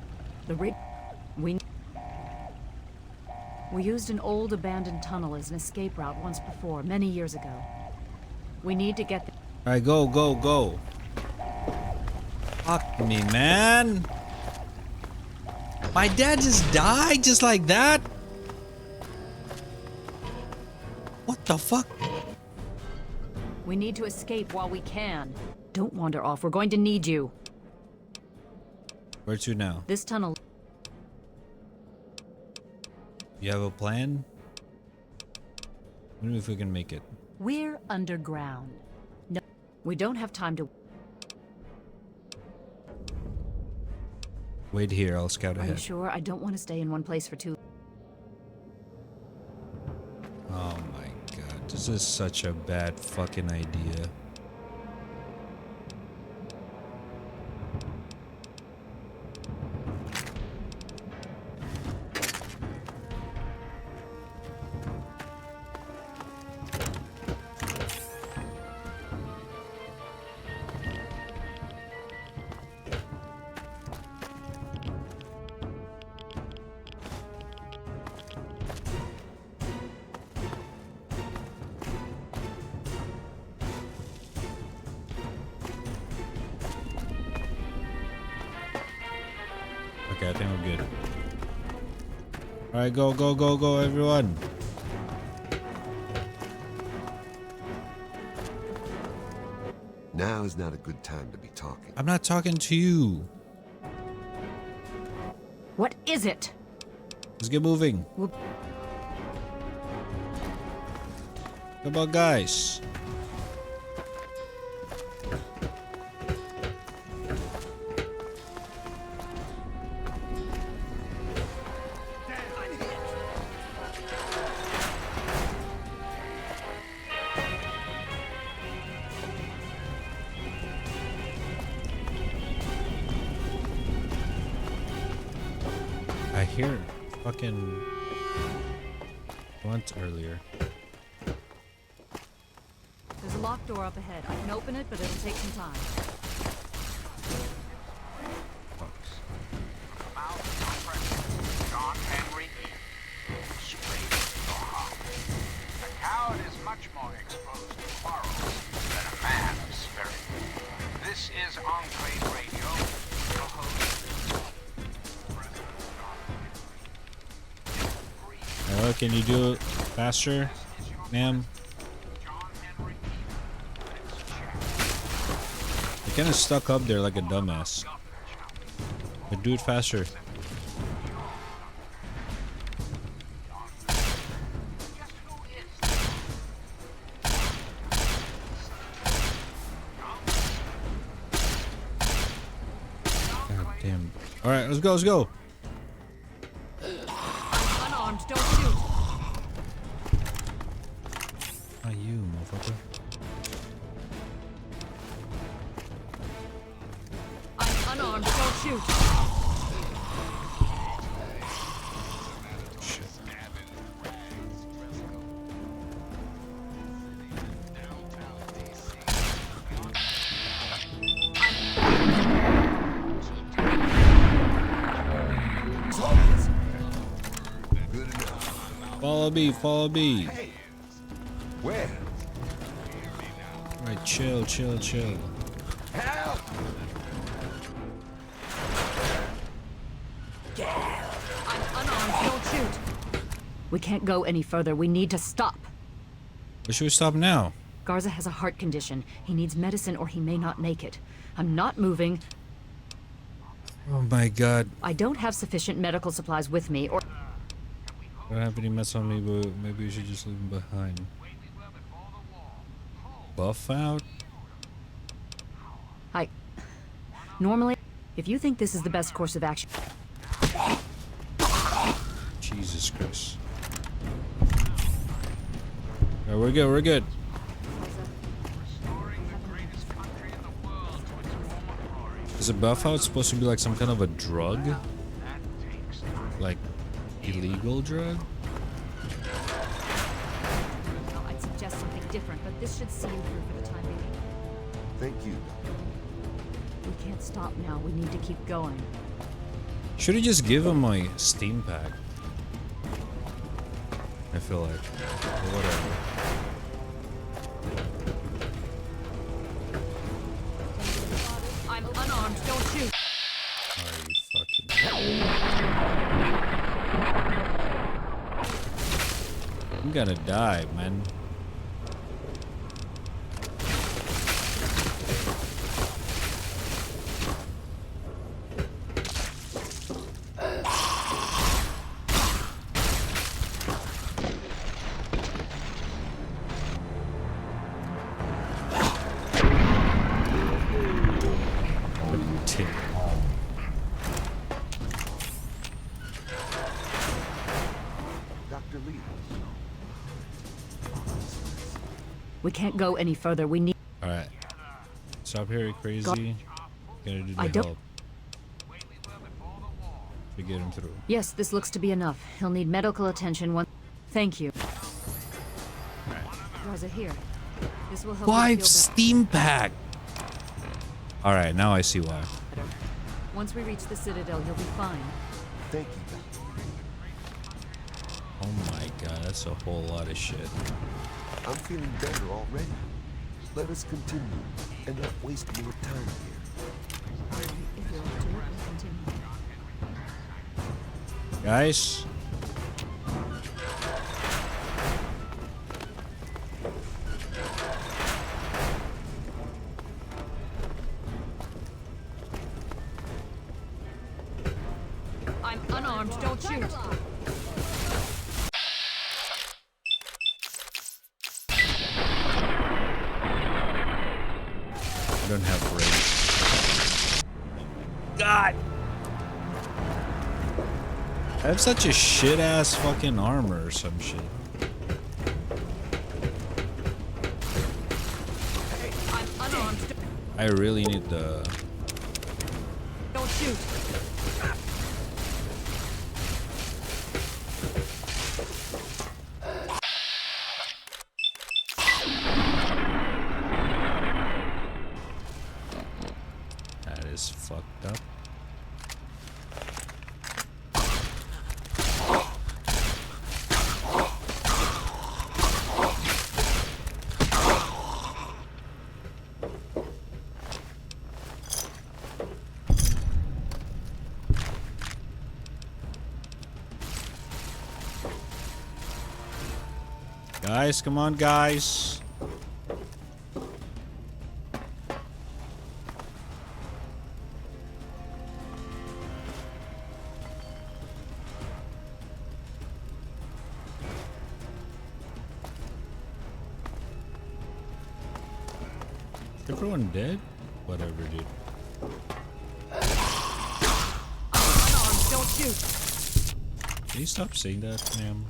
We used an old abandoned tunnel as an escape route once before, many years ago. We need to get Alright, go, go, go. Fuck me, man. My dad just died just like that? What the fuck? We need to escape while we can. Don't wander off. We're going to need you. Where to now? This tunnel. You have a plan? Wonder if we can make it. We're underground. No, we don't have time to. Wait here, I'll scout Are ahead. you sure? I don't want to stay in one place for too. Oh my god, this is such a bad fucking idea. Okay, I think we're good. Alright, go, go, go, go, everyone. Now is not a good time to be talking. I'm not talking to you. What is it? Let's get moving. Come on, guys. I hear fucking once earlier. There's a locked door up ahead. I can open it, but it'll take some time. John Henry a coward is much more exposed to quarrels than a man of spirit. This is Enclave Radio. Your host, Hello, can you do it faster, ma'am? You're kind of stuck up there like a dumbass. But do it faster. God damn. Alright, let's go, let's go. Unarmed, don't shoot. Not you, motherfucker. shoot. Shit. Follow me, follow me. Hey, where? Right, chill, chill, chill. Help! I'm unarmed. Don't shoot. We can't go any further. We need to stop. Where should we stop now? Garza has a heart condition. He needs medicine or he may not make it. I'm not moving. Oh my god. I don't have sufficient medical supplies with me or... I don't have any mess on me, but maybe we should just leave him behind. Buff out? Normally, if you think this is the best course of action... Jesus Christ. Alright, we're good, we're good. Is a buff out supposed to be like some kind of a drug? Like, illegal drug? I'd suggest something different, but this should see you through for the time being. Thank you. We can't stop now. We need to keep going. Should have just give him my Steam pack. I feel like. Or whatever. I'm unarmed. Don't shoot. Are you fucking... I'm gonna die, man. Dr. Lee. We can't go any further. We need... Alright. Stop here, crazy. Gotta do the I don't- help. To get him through. Yes, this looks to be enough. He'll need medical attention once... Thank you. Garza, here. This will help you Why feel better. Steam pack? Alright, now I see why. Once we reach the Citadel, you'll be fine. Thank you, Oh my god, that's a whole lot of shit. I'm feeling better already. Let us continue and not waste more time here. If you're up to it, we'll continue. Guys? I'm unarmed. Don't shoot. I don't have range. God! I have such a shit ass fucking armor or some shit. I'm unarmed. I really need the... Don't shoot. That is fucked up. Guys, come on, guys. Everyone dead? Whatever, dude. Unarmed. Don't shoot. Can you stop saying that, ma'am?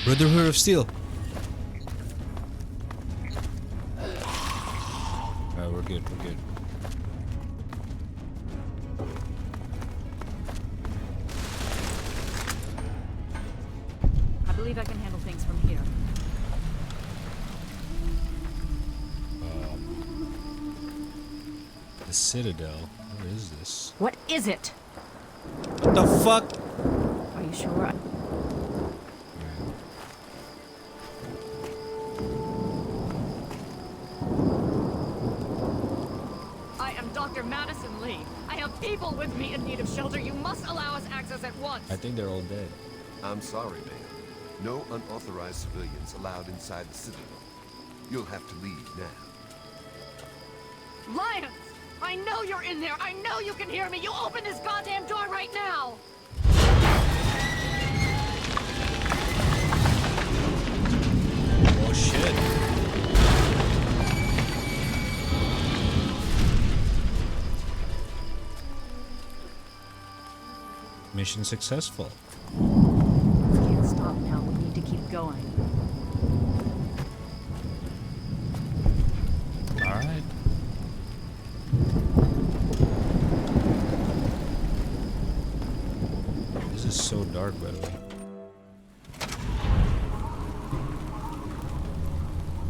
Brotherhood of Steel. Alright, we're good, we're good. I believe I can handle things from here. The Citadel. What is this? What is it? What the fuck? Are you sure? I am Dr. Madison Lee. I have people with me in need of shelter. You must allow us access at once. I think they're all dead. I'm sorry, ma'am. No unauthorized civilians allowed inside the Citadel. You'll have to leave now. Lions! I know you're in there! I know you can hear me! You open this goddamn door right now! Oh shit. Mission successful. Can't stop now. We need to keep going. Alright. This is so dark, by the way.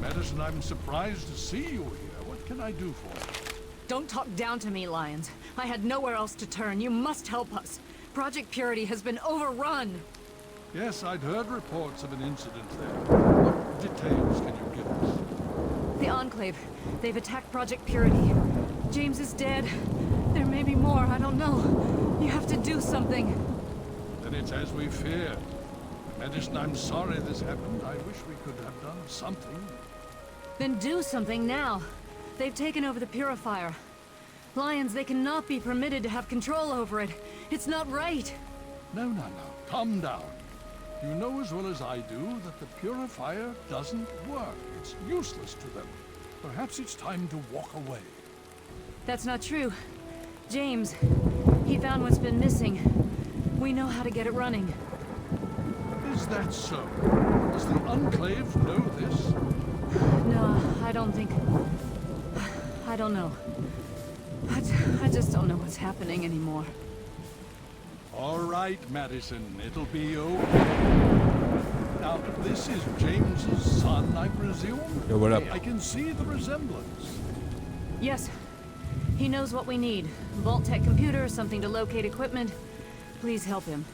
Madison, I'm surprised to see you here. What can I do for you? Don't talk down to me, Lions. I had nowhere else to turn. You must help us. Project Purity has been overrun. Yes, I'd heard reports of an incident there. What details can you give us? The Enclave. They've attacked Project Purity. James is dead. There may be more. I don't know. You have to do something. Then it's as we feared. Madison, I'm sorry this happened. I wish we could have done something. Then do something now. They've taken over the Purifier. Lions, they cannot be permitted to have control over it. It's not right. No. Calm down. You know as well as I do that the Purifier doesn't work. It's useless to them. Perhaps it's time to walk away. That's not true. James, he found what's been missing. We know how to get it running. Is that so? Does the Enclave know this? No, I don't think... I don't know. I just don't know what's happening anymore. All right, Madison, it'll be okay. Now, this is James's son, I presume? Yo, what up? I can see the resemblance. Yes. He knows what we need. Vault-Tec computer, something to locate equipment. Please help him.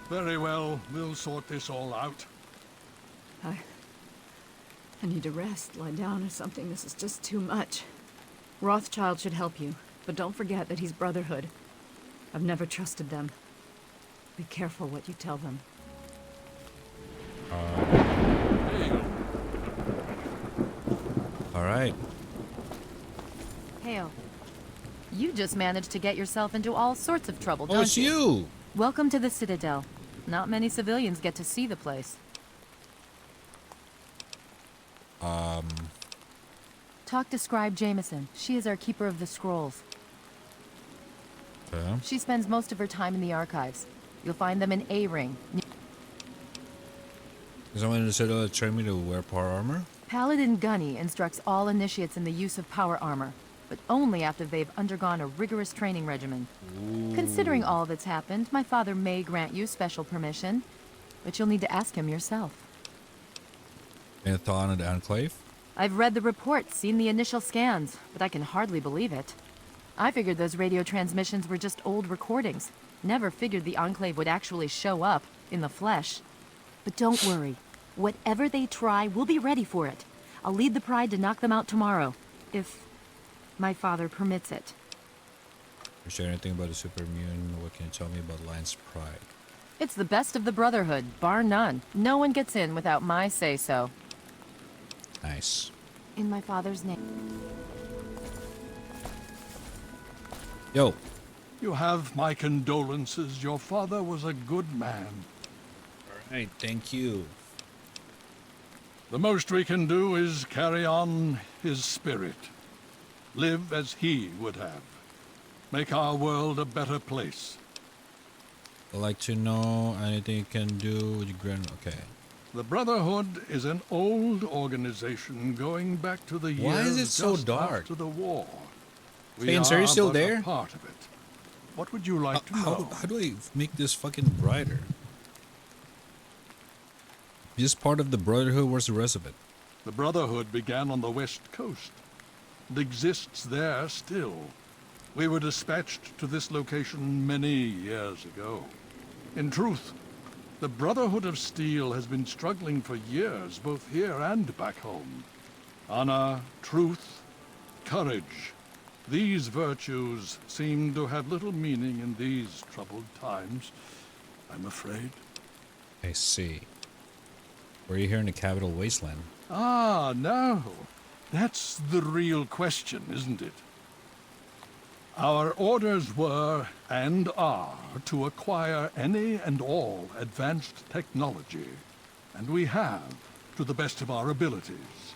Very well, we'll sort this all out. I need to rest, lie down or something. This is just too much. Rothschild should help you, but don't forget that he's Brotherhood. I've never trusted them. Be careful what you tell them. Alright. Hale, you just managed to get yourself into all sorts of trouble, don't Oh, it's you! Welcome to the Citadel. Not many civilians get to see the place. Talk to Scribe Jameson. She is our keeper of the scrolls. Okay. She spends most of her time in the archives. You'll find them in A-Ring. Is someone in the Citadel train me to wear power armor? Paladin Gunny instructs all initiates in the use of power armor, but only after they've undergone a rigorous training regimen. Considering all that's happened, my father may grant you special permission, but you'll need to ask him yourself. And thaw in the Enclave? I've read the reports, seen the initial scans, but I can hardly believe it. I figured those radio transmissions were just old recordings. Never figured the Enclave would actually show up, in the flesh. But don't worry. Whatever they try, we'll be ready for it. I'll lead the Pride to knock them out tomorrow, if my father permits it. Is there anything about the super immune? What can you tell me about Lion's Pride? It's the best of the Brotherhood, bar none. No one gets in without my say-so. Nice. In my father's name. Yo. You have my condolences. Your father was a good man. Alright, thank you. The most we can do is carry on his spirit. Live as he would have. Make our world a better place. I'd like to know anything you can do with your grand... Okay. The Brotherhood is an old organization going back to the Why years is it so just dark? after the war. Faints, are you still but a there? part of it. What would you like to know? How do I make this fucking brighter? Just part of the Brotherhood, where's the rest of it? The Brotherhood began on the West Coast. It exists there still. We were dispatched to this location many years ago. In truth, the Brotherhood of Steel has been struggling for years, both here and back home. Honor, truth, courage. These virtues seem to have little meaning in these troubled times, I'm afraid. I see. Were you here in the capital wasteland? Ah, no. That's the real question, isn't it? Our orders were, and are, to acquire any and all advanced technology. And we have, to the best of our abilities.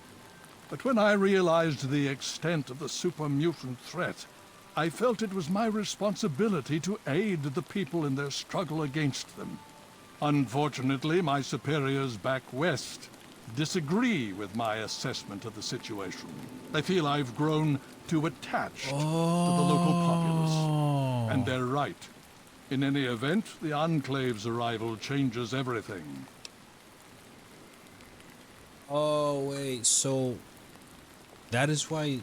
But when I realized the extent of the super mutant threat, I felt it was my responsibility to aid the people in their struggle against them. Unfortunately, my superiors back west disagree with my assessment of the situation. They feel I've grown too attached to the local populace. And they're right. In any event, the Enclave's arrival changes everything. Oh, wait, so that is why,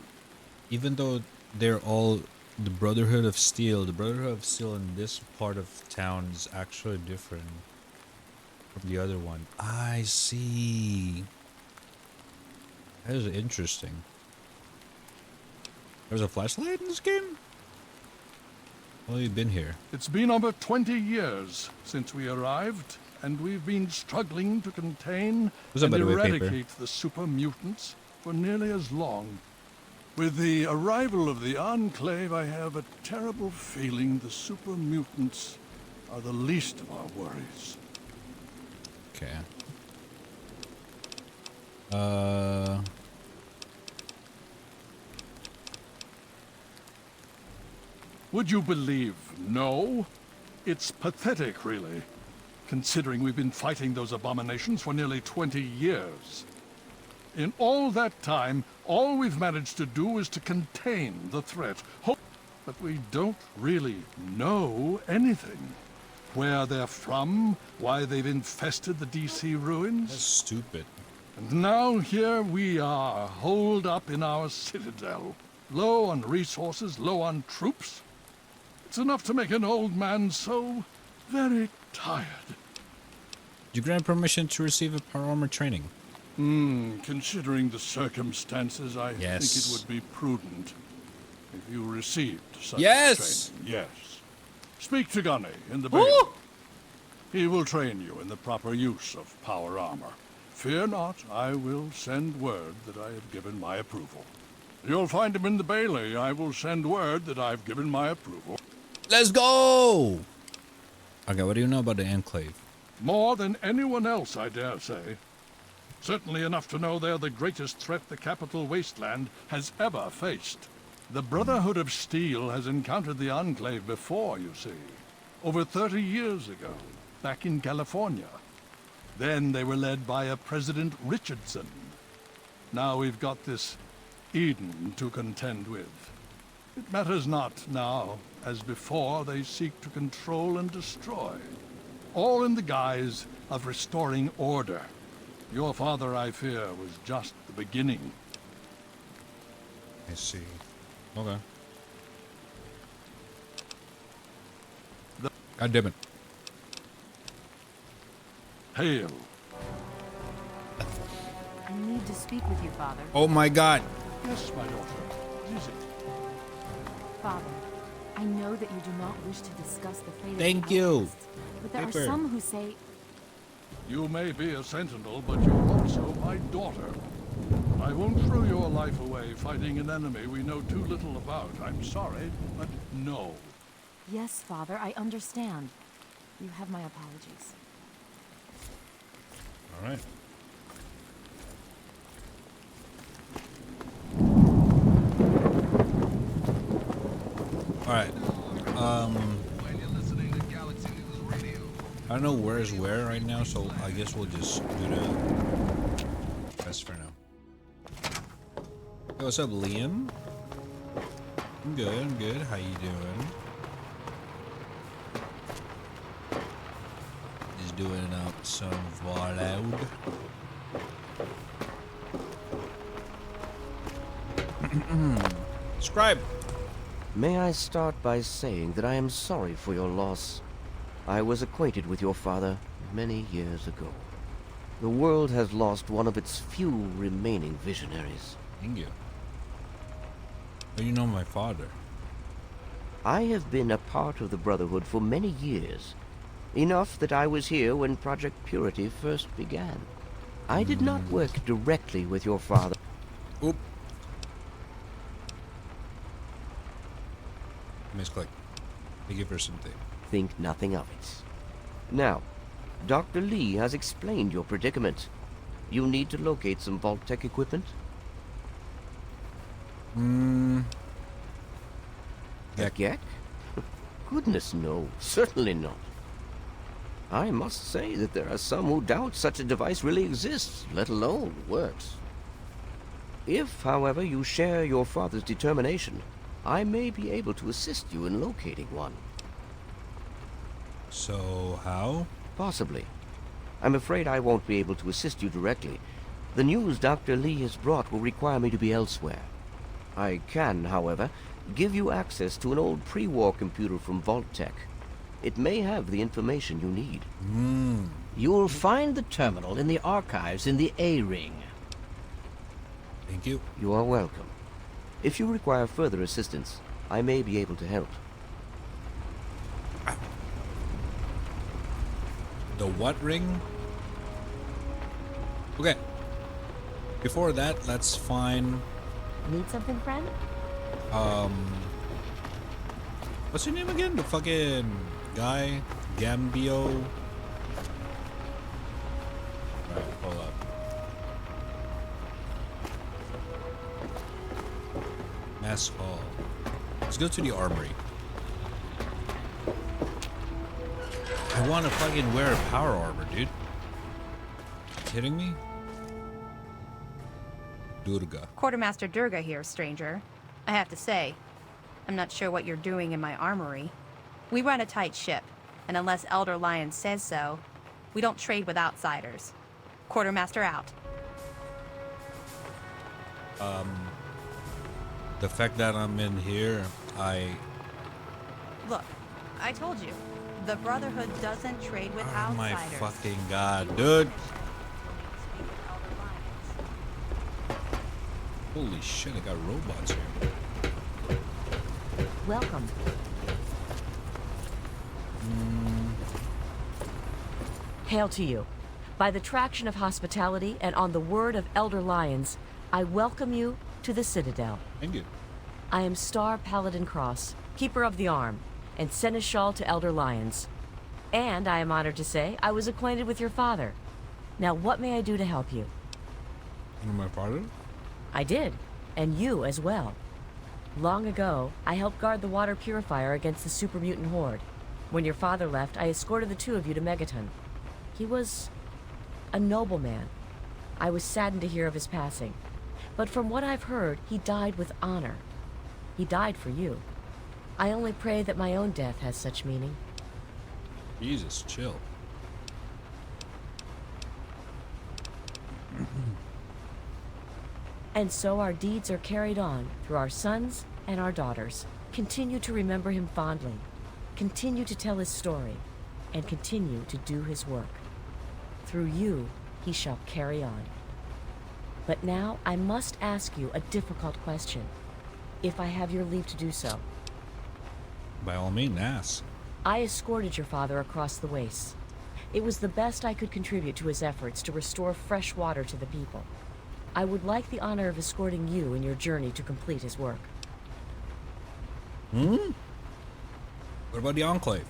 even though they're all the Brotherhood of Steel in this part of town is actually different from the other one. I see. That is interesting. There's a flashlight in this game? How long have you been here? It's been over 20 years since we arrived, and we've been struggling to contain and eradicate the super mutants for nearly as long. With the arrival of the Enclave, I have a terrible feeling the super mutants are the least of our worries. Okay. Would you believe no? It's pathetic, really, considering we've been fighting those abominations for nearly 20 years. In all that time, all we've managed to do is to contain the threat. But we don't really know anything. Where they're from, why they've infested the DC ruins. That's stupid. And now here we are, holed up in our citadel. Low on resources, low on troops. It's enough to make an old man so very tired. Did you grant permission to receive a power armor training? Considering the circumstances, I think it would be prudent if you received such training. Yes. Speak to Gunny in the bay. He will train you in the proper use of power armor. Fear not, I will send word that I have given my approval. You'll find him in the Bailey. I will send word that I've given my approval. Let's go! Okay, what do you know about the Enclave? More than anyone else, I dare say. Certainly enough to know they're the greatest threat the capital wasteland has ever faced. The Brotherhood of Steel has encountered the Enclave before, you see. Over 30 years ago, back in California. Then they were led by a President Richardson. Now we've got this Eden to contend with. It matters not now. As before, they seek to control and destroy. All in the guise of restoring order. Your father, I fear, was just the beginning. I see. Okay. God damn it. Hail. I need to speak with you, Father. Oh my god. Yes, my daughter. What is it? Father, I know that you do not wish to discuss the fate Thank of the you. outcasts, but there are some who say... You may be a sentinel, but you're also my daughter. I won't throw your life away fighting an enemy we know too little about. I'm sorry, but no. Yes, Father, I understand. You have my apologies. All right. All right. I don't know where's where right now, so I guess we'll just do the rest for now. Hey, what's up, Liam? I'm good. How you doing? Just doing up some Fallout. Scribe. May I start by saying that I am sorry for your loss. I was acquainted with your father many years ago. The world has lost one of its few remaining visionaries. Thank you. How do you know my father? I have been a part of the Brotherhood for many years. Enough that I was here when Project Purity first began. I did not work directly with your father. Oop. Misclick. Thank you for something. Think nothing of it. Now, Dr. Lee has explained your predicament. You need to locate some Vault-Tec equipment? A Gek? Goodness no, certainly not. I must say that there are some who doubt such a device really exists, let alone works. If, however, you share your father's determination, I may be able to assist you in locating one. So, how? Possibly. I'm afraid I won't be able to assist you directly. The news Dr. Lee has brought will require me to be elsewhere. I can, however, give you access to an old pre-war computer from Vault-Tec. It may have the information you need. You'll find the terminal in the archives in the A-Ring. Thank you. You are welcome. If you require further assistance, I may be able to help. The what ring? Okay. Before that, let's find... Need something, friend? What's your name again? The fucking guy? Gambio? Right, hold up. Mass Hall. Let's go to the armory. I want to fucking wear a power armor, dude. You kidding me? Durga. Quartermaster Durga here, stranger. I have to say, I'm not sure what you're doing in my armory. We run a tight ship, and unless Elder Lion says so, we don't trade with outsiders. Quartermaster out. The fact that I'm in here, Look, I told you, the Brotherhood doesn't trade with oh my outsiders. fucking god, dude. Holy shit, I got robots here. Welcome. Hail to you. By the traction of hospitality and on the word of Elder Lions, I welcome you to the Citadel. Thank you. I am Star Paladin Cross, Keeper of the Arm, and Seneschal to Elder Lions. And I am honored to say I was acquainted with your father. Now what may I do to help you? You know my father? I did, and you as well. Long ago, I helped guard the water purifier against the super mutant horde. When your father left, I escorted the two of you to Megaton. He was a noble man. I was saddened to hear of his passing. But from what I've heard, he died with honor. He died for you. I only pray that my own death has such meaning. Jesus, chill. And so our deeds are carried on through our sons and our daughters. Continue to remember him fondly. Continue to tell his story. And continue to do his work. Through you, he shall carry on. But now I must ask you a difficult question, if I have your leave to do so. By all means, ask. I escorted your father across the wastes. It was the best I could contribute to his efforts to restore fresh water to the people. I would like the honor of escorting you in your journey to complete his work. What about the Enclave?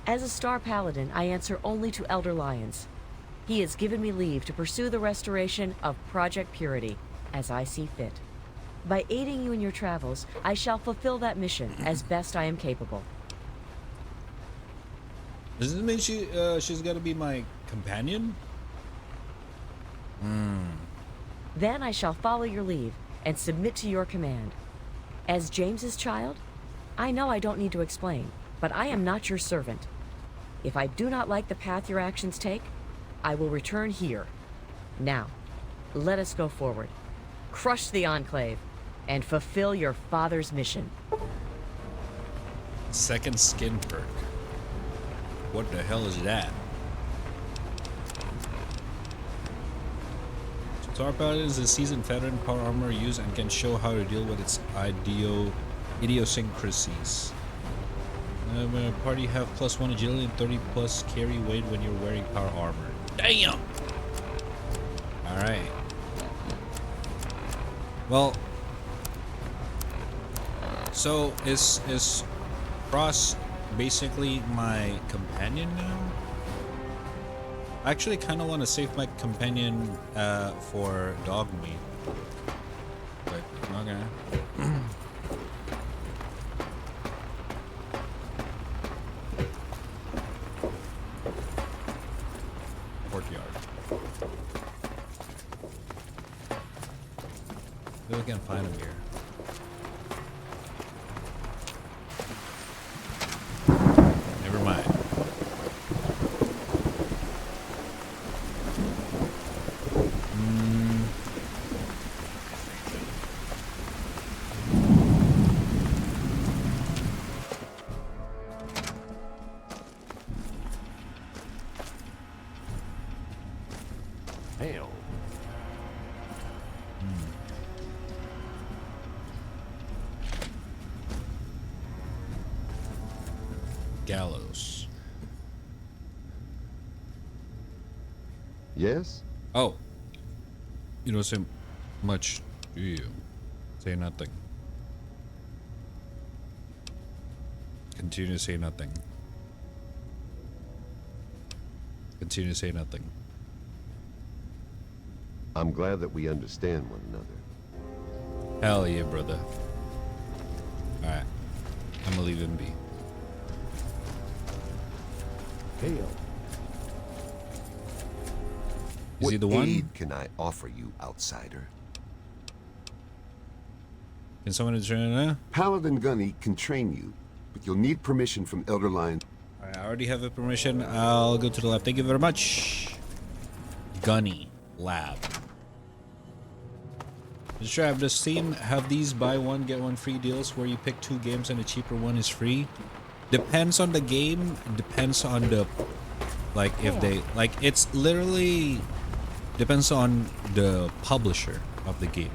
As a Star Paladin, I answer only to Elder Lions. He has given me leave to pursue the restoration of Project Purity, as I see fit. By aiding you in your travels, I shall fulfill that mission as best I am capable. Does this mean she's gonna be my companion? Then I shall follow your lead and submit to your command. As James's child, I know I don't need to explain, but I am not your servant. If I do not like the path your actions take, I will return here. Now, let us go forward. Crush the Enclave and fulfill your father's mission. Second skin perk. What the hell is that? Star Paladin is a seasoned veteran power armor used and can show how to deal with its idiosyncrasies. Party have +1 agility and 30+ carry weight when you're wearing power armor. Damn! Alright. Well, so is Cross basically my companion now? I actually kind of want to save my companion for dog meat. But, okay. Courtyard. Maybe we can find him here. Never mind. Hell. Gallows. Yes? Oh. You don't say much, do you? Say nothing. Continue to say nothing. Continue to say nothing. I'm glad that we understand one another. Hell yeah, brother. Alright. I'm gonna leave him be. Hell. Is he the one? What aid can I offer you, outsider? Can someone train that? Paladin Gunny can train you, but you'll need permission from Elder Lion. Alright, I already have a permission. I'll go to the lab. Thank you very much. Gunny Lab. Trap, does Steam have these buy one get one free deals where you pick 2 games and the cheaper one is free? Depends on the game. Depends on the, like, if they, like, it's literally depends on the publisher of the game.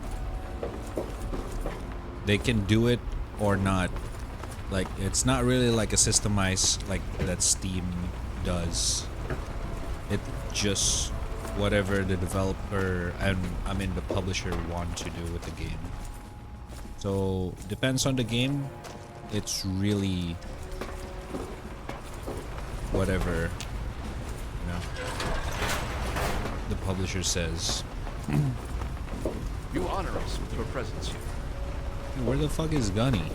They can do it or not. Like, it's not really like a systemized like that Steam does. It just whatever the developer and I mean the publisher want to do with the game. So depends on the game. It's really whatever, you know, the publisher says. You honor us with your presence here. Where the fuck is Gunny?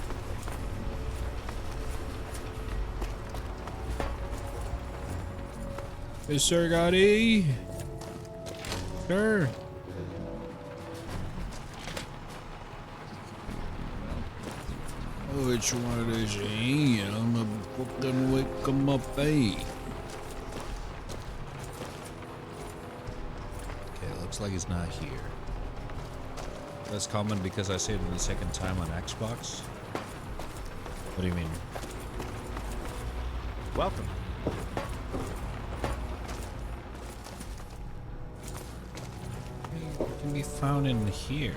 Hey, Sir Gotti. Sure. Which one is he? I'm a fucking wake him up, eh? Okay, looks like he's not here. That's common because I saved it the second time on Xbox. What do you mean? Welcome. It can be found in here.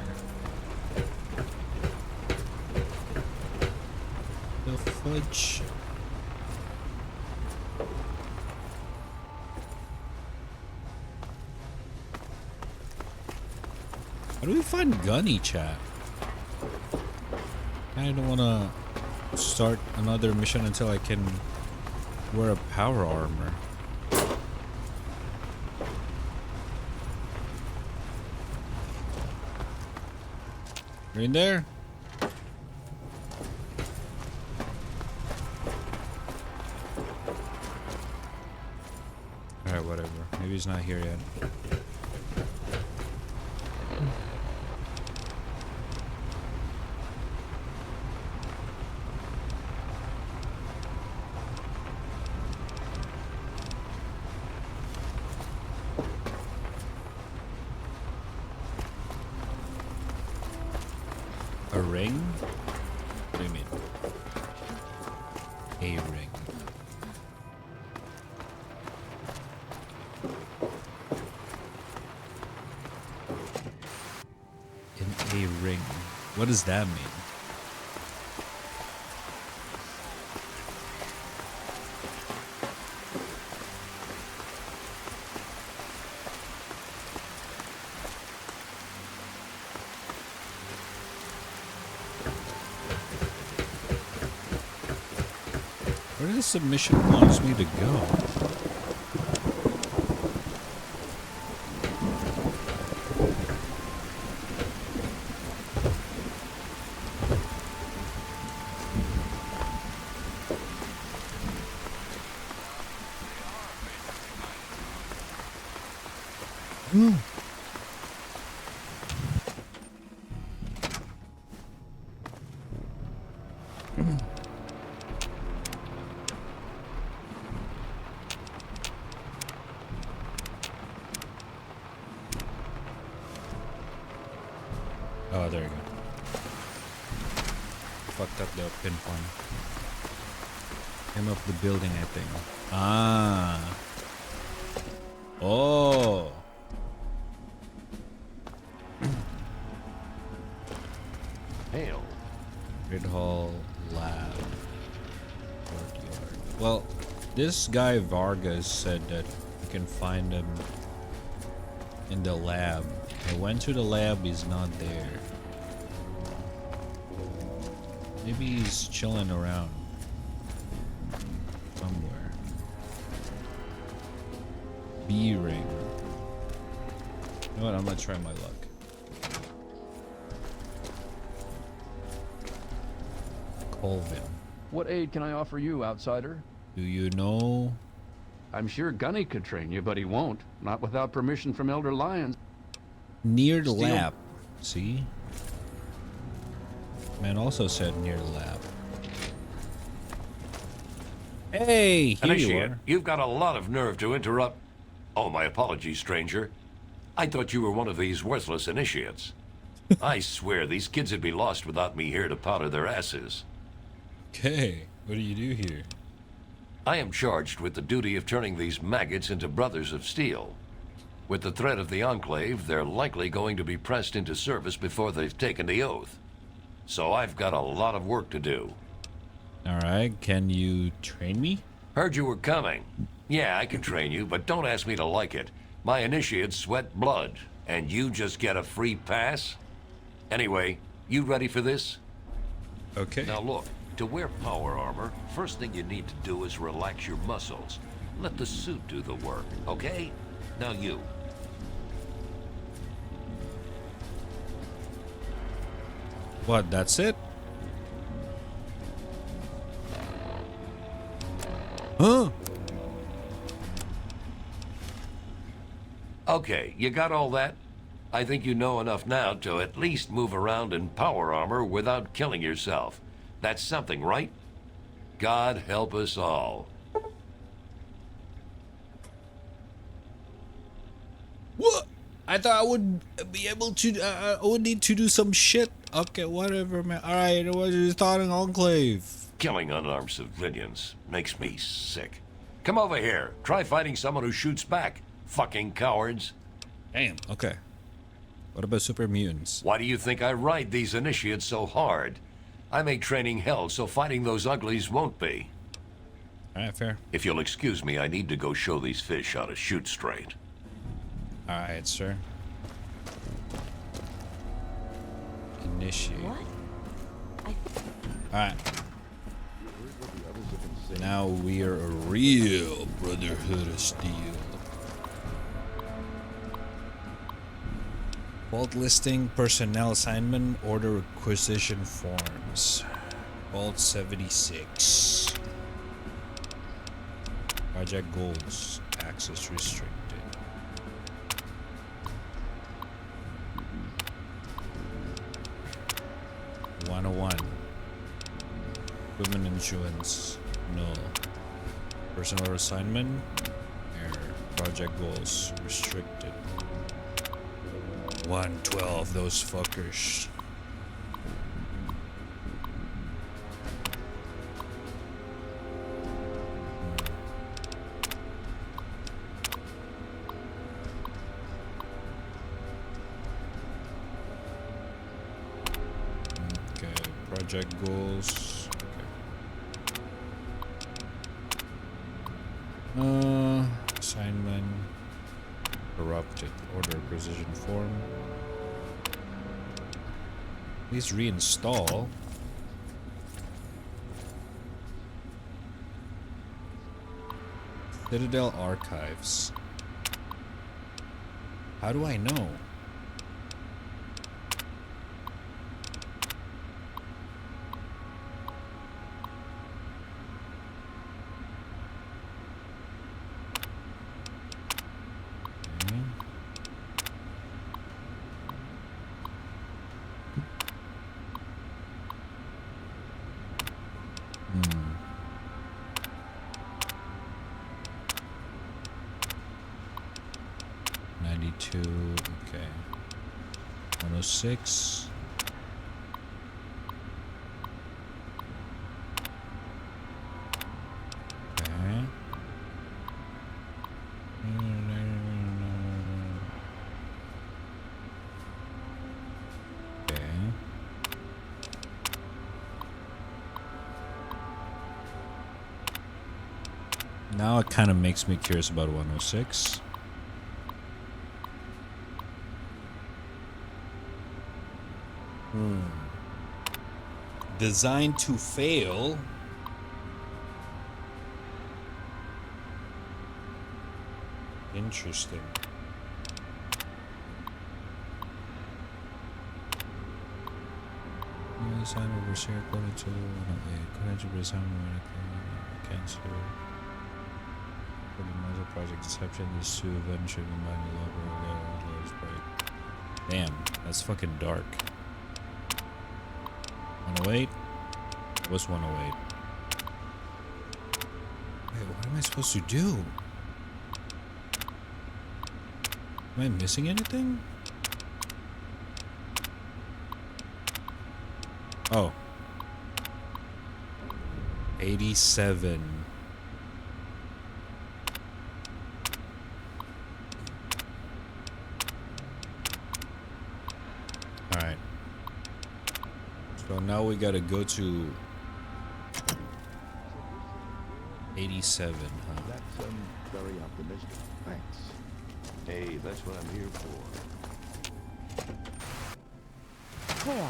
The fudge. How do we find Gunny, chat? I don't want to start another mission until I can wear a power armor. You're in there? Alright, whatever. Maybe he's not here yet. A ring? What do you mean? A ring. A ring. What does that mean? Where does the submission wants me to go? Oh, there you go. Fucked up the pinpoint. Came up the building, I think. Ah. Oh. Hail. Grid Hall Lab. Courtyard. Well, this guy Vargas said that you can find him in the lab. I went to the lab, he's not there. Maybe he's chilling around somewhere. B ring. You know what? I'm gonna try my luck. Colvin. What aid can I offer you, outsider? Do you know? I'm sure Gunny could train you, but he won't. Not without permission from Elder Lyons. Near the lab. See? Man also said near the lab. Hey, here you are. You've got a lot of nerve to interrupt. Oh, my apologies, stranger. I thought you were one of these worthless initiates. I swear these kids would be lost without me here to powder their asses. Okay, what do you do here? I am charged with the duty of turning these maggots into brothers of steel. With the threat of the Enclave, they're likely going to be pressed into service before they've taken the oath. So I've got a lot of work to do. Alright, can you train me? Heard you were coming. Yeah, I can train you, but don't ask me to like it. My initiates sweat blood, and you just get a free pass? Anyway, you ready for this? Okay. Now look, to wear power armor, first thing you need to do is relax your muscles. Let the suit do the work, okay? Now you. What, that's it? Huh? Okay, you got all that? I think you know enough now to at least move around in power armor without killing yourself. That's something, right? God help us all. What? I thought I would be able to, I would need to do some shit. Okay, whatever, man. Alright, what are you thought in Enclave? Killing unarmed civilians makes me sick. Come over here. Try fighting someone who shoots back. Fucking cowards. Damn. Okay. What about super mutants? Why do you think I ride these initiates so hard? I make training hell so fighting those uglies won't be. Alright, fair. If you'll excuse me, I need to go show these fish how to shoot straight. Alright, sir. Initiate. What? Alright. Now we are a real Brotherhood of Steel. Vault listing, personnel assignment, order requisition forms. Vault 76. Project goals. Access restricted. 101. Equipment insurance. No. Personal assignment. Error. Project goals. Restricted. 112. Those fuckers. Project goals. Okay. Assignment. Corrupted. Order precision form. Please reinstall. Citadel Archives. How do I know? Okay. 106. Okay. Okay. Now it kind of makes me curious about 106. Designed to fail. Interesting. Sign over share quality to 108. Cancel. For the muzzle project deception, these two events should combine the logo break. Damn, that's fucking dark. 108? What's 108? Wait, what am I supposed to do? Am I missing anything? Oh. 87. Alright. So now we gotta go to 87, huh? That's very optimistic. Thanks. Hey, that's what I'm here for. Clear.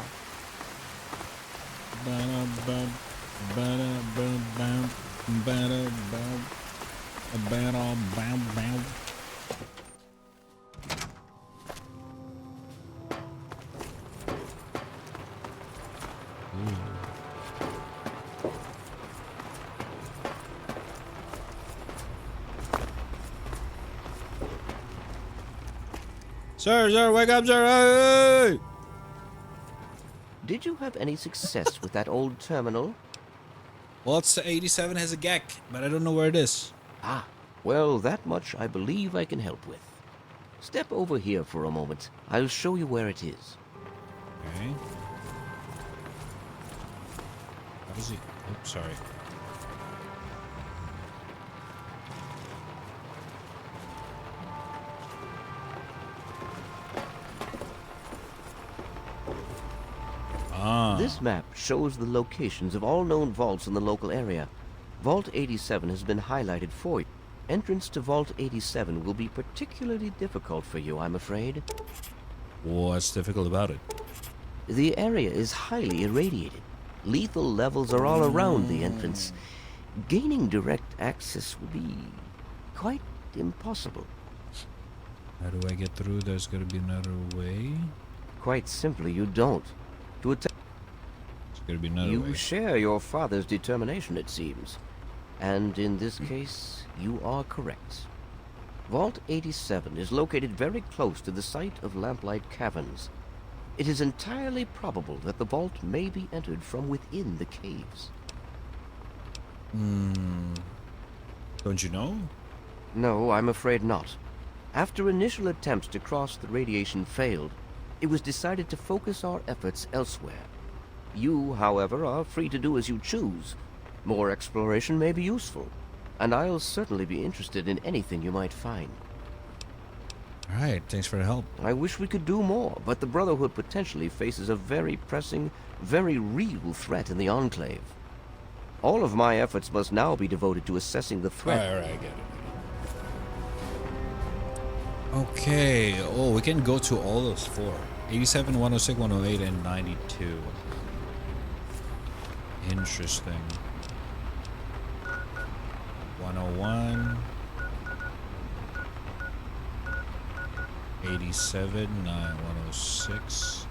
Sir, wake up, sir! Hey! Did you have any success with that old terminal? Well, it's the 87 has a GAC, but I don't know where it is. Ah, well, that much I believe I can help with. Step over here for a moment. I'll show you where it is. Okay. How does he? Oops, sorry. This map shows the locations of all known vaults in the local area. Vault 87 has been highlighted for you. Entrance to Vault 87 will be particularly difficult for you, I'm afraid. What's difficult about it? The area is highly irradiated. Lethal levels are all around the entrance. Gaining direct access will be quite impossible. How do I get through? There's gotta be another way. Quite simply, you don't. To attack, there's gotta be another way. You share your father's determination, it seems. And in this case, you are correct. Vault 87 is located very close to the site of Lamplight Caverns. It is entirely probable that the vault may be entered from within the caves. Don't you know? No, I'm afraid not. After initial attempts to cross the radiation failed, it was decided to focus our efforts elsewhere. You, however, are free to do as you choose. More exploration may be useful, and I'll certainly be interested in anything you might find. Alright, thanks for the help. I wish we could do more, but the Brotherhood potentially faces a very pressing, very real threat in the Enclave. All of my efforts must now be devoted to assessing the threat. Alright, I get it. Okay, oh, we can go to all those 4. 87, 106, 108, and 92. Interesting. 101. 87, 106,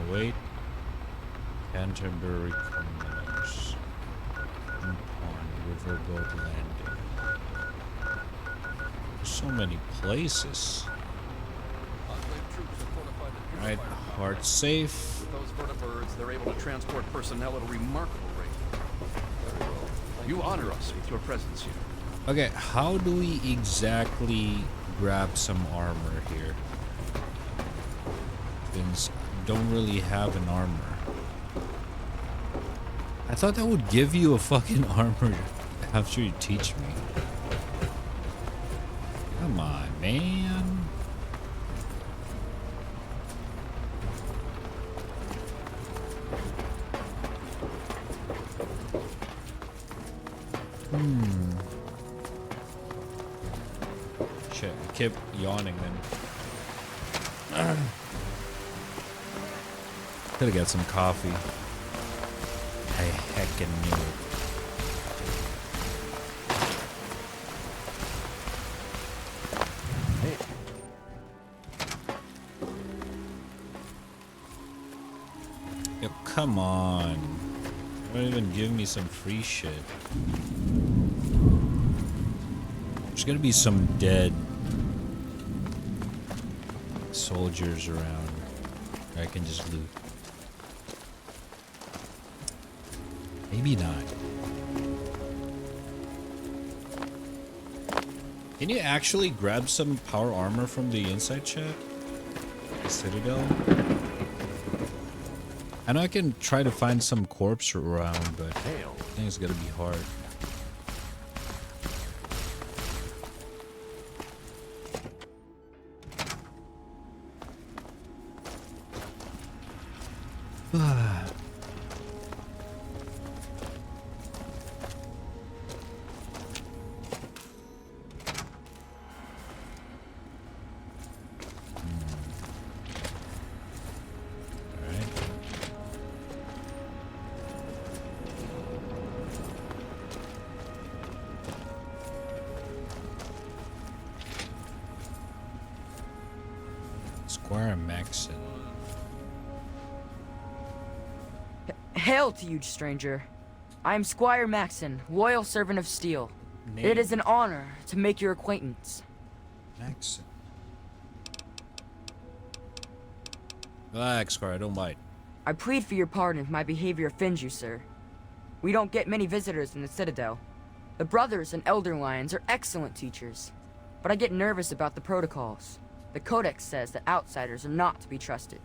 108. Canterbury Criminals. On Riverboat Landing. So many places. Alright, heart safe. With those vertibirds, they're able to transport personnel at a remarkable rate. Very well. You honor us with your presence here. Okay, how do we exactly grab some armor here? Since I don't really have an armor. I thought that would give you a fucking armor after you teach me. Come on, man. Shit, I kept yawning then. Gotta get some coffee. I heckin' knew it. Yo, come on. Don't even give me some free shit. There's gonna be some dead soldiers around. I can just loot. Maybe not. Can you actually grab some power armor from the inside chat? The Citadel? I know I can try to find some corpse around, but I think it's gonna be hard. Squire Maxon. Hail to you, stranger. I am Squire Maxon, loyal servant of steel. Name. It is an honor to make your acquaintance. Maxon. Relax, Squire, don't bite. I plead for your pardon if my behavior offends you, sir. We don't get many visitors in the Citadel. The Brothers and Elder Lions are excellent teachers, but I get nervous about the protocols. The Codex says that outsiders are not to be trusted.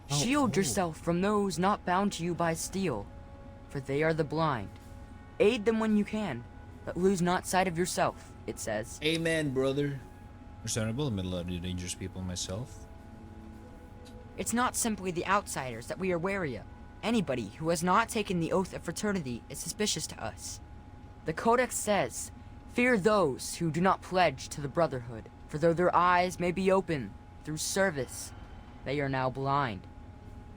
Shield yourself from those not bound to you by steel, for they are the blind. Aid them when you can, but lose not sight of yourself, it says. Amen, brother. Understandable, I'm a lot of dangerous people myself. It's not simply the outsiders that we are wary of. Anybody who has not taken the oath of fraternity is suspicious to us. The Codex says, fear those who do not pledge to the Brotherhood, for though their eyes may be open through service, they are now blind.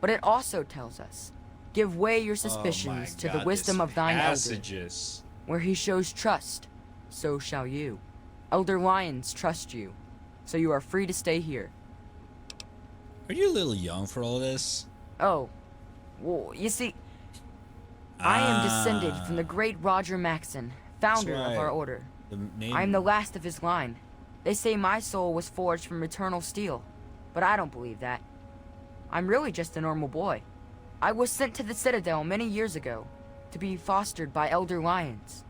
But it also tells us, give way your suspicions to the wisdom of thine elder. Where he shows trust, so shall you. Elder Lions trust you, so you are free to stay here. Are you a little young for all this? Oh, well, you see, I am descended from the great Roger Maxon, founder of our order. I am the last of his line. They say my soul was forged from eternal steel, but I don't believe that. I'm really just a normal boy. I was sent to the Citadel many years ago to be fostered by Elder Lions.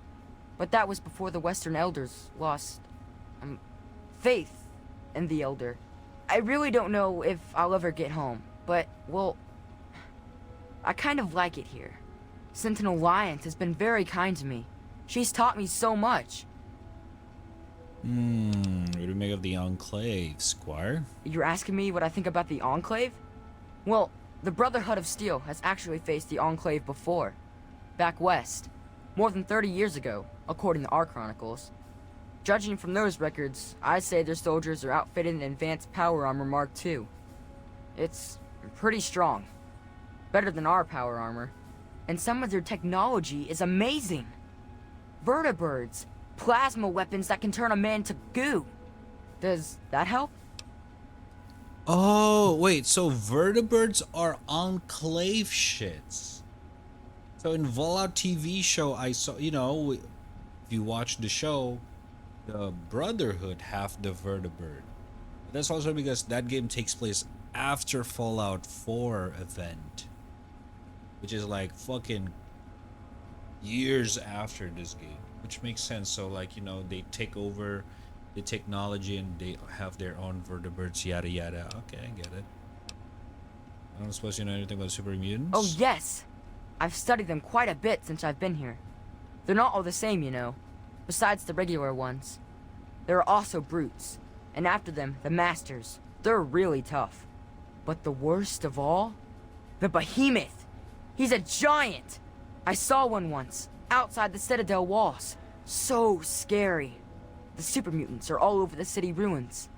But that was before the Western Elders lost faith in the Elder. I really don't know if I'll ever get home, but, well, I kind of like it here. Sentinel Lions has been very kind to me. She's taught me so much. What do you make of the Enclave, Squire? You're asking me what I think about the Enclave? Well, the Brotherhood of Steel has actually faced the Enclave before. Back west. More than 30 years ago, according to our chronicles. Judging from those records, I'd say their soldiers are outfitted in advanced power armor Mark II. It's pretty strong. Better than our power armor. And some of their technology is amazing. Vertibirds, plasma weapons that can turn a man to goo. Does that help? Oh, wait, so vertibirds are Enclave shits. So in Fallout TV show, I saw, you know, if you watch the show, the Brotherhood have the vertibird. But that's also because that game takes place after Fallout 4 event. Which is like fucking years after this game. Which makes sense. So like, you know, they take over the technology and they have their own vertibirds, yada yada. Okay, I get it. I don't suppose you know anything about super mutants? Oh yes! I've studied them quite a bit since I've been here. They're not all the same, you know. Besides the regular ones. There are also brutes. And after them, the masters. They're really tough. But the worst of all? The behemoth! He's a giant! I saw one once, outside the Citadel walls. So scary. The super mutants are all over the city ruins.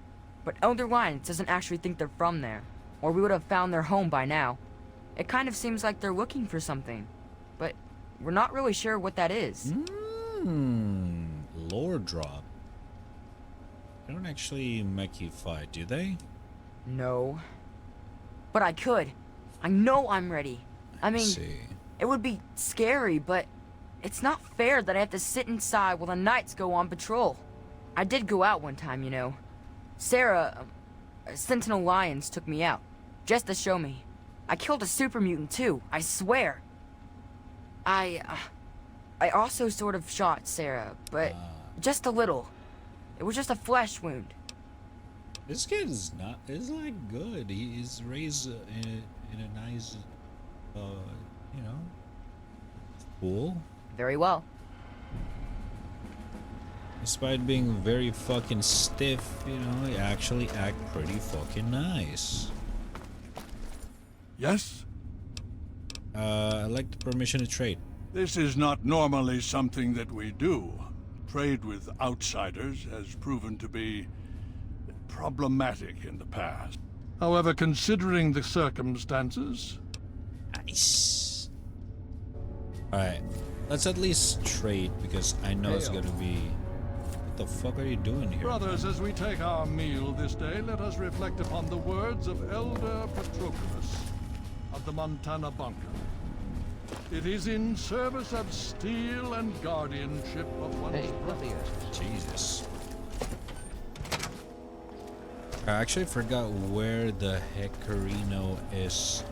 But Elder Lions doesn't actually think they're from there, or we would have found their home by now. It kind of seems like they're looking for something, but we're not really sure what that is. Lore drop. They don't actually make you fight, do they? No. But I could. I know I'm ready. I mean, it would be scary, but it's not fair that I have to sit inside while the knights go on patrol. I did go out one time, you know. Sarah, Sentinel Lions took me out, just to show me. I killed a super mutant too, I swear. I also sort of shot Sarah, but just a little. It was just a flesh wound. This kid is like good. He is raised in a nice, you know, cool. Very well. Despite being very fucking stiff, you know, he actually act pretty fucking nice. Yes? I'd like the permission to trade. This is not normally something that we do. Trade with outsiders has proven to be problematic in the past. However, considering the circumstances... Nice. Alright, let's at least trade, because I know it's gonna be... What the fuck are you doing here? Brothers, as we take our meal this day, let us reflect upon the words of Elder Patroclus of the Montana Bunker. It is in service of steel and guardianship of one's brother. Jesus. I actually forgot where the heck Carino is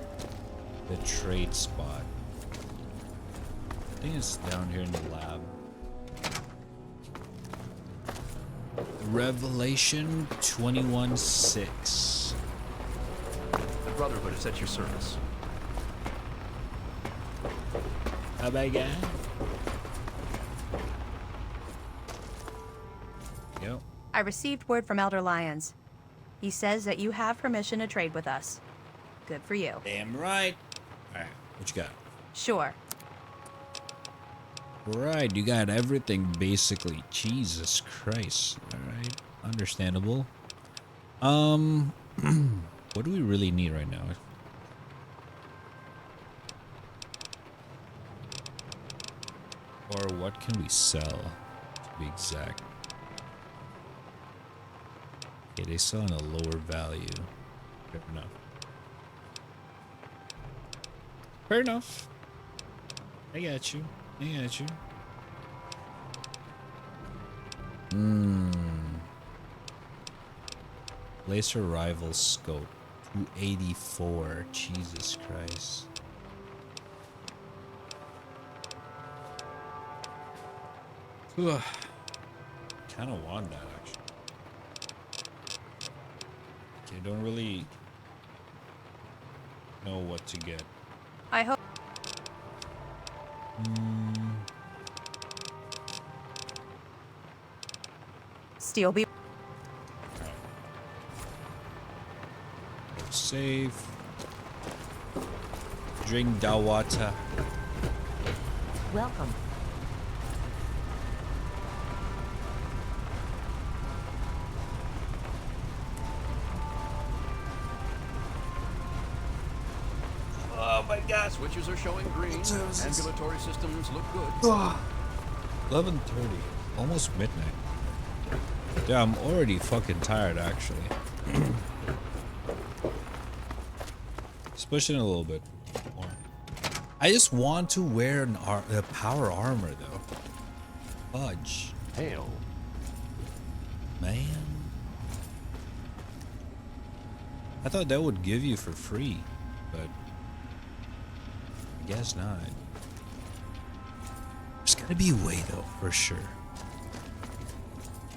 the trade spot. I think it's down here in the lab. Revelation 21:6. The Brotherhood is at your service. How about that? Yep. I received word from Elder Lions. He says that you have permission to trade with us. Good for you. Damn right. Alright, what you got? Sure. Right, you got everything basically. Jesus Christ. Alright, understandable. What do we really need right now? Or what can we sell, to be exact? Okay, they sell in a lower value. Fair enough. Fair enough. I got you. I got you. Laser rifle scope. 284. Jesus Christ. Kind of want that actually. Okay, don't really know what to get. I hope. Steel be. Save. Drink the water. Welcome. Oh my god. Switches are showing green. Ambulatory systems look good. 11:30. Almost midnight. Yeah, I'm already fucking tired actually. Just pushing a little bit more. I just want to wear an power armor though. Fudge. Hail. Man. I thought that would give you for free, but I guess not. There's gotta be a way though, for sure.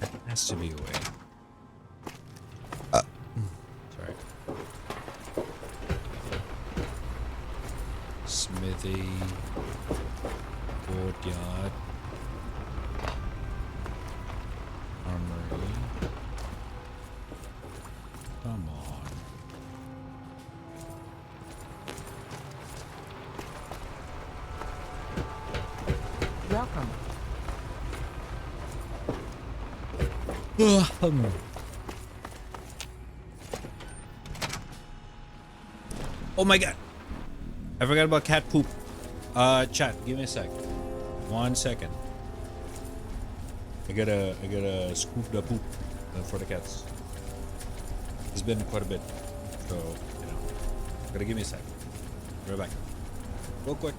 There has to be a way. Sorry. Smithy. Courtyard. Armory. Come on. Welcome. Oh my god. I forgot about cat poop. Chat, give me a sec. 1 second. I gotta scoop the poop for the cats. It's been quite a bit. So, you know. Gotta give me a sec. Right back. Real quick.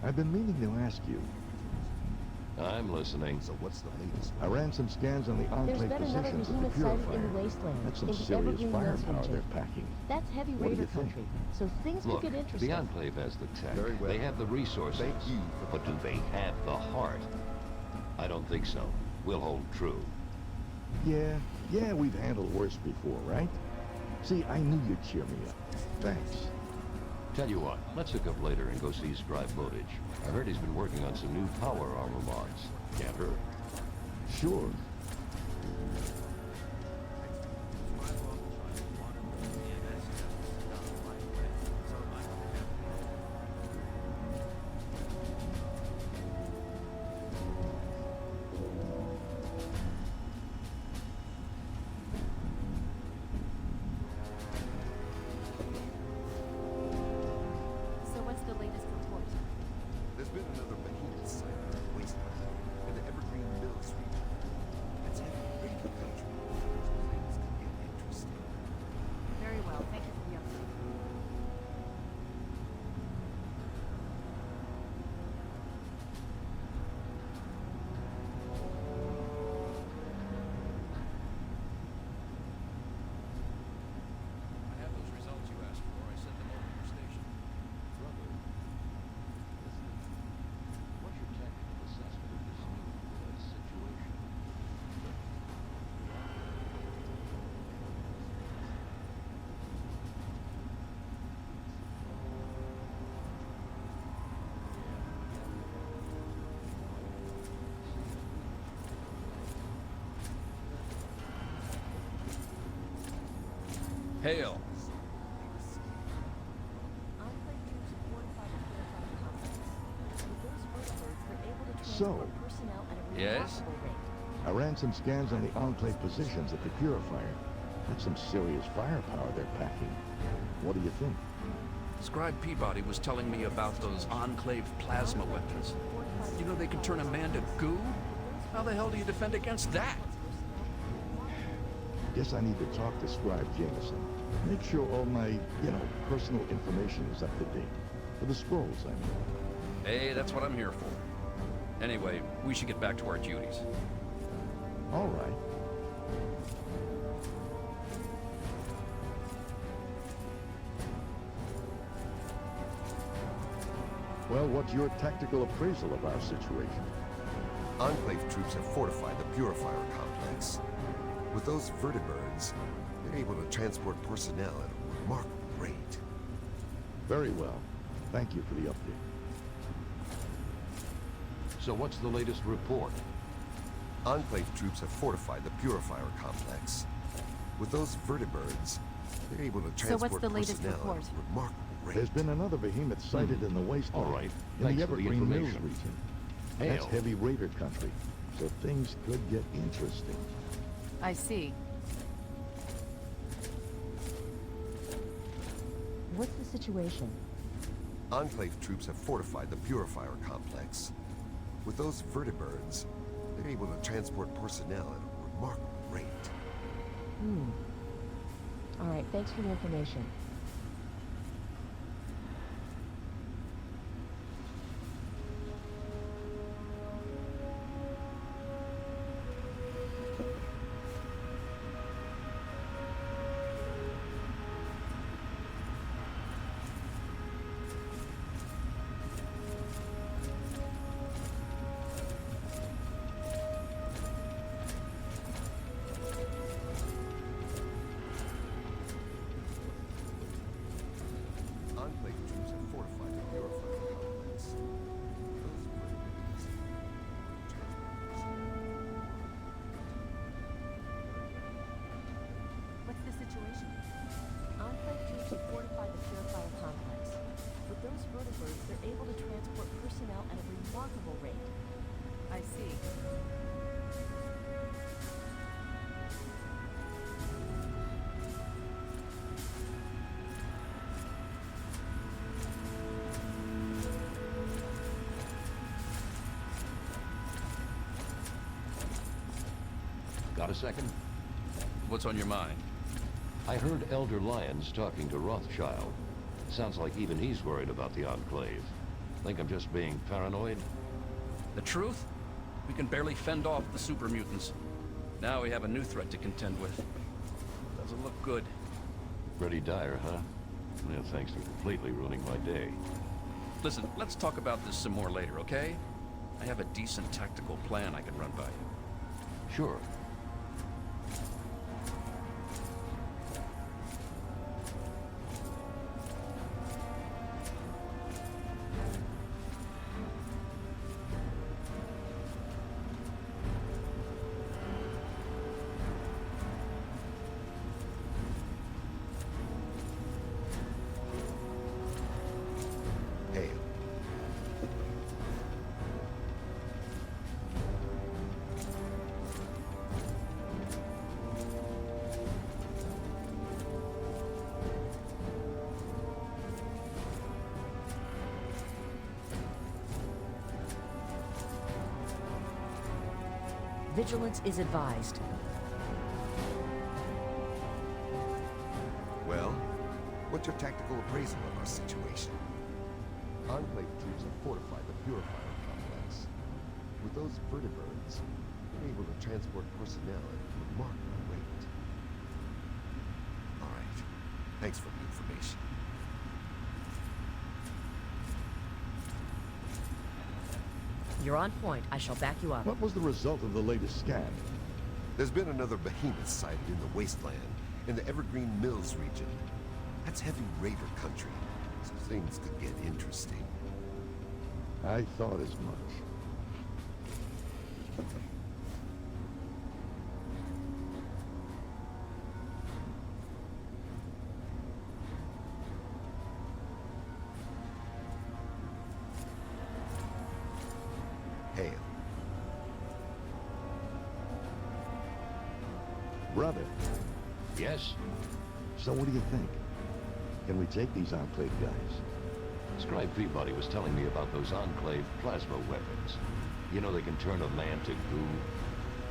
I've been meaning to ask you. I'm listening. So what's the latest? I ran some scans on the There's Enclave been another positions of the behemoth sighted in Purifier. the wasteland. That's some in the serious Evergreen West firepower region. they're packing. That's heavy What do raider you think? country, so things Look, could get interesting. the Enclave has the tech. Very well. They have the resources. Thank you for but do they have the heart? I don't think so. We'll hold true. Yeah, we've handled worse before, right? See, I knew you'd cheer me up. Thanks. Tell you what, let's hook up later and go see Scribe Bowditch. I heard he's been working on some new power armor mods. Can't hurt. Sure. So what's the latest report? There's been another behemoth sighted in the wasteland in the Evergreen Mills region. It's heavy raider country. Things could get interesting. Very well, thank you for the update. I have those results you asked for. I sent them over to your station. Brother, what's your technical assessment of this new situation? Hail. Enclave troops fortified the purified complex. With those overloads, they're able to So, transport personnel at a Yes? remarkable rate. I ran some scans on the Enclave positions at the Purifier. That's some serious firepower they're packing. What do you think? Scribe Peabody was telling me about those Enclave plasma weapons. You know they can turn a man to goo? How the hell do you defend against that? Guess I need to talk to Scribe Jameson. Make sure all my, personal information is up to date. For the scrolls, I mean. Hey, that's what I'm here for. Anyway, we should get back to our duties. All right. Well, what's your tactical appraisal of our situation? Enclave troops have fortified the Purifier complex. With those vertibirds, they're able to transport personnel at a remarkable rate. Very well. Thank you for the update. So what's the latest report? Enclave troops have fortified the Purifier complex. With those vertibirds, they're able to transport So what's the latest personnel report? at a remarkable rate. There's been another behemoth sighted in the wasteland. All right. In Thanks the for the Evergreen Mills information. region. Hail. That's heavy raider country, so things could get interesting. I see. What's the situation? Enclave troops have fortified the Purifier complex. With those vertibirds, they're able to transport personnel at a remarkable rate. All right, thanks for the information. Enclave troops have fortified the Purifier complex. Those vertibirds What's the situation? Enclave troops have fortified the Purifier complex. With those vertibirds, they're able to transport personnel at a remarkable rate. I see. Got a second? What's on your mind? I heard Elder Lyons talking to Rothschild. Sounds like even he's worried about the Enclave. Think I'm just being paranoid? The truth? We can barely fend off the super mutants. Now we have a new threat to contend with. Doesn't look good. Pretty dire, huh? Yeah, thanks for completely ruining my day. Listen, let's talk about this some more later, okay? I have a decent tactical plan I can run by you. Sure. Hail. Vigilance is advised. Well, what's your tactical appraisal of our situation? Enclave troops have fortified the Purifier complex. With those vertibirds, they're able to transport personnel at a remarkable rate. All right. Thanks for the information. You're on point. I shall back you up. What was the result of the latest scan? There's been another behemoth sighted in the wasteland, in the Evergreen Mills region. That's heavy raider country, so things could get interesting. I thought as much. Hail. Brother. Yes? So what do you think? Can we take these Enclave guys? Scribe Peabody was telling me about those Enclave plasma weapons. You know they can turn a man to goo.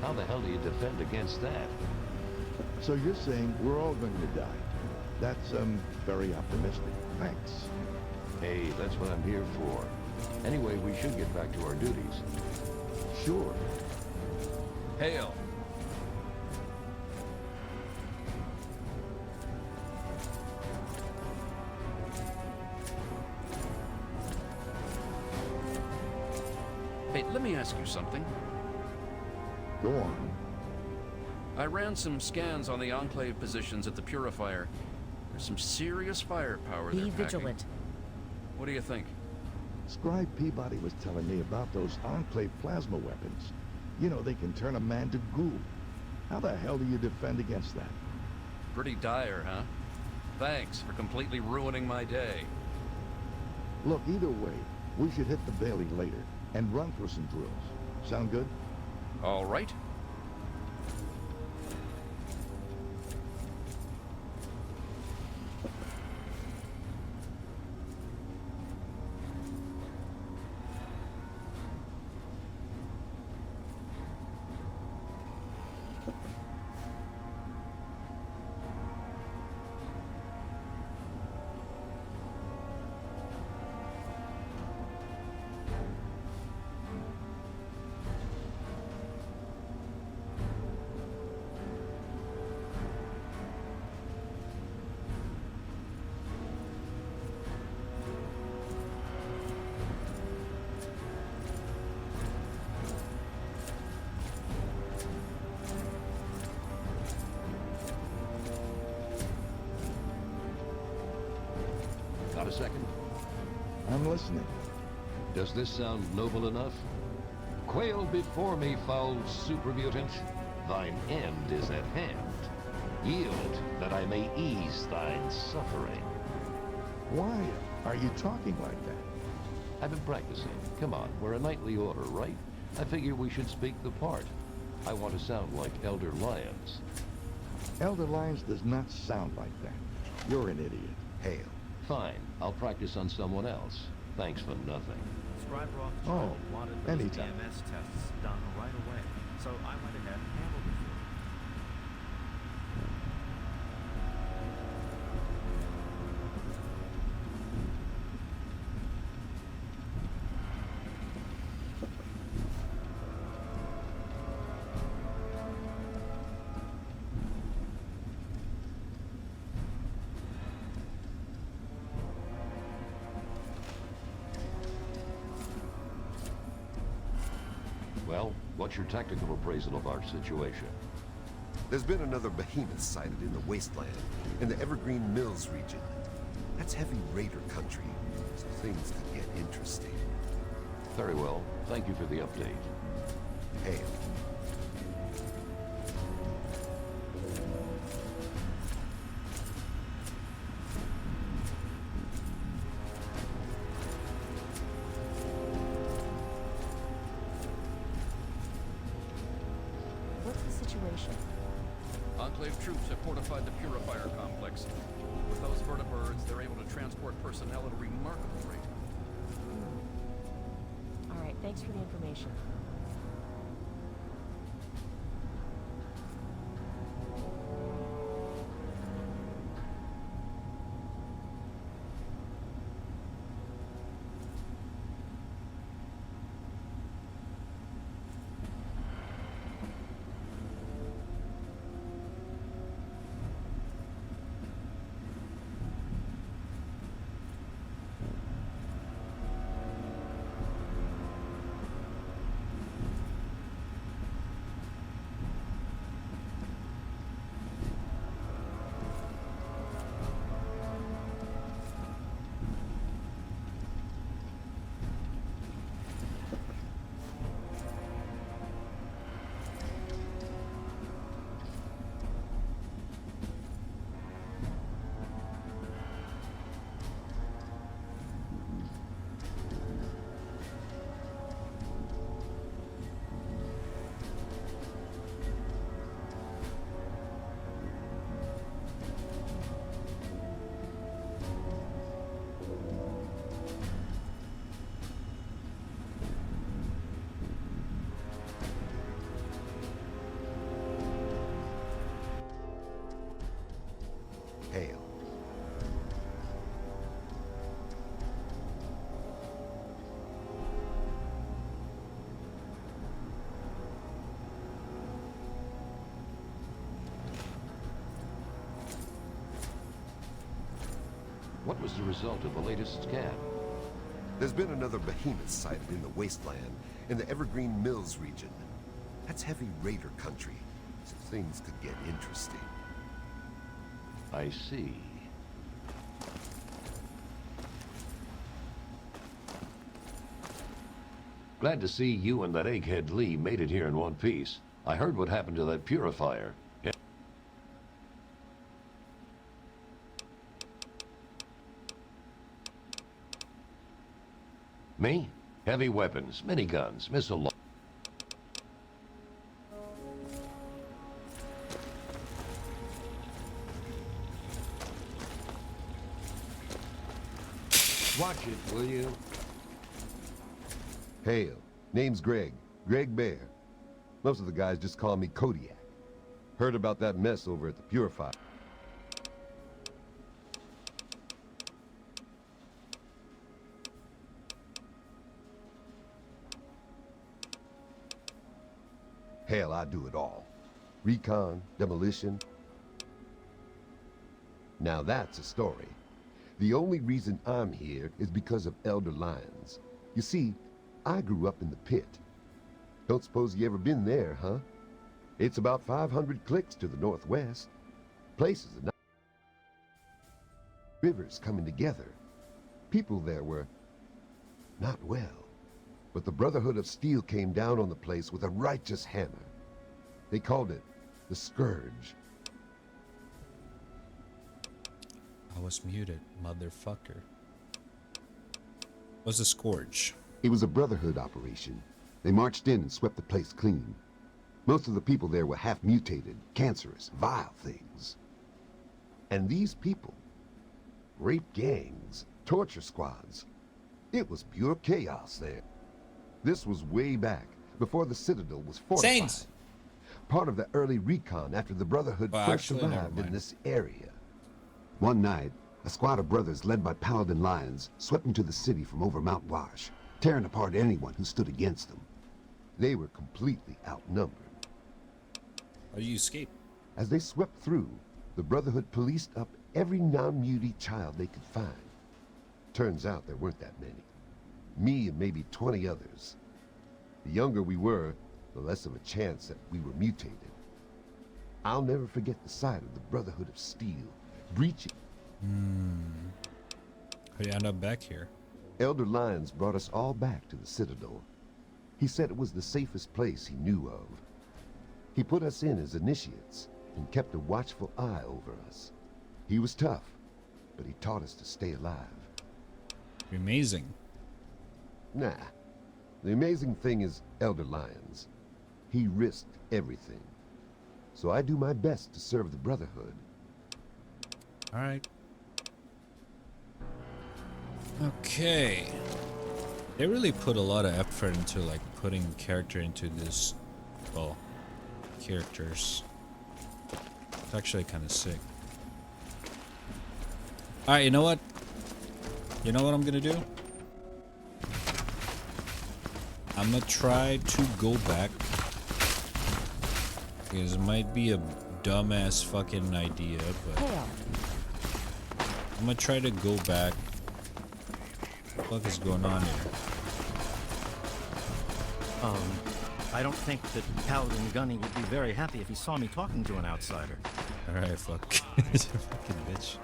How the hell do you defend against that? So you're saying we're all going to die? That's, very optimistic. Thanks. Hey, that's what I'm here for. Anyway, we should get back to our duties. Sure. Hail. Hey, let me ask you something. Go on. I ran some scans on the Enclave positions at the Purifier. There's some serious firepower Be they're packing. vigilant. What do you think? Scribe Peabody was telling me about those Enclave plasma weapons. You know, they can turn a man to goo. How the hell do you defend against that? Pretty dire, huh? Thanks for completely ruining my day. Look, either way, we should hit the Bailey later and run through some drills. Sound good? All right. Got a second? I'm listening. Does this sound noble enough? Quail before me, foul supermutant. Thine end is at hand. Yield, that I may ease thine suffering. Why are you talking like that? I've been practicing. Come on, we're a knightly order, right? I figure we should speak the part. I want to sound like Elder Lyons. Elder Lyons does not sound like that. You're an idiot. Hail. Fine, I'll practice on someone else. Thanks for nothing. Scribe Roth Oh, wanted those anytime. DMS tests done right away, so I went ahead and handled it for him. Well, what's your tactical appraisal of our situation? There's been another behemoth sighted in the wasteland, in the Evergreen Mills region. That's heavy raider country, so things could get interesting. Very well. Thank you for the update. Hail. What's the situation? Enclave troops have fortified the Purifier complex. With those vertibirds, they're able to transport personnel at a remarkable rate. All right, thanks for the information. Hail. What was the result of the latest scan? There's been another behemoth sighted in the wasteland in the Evergreen Mills region. That's heavy raider country, so things could get interesting. I see. Glad to see you and that egghead Lee made it here in one piece. I heard what happened to that purifier. Yeah. Me? Heavy weapons, miniguns, missile launch. Watch it, will you? Hail. Name's Greg. Greg Bear. Most of the guys just call me Kodiak. Heard about that mess over at the purifier. Hell, I do it all. Recon, demolition. Now that's a story. The only reason I'm here is because of Elder Lyons. You see, I grew up in the pit. Don't suppose you ever been there, huh? It's about 500 clicks to the northwest. Places are not... Rivers coming together. People there were not well. But the Brotherhood of Steel came down on the place with a righteous hammer. They called it the Scourge. I was muted, motherfucker. What's the Scourge? It was a Brotherhood operation. They marched in and swept the place clean. Most of the people there were half-mutated, cancerous, vile things. And these people, rape gangs, torture squads, it was pure chaos there. This was way back, before the Citadel was fortified. Saints! Part of the early recon after the Brotherhood first survived in this area. One night, a squad of brothers led by Paladin Lions swept into the city from over Mount Wash, tearing apart anyone who stood against them. They were completely outnumbered. How did you escape? As they swept through, the Brotherhood policed up every non-mutie child they could find. Turns out there weren't that many. Me and maybe 20 others. The younger we were, the less of a chance that we were mutated. I'll never forget the sight of the Brotherhood of Steel breaching. How do you end up back here? Elder Lyons brought us all back to the Citadel. He said it was the safest place he knew of. He put us in as initiates and kept a watchful eye over us. He was tough, but he taught us to stay alive. Amazing. Nah. The amazing thing is Elder Lyons. He risked everything. So I do my best to serve the Brotherhood. Alright. Okay. They really put a lot of effort into like putting character into this, well, characters. It's actually kind of sick. Alright, you know what? You know what I'm gonna do? I'm gonna try to go back. Because it might be a dumbass fucking idea, but I'm gonna try to go back. What the fuck is going on here? I don't think that Paladin Gunny would be very happy if he saw me talking to an outsider. Alright, fuck. Fucking bitch.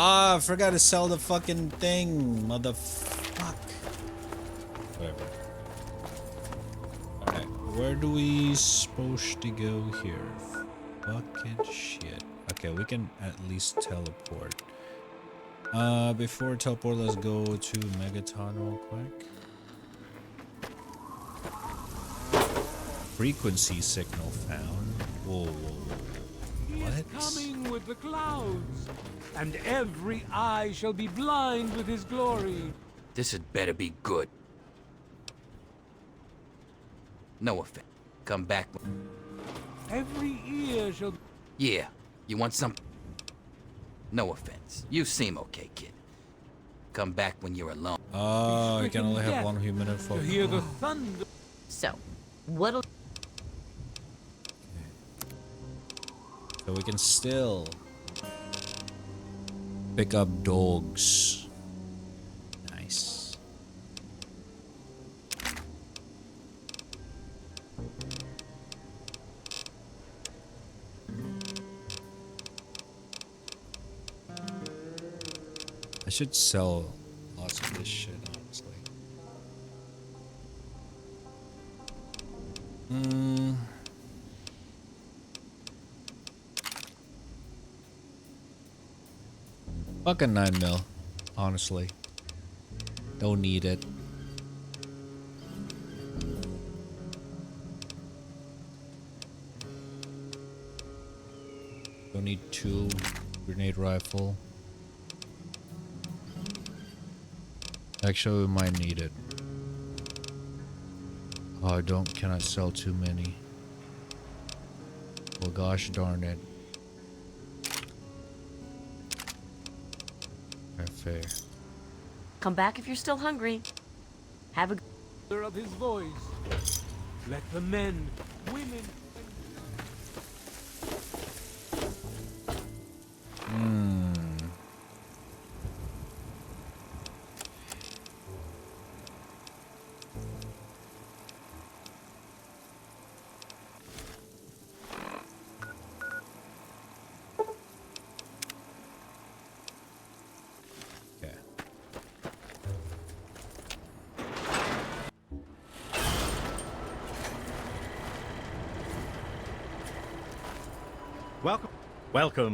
Ah, I forgot to sell the fucking thing, motherfuck. Whatever. Alright, where do we supposed to go here? Fucking shit. Okay, we can at least teleport. Before teleport, let's go to Megaton real quick. Frequency signal found. Whoa, whoa, whoa. is coming with the clouds, and every eye shall be blind with his glory. This had better be good. No offense. Come back. Every ear shall... Yeah, you want some? No offense. You seem okay, kid. Come back when you're alone. Oh, I can only have one human info. To hear the thunder. So, what'll... So we can still pick up dogs. Nice. I should sell lots of this shit, honestly. Fucking 9 mil, honestly. Don't need it. Don't need 2 grenade rifle. Actually, we might need it. Oh, I cannot sell too many. Well, gosh darn it. Fair. Come back if you're still hungry. Have a... of his voice. Let the men, women...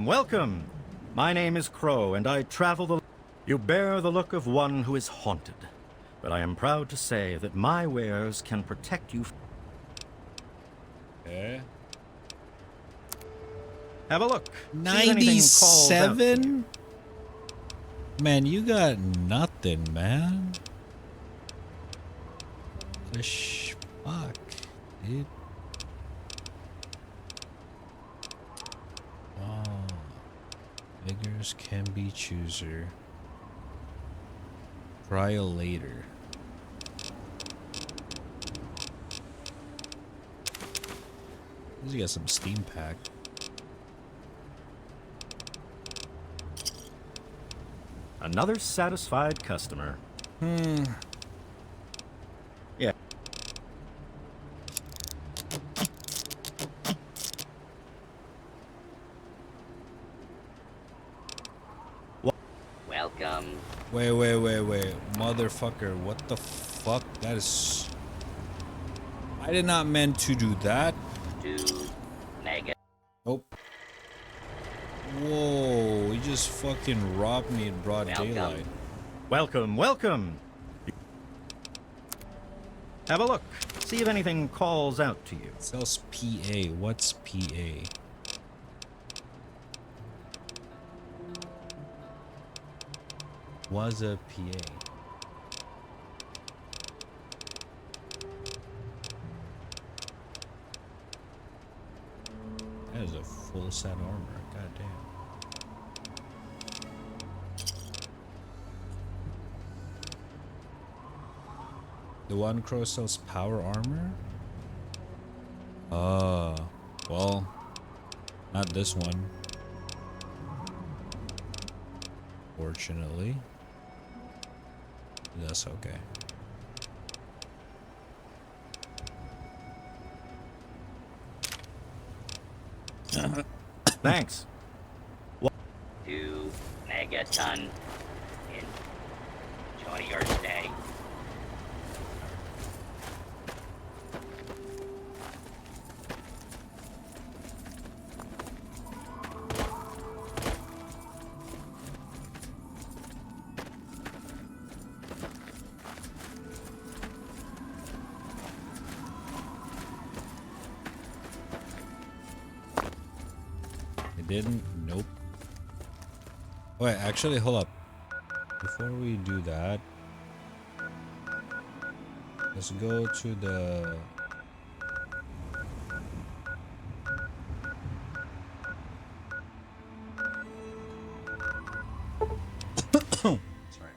Welcome. My name is Crow, and I travel the... You bear the look of one who is haunted, but I am proud to say that my wares can protect you. Okay. Have a look. 97? Man, you got nothing, man. Fuck, dude. Beggars can be chooser. Trial later. You got some Steam pack. Another satisfied customer. Yeah. Welcome. Wait. Motherfucker, what the fuck? That is... I did not mean to do that. Mega. Nope. Whoa, he just fucking robbed me in broad daylight. Welcome. Have a look. See if anything calls out to you. Sells PA. What's PA? Was a PA. That is a full set armor. God damn. The one Crow sells power armor? Well, not this one. Fortunately. That's okay. Thanks. 2 megaton. Enjoy your stay. didn't. Nope. Wait, actually, hold up. Before we do that, let's go to the... Sorry.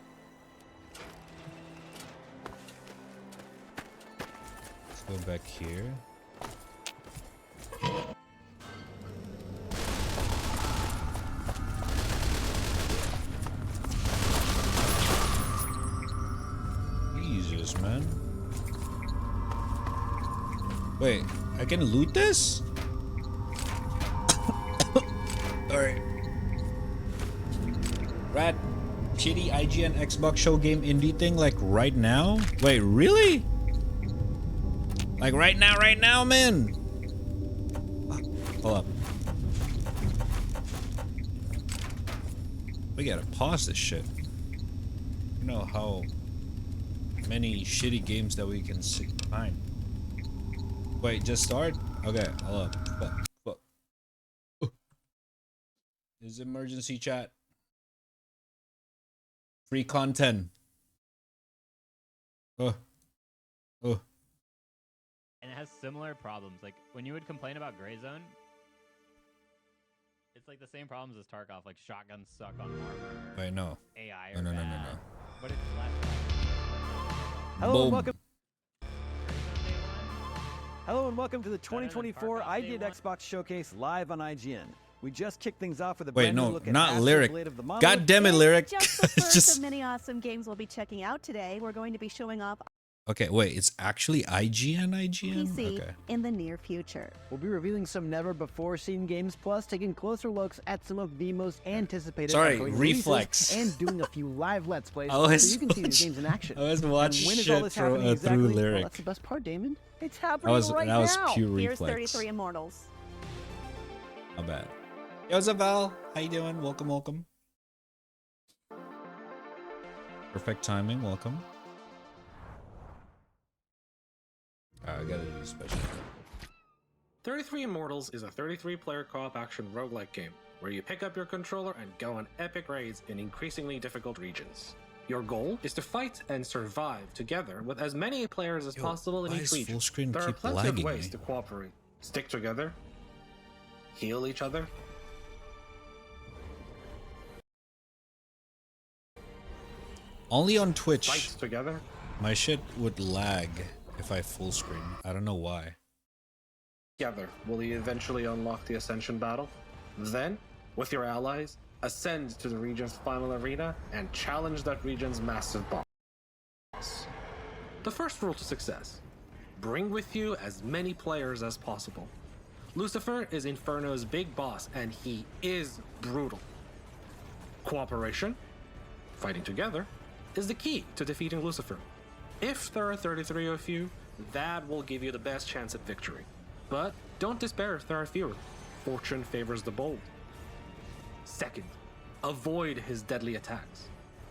Let's go back here. Jesus, man. Wait, I can loot this? Alright. Rat, shitty IGN Xbox show game indie thing like right now? Wait, really? Like right now, man? Hold up. We gotta pause this shit. You know how many shitty games that we can find. Wait, just start? Okay, hold up. Fuck. This is emergency chat. Free content. And it has similar problems. Like, when you would complain about Gray Zone, it's like the same problems as Tarkov. Like, shotguns suck on armor. Wait, no. AI No. But it's less. Hello and welcome. Hello and welcome to the 2024 IGN Xbox Showcase live on IGN. We just kicked things off with a brand new look at not Astral Lyric. Blade of the Monolith. God damn it, Lyric. Just the first of many awesome games we'll be checking out today. We're going to be showing off Okay, wait, it's actually IGN? PC Okay. in the near future. We'll be revealing some never-before-seen games, plus taking closer looks at some of the most anticipated Sorry, upcoming reflex. releases and doing a few live Let's Plays I was so you can see these games in action. I was watching And when is shit all this through happening exactly? Lyric. Well, that's the best part, Damon. It's happening right that was now. pure Here's reflex. 33 Immortals. Not bad. Yo, what's up, Val? How you doing? Welcome. Perfect timing. Welcome. I gotta do special. 33 Immortals is a 33-player co-op action roguelike game, where you pick up your controller and go on epic raids in increasingly difficult regions. Your goal is to fight and survive together with as many players as possible in why each is region. full screen There are keep plenty of lagging ways me? to cooperate. Stick together, heal each other, Only on Twitch. fight together. My shit would lag if I full screen. I don't know why. Together, will you eventually unlock the Ascension battle? Then, with your allies, ascend to the region's final arena and challenge that region's massive boss. The first rule to success: bring with you as many players as possible. Lucifer is Inferno's big boss, and he is brutal. Cooperation, fighting together, is the key to defeating Lucifer. If there are 33 of you, that will give you the best chance at victory. But don't despair if there are fewer. Fortune favors the bold. Second, avoid his deadly attacks.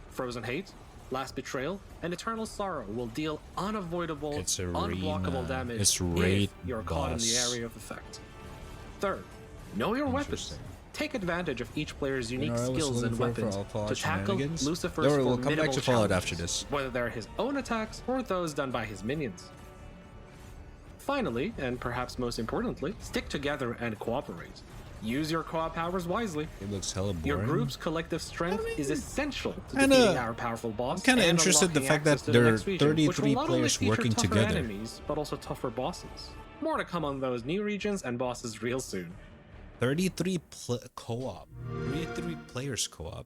Frozen Hate, Last Betrayal, and Eternal Sorrow will deal unavoidable, unblockable damage It's if raid you're caught in the boss. area of effect. Third, know your weapons. Take advantage of each player's unique I was skills and looking for weapons Fallout to tackle shenanigans. Lucifer's Don't worry, we'll come back formidable to Fallout challenges, after this. whether they're his own attacks or those done by his minions. Finally, and perhaps most importantly, stick together and cooperate. Use your co-op powers wisely. It looks hella boring. Your group's collective strength is essential to kinda- defeating our powerful boss. I'm kinda and interested in the unlocking fact that access to the there are next region, which will 33 not only players feature working tougher together. enemies, but also tougher bosses. More to come on those new regions and bosses real soon. 33 co-op. 33 players co-op.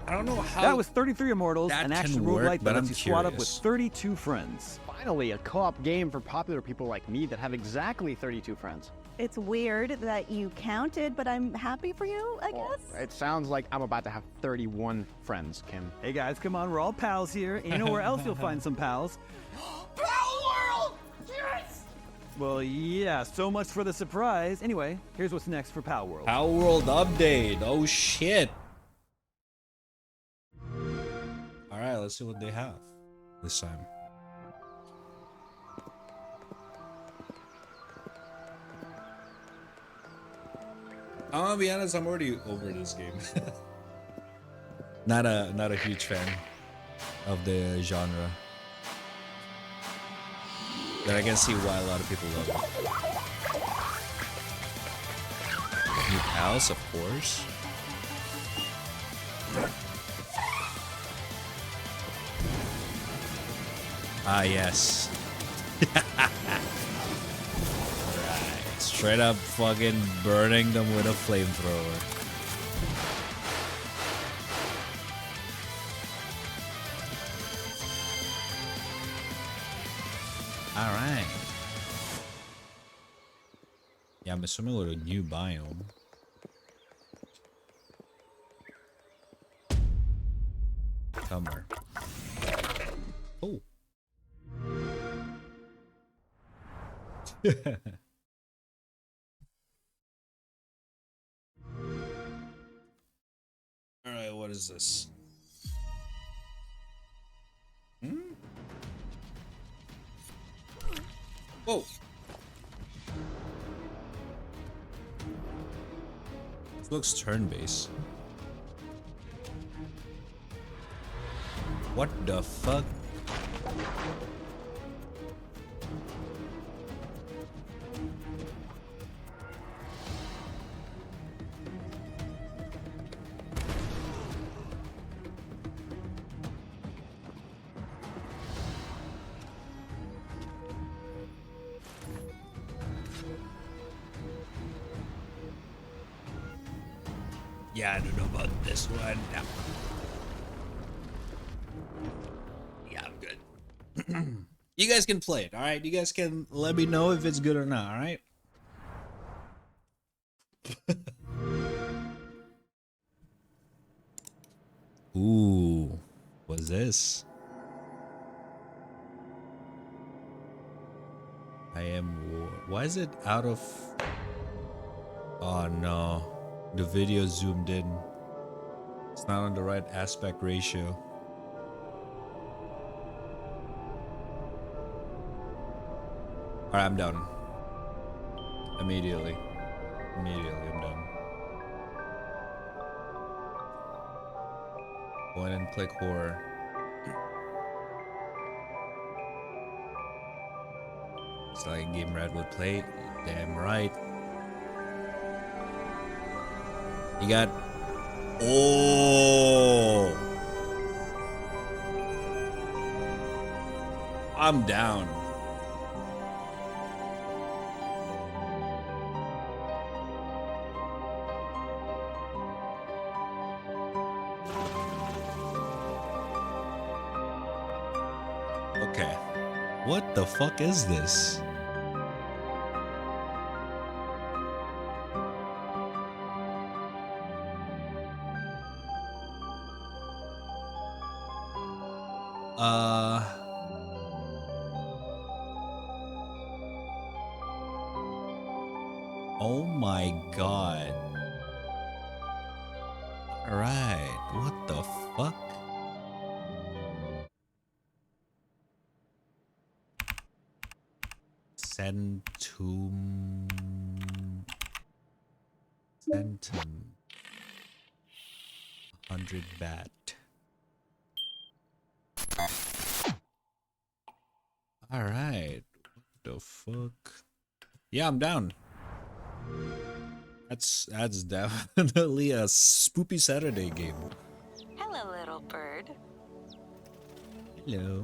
I don't know how That was 33 Immortals, that an action can work, roguelike but that I'm lets you squad up with curious. 32 friends. Finally, a co-op game for popular people like me that have exactly 32 friends. It's weird that you counted, but I'm happy for you, I guess. It sounds like I'm about to have 31 friends, Kim. Hey guys, come on, we're all pals here. And you know where else you'll find some pals? Pal World! Yes! Well, yeah, so much for the surprise. Anyway, here's what's next for Pal World. Power World update. Oh shit. Alright, let's see what they have this time. I'm gonna be honest, I'm already over this game. not a huge fan of the genre. But I can see why a lot of people love it. New pals, of course. Ah, yes. Right. Straight up fucking burning them with a flamethrower. Alright. Yeah, I'm assuming with a new biome. Somewhere. Oh. Alright, what is this? Hmm? Whoa. This looks turn-based. What the fuck? Yeah, I don't know about this one. No. Yeah, I'm good. You guys can play it, alright? You guys can let me know if it's good or not, alright? Ooh, what's this? I am war. Why is it out of... Oh no. The video zoomed in. It's not on the right aspect ratio. Alright, I'm done. Immediately. Immediately, I'm done. Go ahead and click horror. It's like a game Red would play. Damn right. You got... Oh! I'm down. Okay. What the fuck is this? Oh my god. Alright, what the fuck? Centum 100 bat. Alright. What the fuck? Yeah, I'm down. That's definitely a spoopy Saturday game. Hello, little bird. Hello.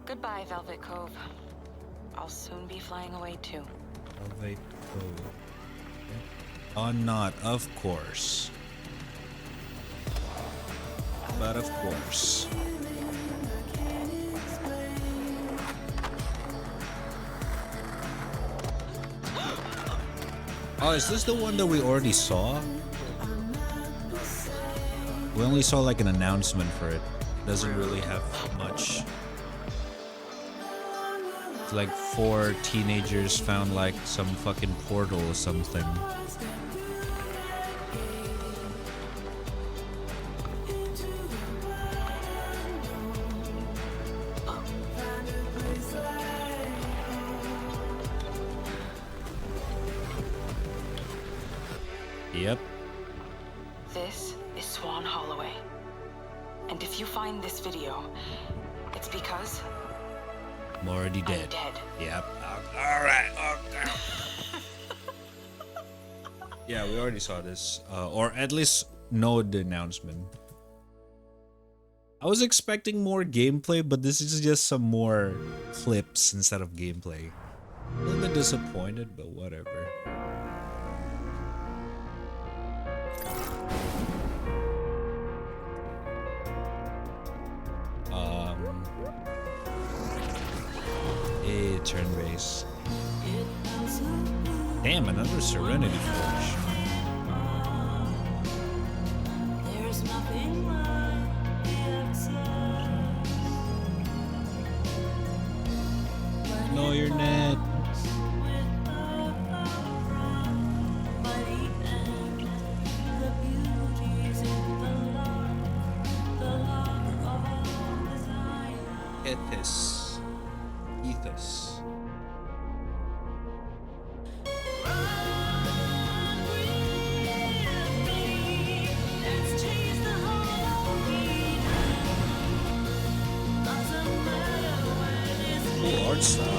Goodbye, Velvet Cove. I'll soon be flying away too. Velvet Cove. Oh, not, of course. But of course. Oh, is this the one that we already saw? We only saw like an announcement for it. Doesn't really have much. It's like 4 teenagers found like some fucking portal or something. Yep. This is Swan Holloway. And if you find this video, it's because I'm already dead. I'm dead. Yep. Alright. Okay. Yeah, we already saw this. Or at least know the announcement. I was expecting more gameplay, but this is just some more clips instead of gameplay. A little bit disappointed, but whatever. Turn base. Damn, another Serenity Forge. No, you're not. Ethos. Ethos. Cool art style.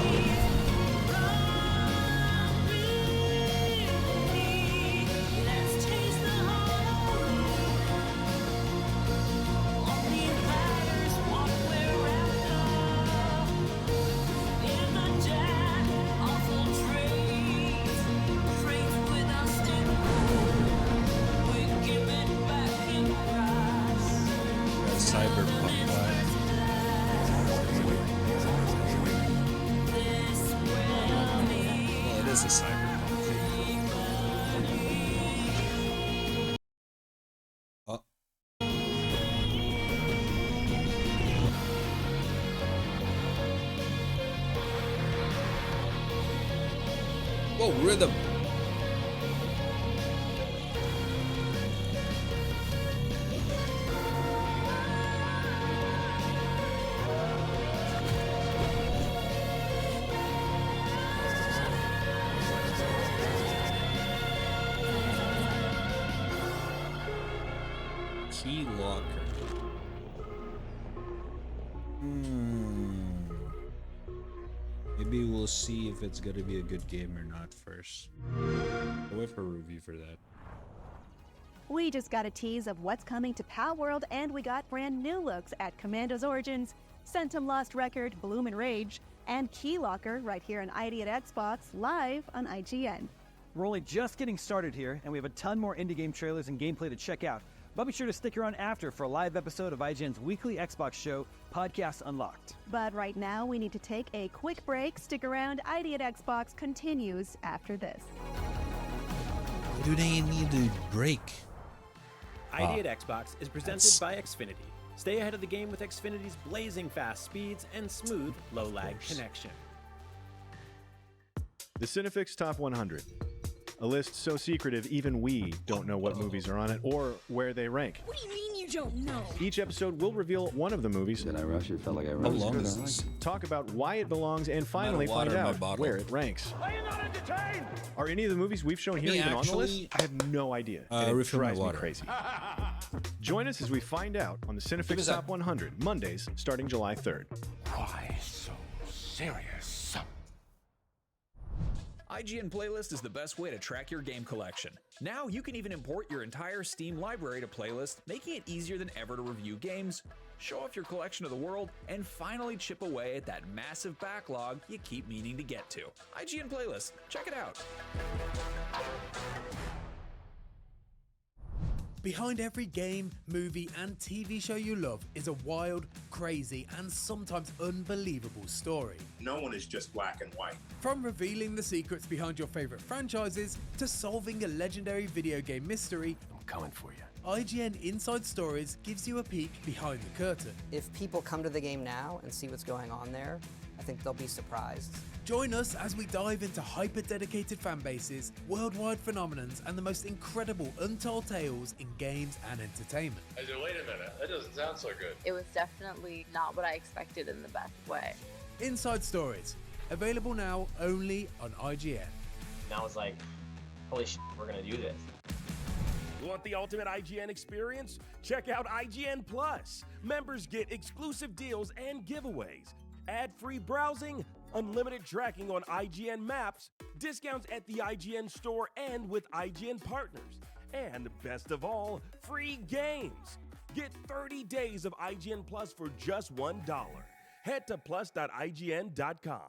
Cyberpunk vibe. Well, it is a cyberpunk thing. Oh. Whoa, rhythm. Key locker. Maybe we'll see if it's gonna be a good game or not first. I'll wait for a review for that. We just got a tease of what's coming to Pal World, and we got brand new looks at Commando's Origins, Centum Lost Record, Bloom and Rage, and Key Locker right here on ID at Xbox, live on IGN. We're only just getting started here, and we have a ton more indie game trailers and gameplay to check out. But be sure to stick around after for a live episode of IGN's weekly Xbox show, Podcast Unlocked. But right now, we need to take a quick break. Stick around. ID at Xbox continues after this. Do they need a break? ID at Xbox is presented by Xfinity. Stay ahead of the game with Xfinity's blazing fast speeds and smooth, low-lag connection. The Cinefix Top 100. A list so secretive even we don't know what movies are on it or where they rank. What do you mean you don't know? Each episode will reveal one of the movies. Did I rush it? Felt like I rushed. How long is this? Talk about why it belongs and finally find out where it ranks. Are you not entertained? Are any of the movies we've shown here even on the list? I have no idea. And it drives me crazy. Join us as we find out on the Cinefix Top 100, Mondays starting July 3rd. Why so serious? IGN Playlist is the best way to track your game collection. Now you can even import your entire Steam library to Playlist, making it easier than ever to review games, show off your collection of the world, and finally chip away at that massive backlog you keep meaning to get to. IGN Playlist, check it out. Behind every game, movie, and TV show you love is a wild, crazy, and sometimes unbelievable story. No one is just black and white. From revealing the secrets behind your favorite franchises to solving a legendary video game mystery, I'm coming for you. IGN Inside Stories gives you a peek behind the curtain. If people come to the game now and see what's going on there, I think they'll be surprised. Join us as we dive into hyper-dedicated fan bases, worldwide phenomenons, and the most incredible untold tales in games and entertainment. I said, wait a minute, that doesn't sound so good. It was definitely not what I expected in the best way. Inside Stories, available now only on IGN. And I was like, holy shit, we're gonna do this. Want the ultimate IGN experience? Check out IGN Plus. Members get exclusive deals and giveaways, ad-free browsing, unlimited tracking on IGN Maps, discounts at the IGN store and with IGN partners, and best of all, free games. Get 30 days of IGN Plus for just $1. Head to plus.ign.com.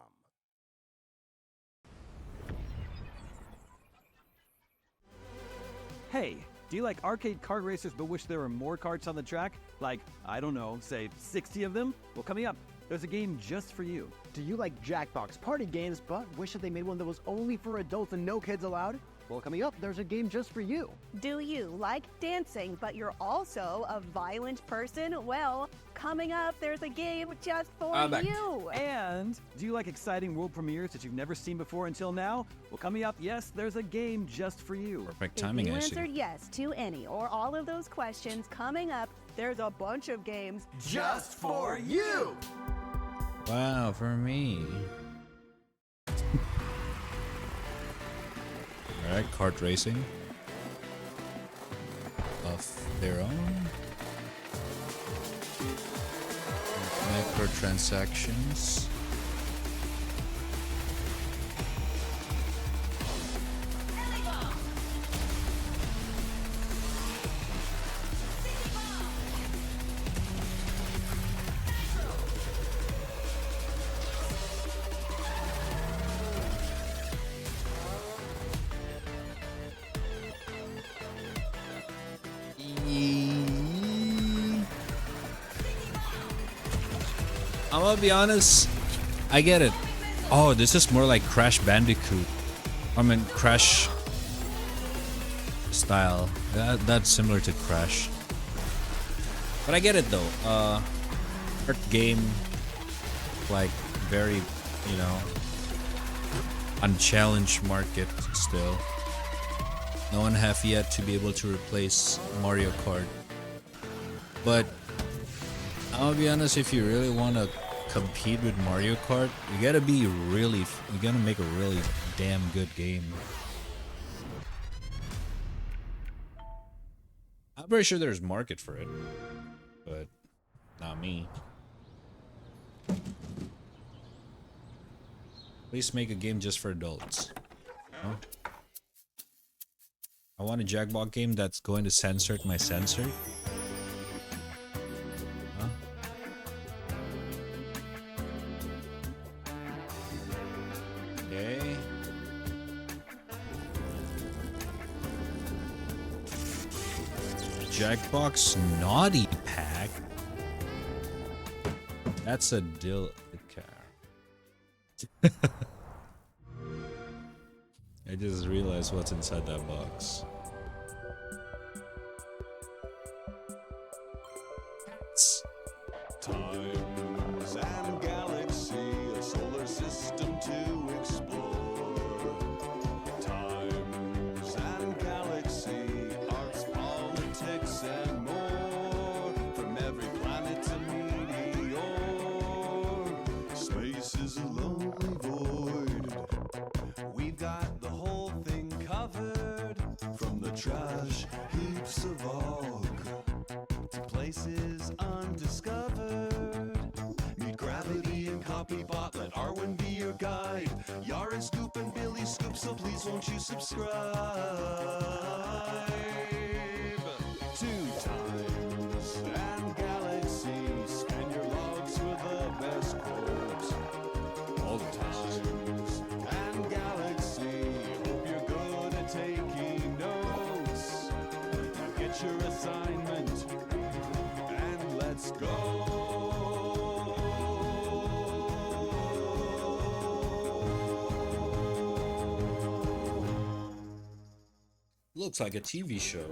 Hey, do you like arcade kart racers but wish there were more karts on the track? Like, I don't know, say 60 of them? Well, coming up, there's a game just for you. Do you like Jackbox party games but wish that they made one that was only for adults and no kids allowed? Well, coming up, there's a game just for you. Do you like dancing, but you're also a violent person? Well, coming up, there's a game just for you. And do you like exciting world premieres that you've never seen before until now? Well, coming up, yes, there's a game just for you. Perfect timing, If you answered yes to any or all of those questions, coming up, there's a bunch of games just for you. Wow, for me. Alright, kart racing. Of their own. Microtransactions. I'm gonna be honest, I get it. Oh, this is more like Crash Bandicoot. I mean, Crash style. That's similar to Crash. But I get it though. Art game, like very, you know, unchallenged market still. No one have yet to be able to replace Mario Kart. But I'll be honest, if you really want to compete with Mario Kart, you gotta make a really damn good game. I'm pretty sure there's market for it, but not me. At least make a game just for adults. No? I want a Jackbox game that's going to censor my sensor. Okay. Jackbox Naughty Pack. That's a deal. I just realized what's inside that box. Times and galaxy, a solar system to explore. Times and galaxy, arts, politics, and more. From every planet to meteor, space is a lonely void. We've got the whole thing covered, from the trash heaps of Og to places undiscovered. Meet Gravity and Copybot, let Arwen be your guide. Yara Scoop and Billy Scoop, so please won't you subscribe? 2 times and galaxy, scan your logs for the best quotes. All times and galaxy, hope you're good at taking notes. Now get your assignment and let's go. Looks like a TV show.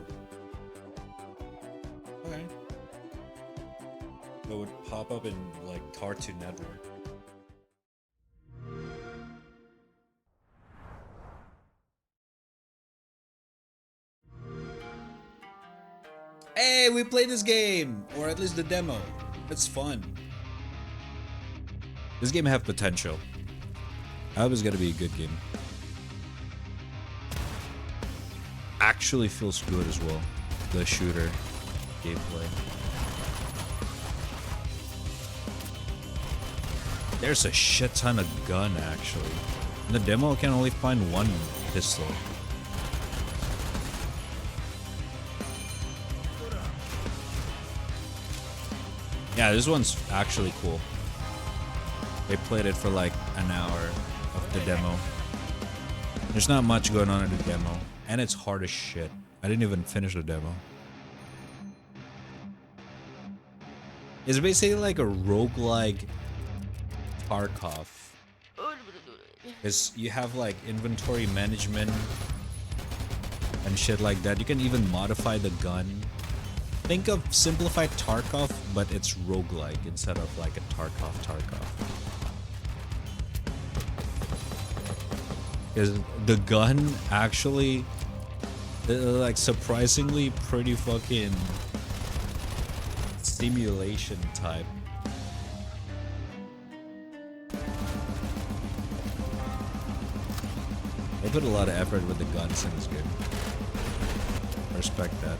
Okay. It would pop up in like Cartoon Network. Hey, we played this game! Or at least the demo. It's fun. This game have potential. I hope it's gonna be a good game. actually feels good as well. The shooter gameplay. There's a shit ton of gun actually. In the demo I can only find one pistol. Yeah, this one's actually cool. They played it for like an hour of the demo. There's not much going on in the demo. And it's hard as shit. I didn't even finish the demo. It's basically like a roguelike Tarkov. Because you have like inventory management and shit like that. You can even modify the gun. Think of simplified Tarkov, but it's roguelike instead of like a Tarkov. Because the gun actually, like surprisingly pretty fucking simulation type. They put a lot of effort with the guns and it's good. I respect that.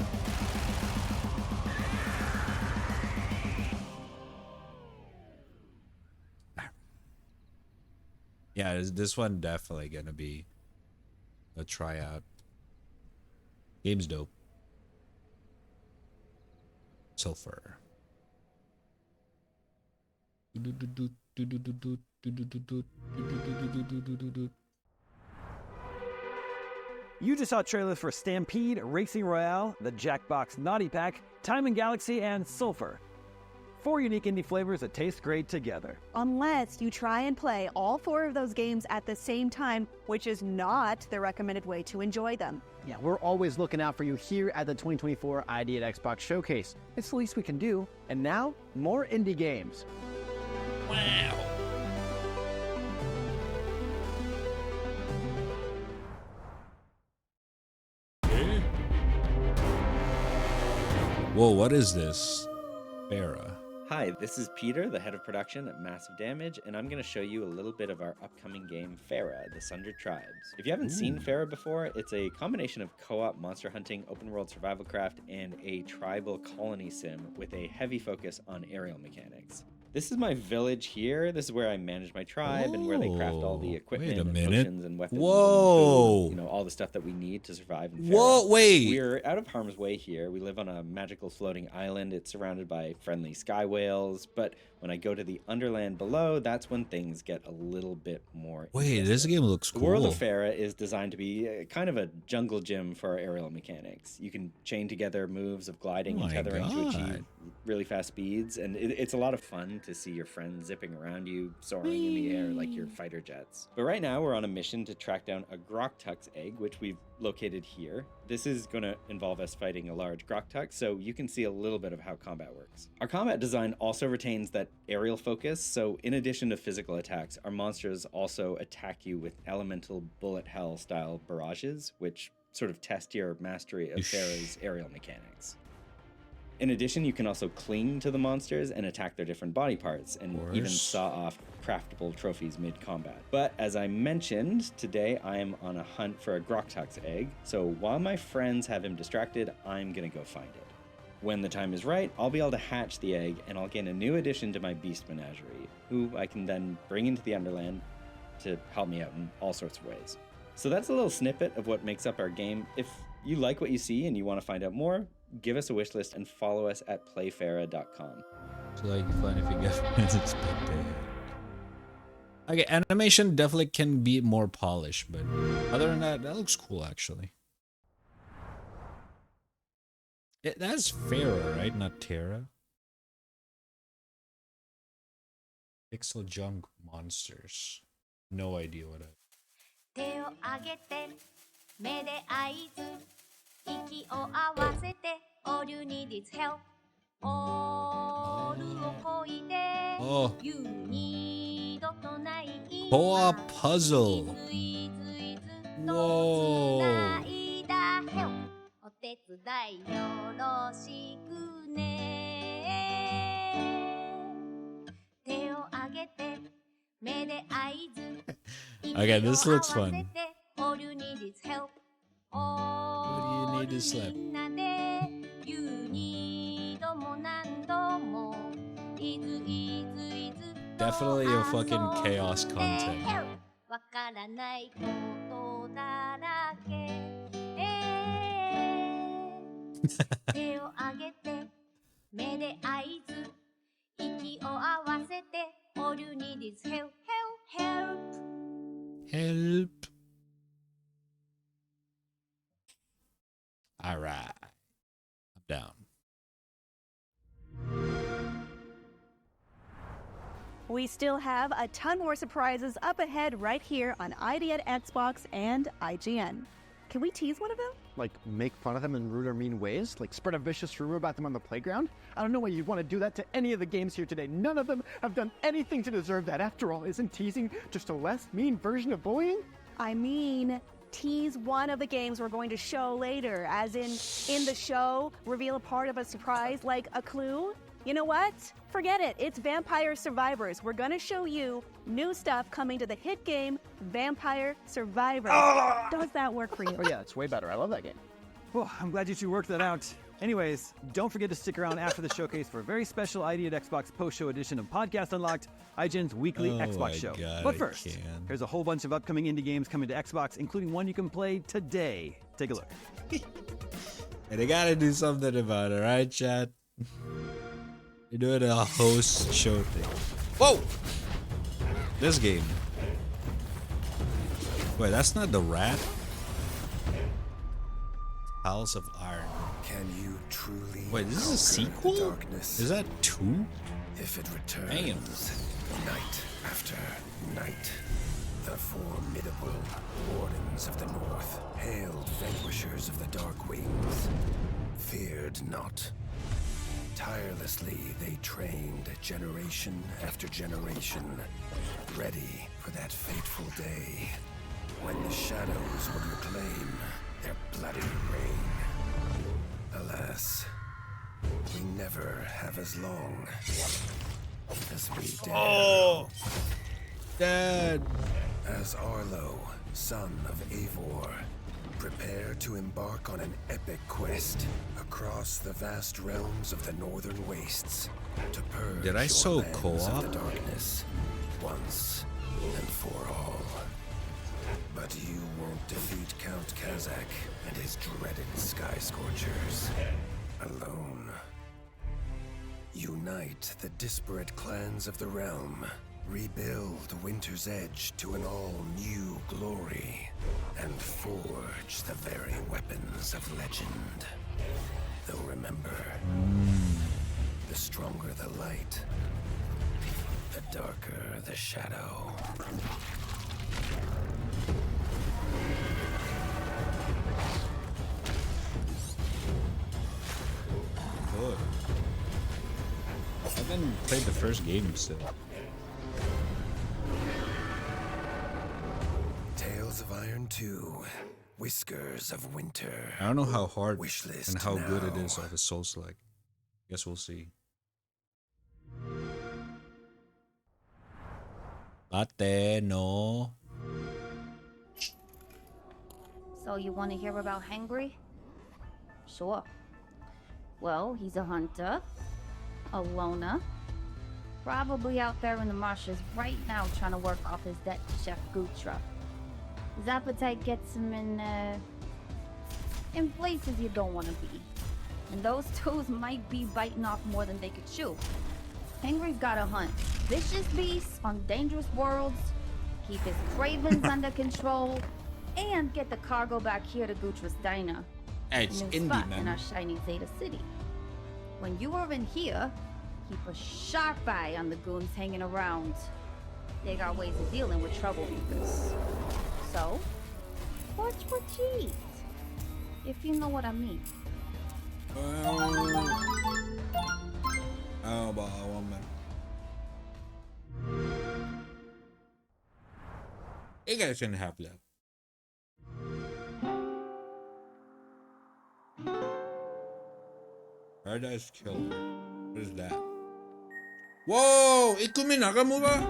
Yeah, this one definitely gonna be a tryout. Game's dope. Sulfur. You just saw trailers for Stampede, Racing Royale, the Jackbox Naughty Pack, Time and Galaxy, and Sulfur. 4 unique indie flavors that taste great together. Unless you try and play all 4 of those games at the same time, which is not the recommended way to enjoy them. Yeah, we're always looking out for you here at the 2024 ID at Xbox Showcase. It's the least we can do. And now, more indie games. Wow. Whoa, what is this? Farah. Hi, this is Peter, the head of production at Massive Damage, and I'm going to show you a little bit of our upcoming game, Farah, The Sundered Tribes. If you haven't seen Farah before, it's a combination of co-op monster hunting, open world survival craft, and a tribal colony sim with a heavy focus on aerial mechanics. This is my village here. This is where I manage my tribe and where they craft all the equipment and potions and weapons. Whoa. And food, all the stuff that we need to survive in Farah. Whoa, wait. We're out of harm's way here. We live on a magical floating island. It's surrounded by friendly sky whales, but when I go to the underland below, that's when things get a little bit more Wait, this game looks cool. The world of Farah is designed to be kind of a jungle gym for our aerial mechanics. You can chain together moves of gliding and tethering to achieve really fast speeds, and it's a lot of fun to see your friends zipping around you, soaring in the air like your fighter jets. But right now, we're on a mission to track down a Groktuck's egg, which we've located here. This is going to involve us fighting a large Groktuck, so you can see a little bit of how combat works. Our combat design also retains that aerial focus, so in addition to physical attacks, our monsters also attack you with elemental bullet hell style barrages, which sort of test your mastery of Farah's aerial mechanics. In addition, you can also cling to the monsters and attack their different body parts, and even saw off craftable trophies mid-combat. But as I mentioned, today I am on a hunt for a Groktuck's egg, so while my friends have him distracted, I'm gonna go find it. When the time is right, I'll be able to hatch the egg, and I'll gain a new addition to my beast menagerie, who I can then bring into the Underland to help me out in all sorts of ways. So that's a little snippet of what makes up our game. If you like what you see and you want to find out more, give us a wish list and follow us at playfarah.com. It's like fun if you get as expected. Okay, animation definitely can be more polished, but other than that, that looks cool actually. That's Farah, right? Not Terra. Pixel junk monsters. No idea what I. 手を上げて目で合図息を合わせて All you need is help All をこいで You need とない今 Co-op puzzle. ついついずっと Whoa. つないだ Help お手伝いよろしくね手を上げて目で合図 Okay, this looks fun. All you need is help. All need to slap. みんなで言う二度も何度もいついついつ Definitely a fucking chaos content. わからないことだらけ手を上げて目で合図息を合わせて All you need is help help help Help. Alright. I'm down. We still have a ton more surprises up ahead right here on ID at Xbox and IGN. Can we tease one of them? Like, make fun of them in rude or mean ways? Like, spread a vicious rumor about them on the playground? I don't know why you'd want to do that to any of the games here today. None of them have done anything to deserve that. After all, isn't teasing just a less mean version of bullying? I mean, tease one of the games we're going to show later, as in the show, reveal a part of a surprise like a clue. You know what? Forget it. It's Vampire Survivors. We're going to show you new stuff coming to the hit game, Vampire Survivors. Does that work for you? Oh yeah, it's way better. I love that game. Well, I'm glad you two worked that out. Anyways, don't forget to stick around after the showcase for a very special ID at Xbox post-show edition of Podcast Unlocked, IGN's weekly Xbox show. God, But first, here's a whole bunch of upcoming indie games coming to Xbox, including one you can play today. Take a look. Hey, they gotta do something about it, right, chat? You're doing a host show thing. Whoa! This game. Wait, that's not the rat? House of Iron. Can you truly? Wait, this is a sequel? Is that 2? If it returns, night after night, the formidable wardens of the north, hailed vanquishers of the dark wings, feared not. Tirelessly they trained generation after generation, ready for that fateful day when the shadows would reclaim their bloody reign. Alas, we never have as long as we dare. Oh, Dad. As Arlo, son of Eivor, prepare to embark on an epic quest across the vast realms of the northern wastes to purge Did I your so lands co-op? of the darkness once and for all. But you won't defeat Count Kazak and his dreaded Sky Scorchers alone. Unite the disparate clans of the realm. Rebuild Winter's Edge to an all-new glory, and forge the very weapons of legend. Though remember, the stronger the light, the darker the shadow. Good. I haven't played the first game still. Tales of Iron 2, Whiskers of Winter. I don't know how hard Wishlist and how good it now. is of a Souls-like. Guess we'll see. Latte, no. So you want to hear about Hangry? Sure. Well, he's a hunter, a loner, probably out there in the marshes right now trying to work off his debt to Chef Gutra. His appetite gets him in places you don't want to be. And those toes might be biting off more than they could chew. Hangry's gotta hunt vicious beasts on dangerous worlds, keep his cravens under control, and get the cargo back here to Gutra's diner. Hey, it's New indie, spot in man. our shiny Zeta City. When you are in here, keep a sharp eye on the goons hanging around. They got ways of dealing with troublemakers. So, watch what you eat, if you know what I mean. Oh, but I want man. You guys shouldn't have left. Paradise Killer. What is that? Whoa! Ikumi Nakamura?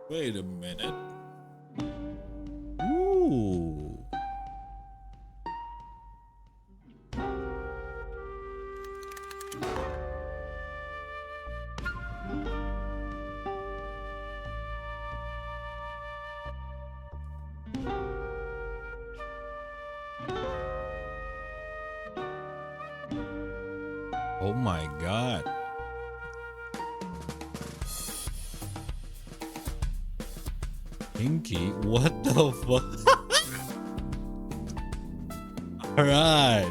Wait a minute. Ooh. Oh my god. Pinky, what the fuck? Alright.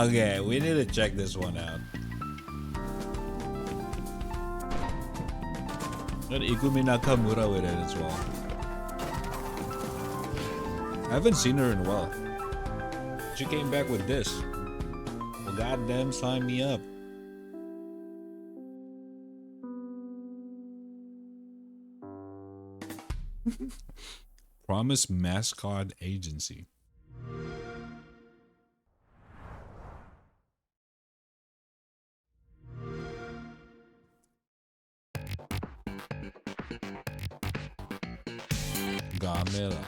Okay, we need to check this one out. And Ikumi Nakamura with it as well. I haven't seen her in a while. She came back with this. Well, goddamn, sign me up. Promise Mascot Agency. Gamera.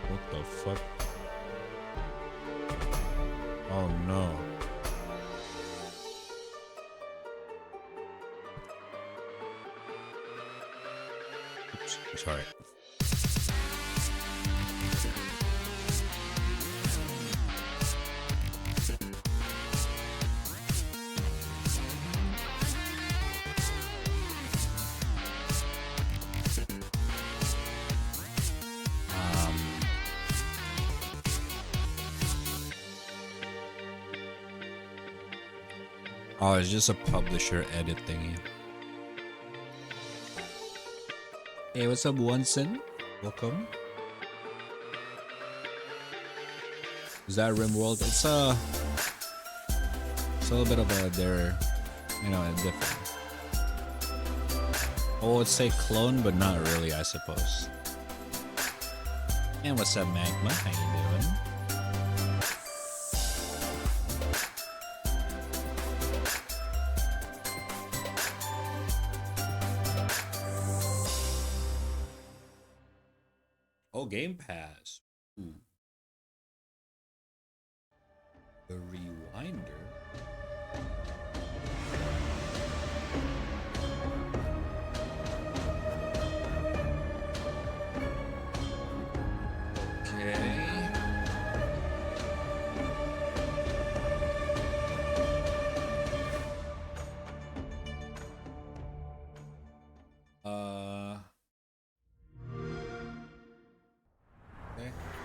What the fuck? Oh no. Oops, sorry. Oh, it's just a publisher edit thingy. Hey, what's up, Wonson? Welcome. Is that RimWorld? It's a little bit of a a different. I would say clone, but not really, I suppose. And what's up, Magma? How you doing? Oh, Game Pass. Ooh. The Rewinder. Okay.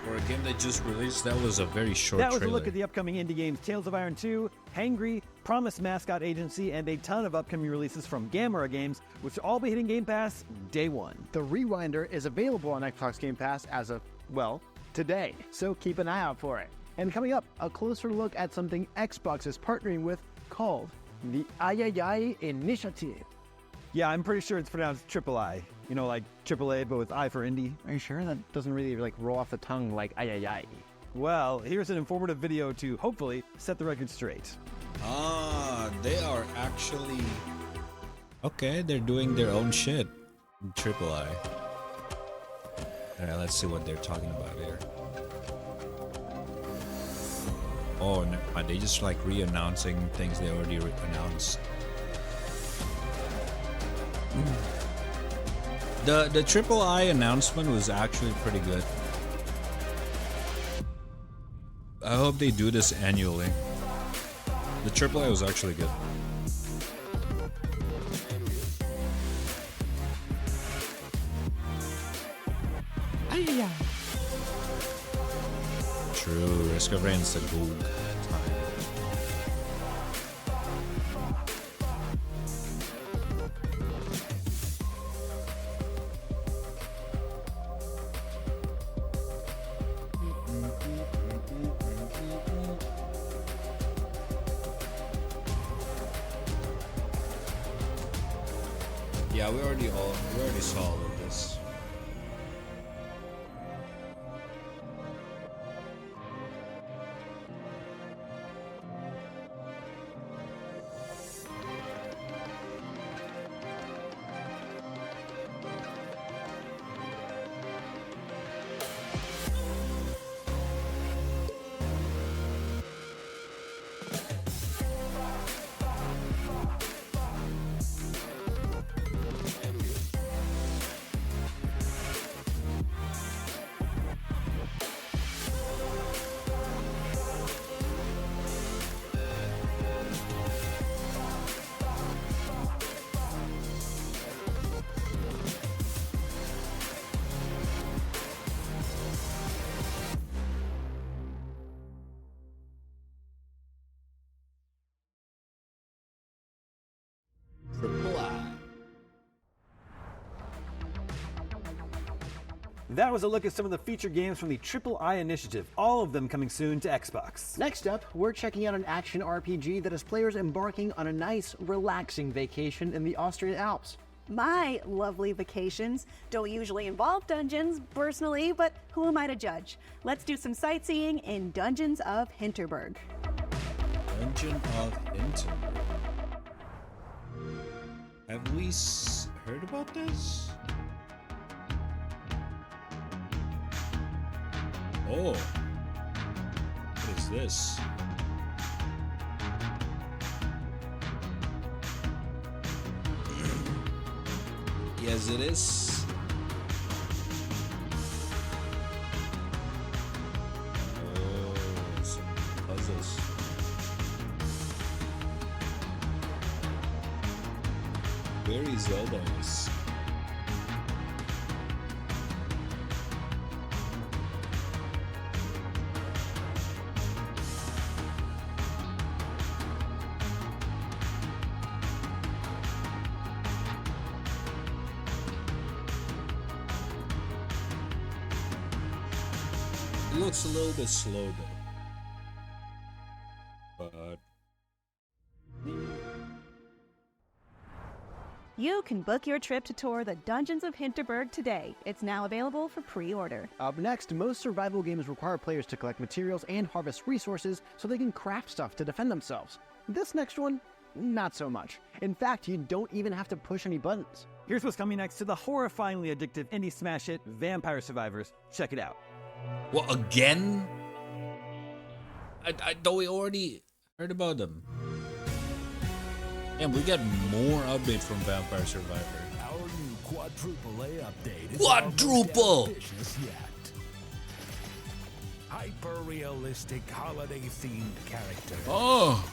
For a game that just released, that was a very short That was trailer. a look at the upcoming indie games Tales of Iron 2, Hangry, Promise Mascot Agency, and a ton of upcoming releases from Gamera Games, which will all be hitting Game Pass day one. The Rewinder is available on Xbox Game Pass as of, well, today, so keep an eye out for it. And coming up, a closer look at something Xbox is partnering with called the Ayayay Initiative. Yeah, I'm pretty sure it's pronounced Triple I. You know, like AAA, but with I for indie. Are you sure? That doesn't really roll off the tongue like ayayay. Well, here's an informative video to hopefully set the record straight. Ah, they are actually... Okay, they're doing their own shit. Triple I. Alright, let's see what they're talking about here. Oh, never mind. They just re-announcing things they already announced. The Triple I announcement was actually pretty good. I hope they do this annually. The Triple I was actually good. True, Risk of Rain's a gold time. Yeah, we already saw all of this. That was a look at some of the featured games from the Triple I initiative, all of them coming soon to Xbox. Next up, we're checking out an action RPG that has players embarking on a nice, relaxing vacation in the Austrian Alps. My lovely vacations don't usually involve dungeons, personally, but who am I to judge? Let's do some sightseeing in Dungeons of Hinterberg. Dungeon of Hinterberg. Have we heard about this? Oh, what is this? Yes, it is. Oh, some puzzles. Very Zelda-esque. It looks a little bit slow though, but You can book your trip to tour the Dungeons of Hinterberg today. It's now available for pre-order. Up next, most survival games require players to collect materials and harvest resources so they can craft stuff to defend themselves. This next one, not so much. In fact, you don't even have to push any buttons. Here's what's coming next to the horrifyingly addictive indie smash hit Vampire Survivors. Check it out. what again? I thought we already heard about them. And we got more update from Vampire Survivor. Our new quadruple A update is Quadruple! our most ambitious yet. Hyper-realistic holiday-themed characters. Oh!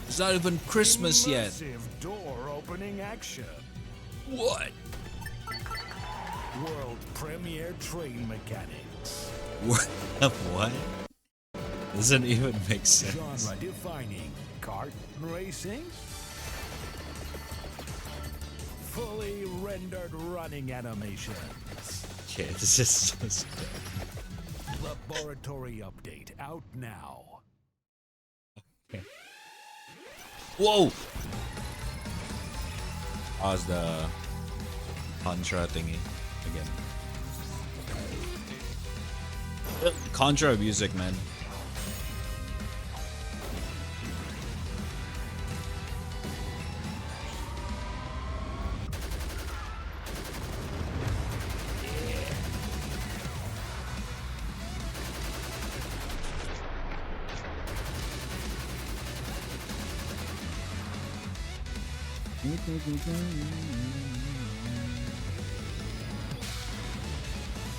It's not even Christmas yet. Immersive door-opening action. What? World premiere train mechanics. What? Doesn't even make sense. Genre-defining kart racing. Fully rendered running animations. Okay, this is so stupid. Laboratory update out now. Okay. Whoa! How's the Contra thingy again? Contra music, man.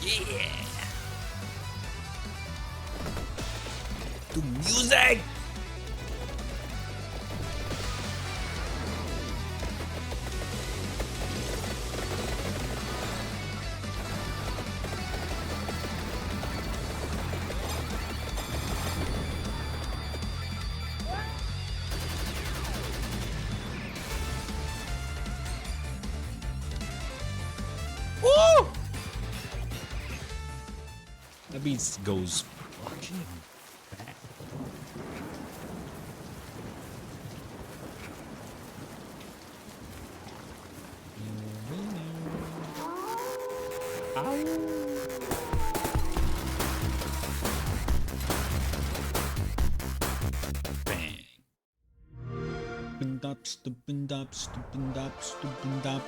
Yeah. The music. Woo! That beat goes fucking back.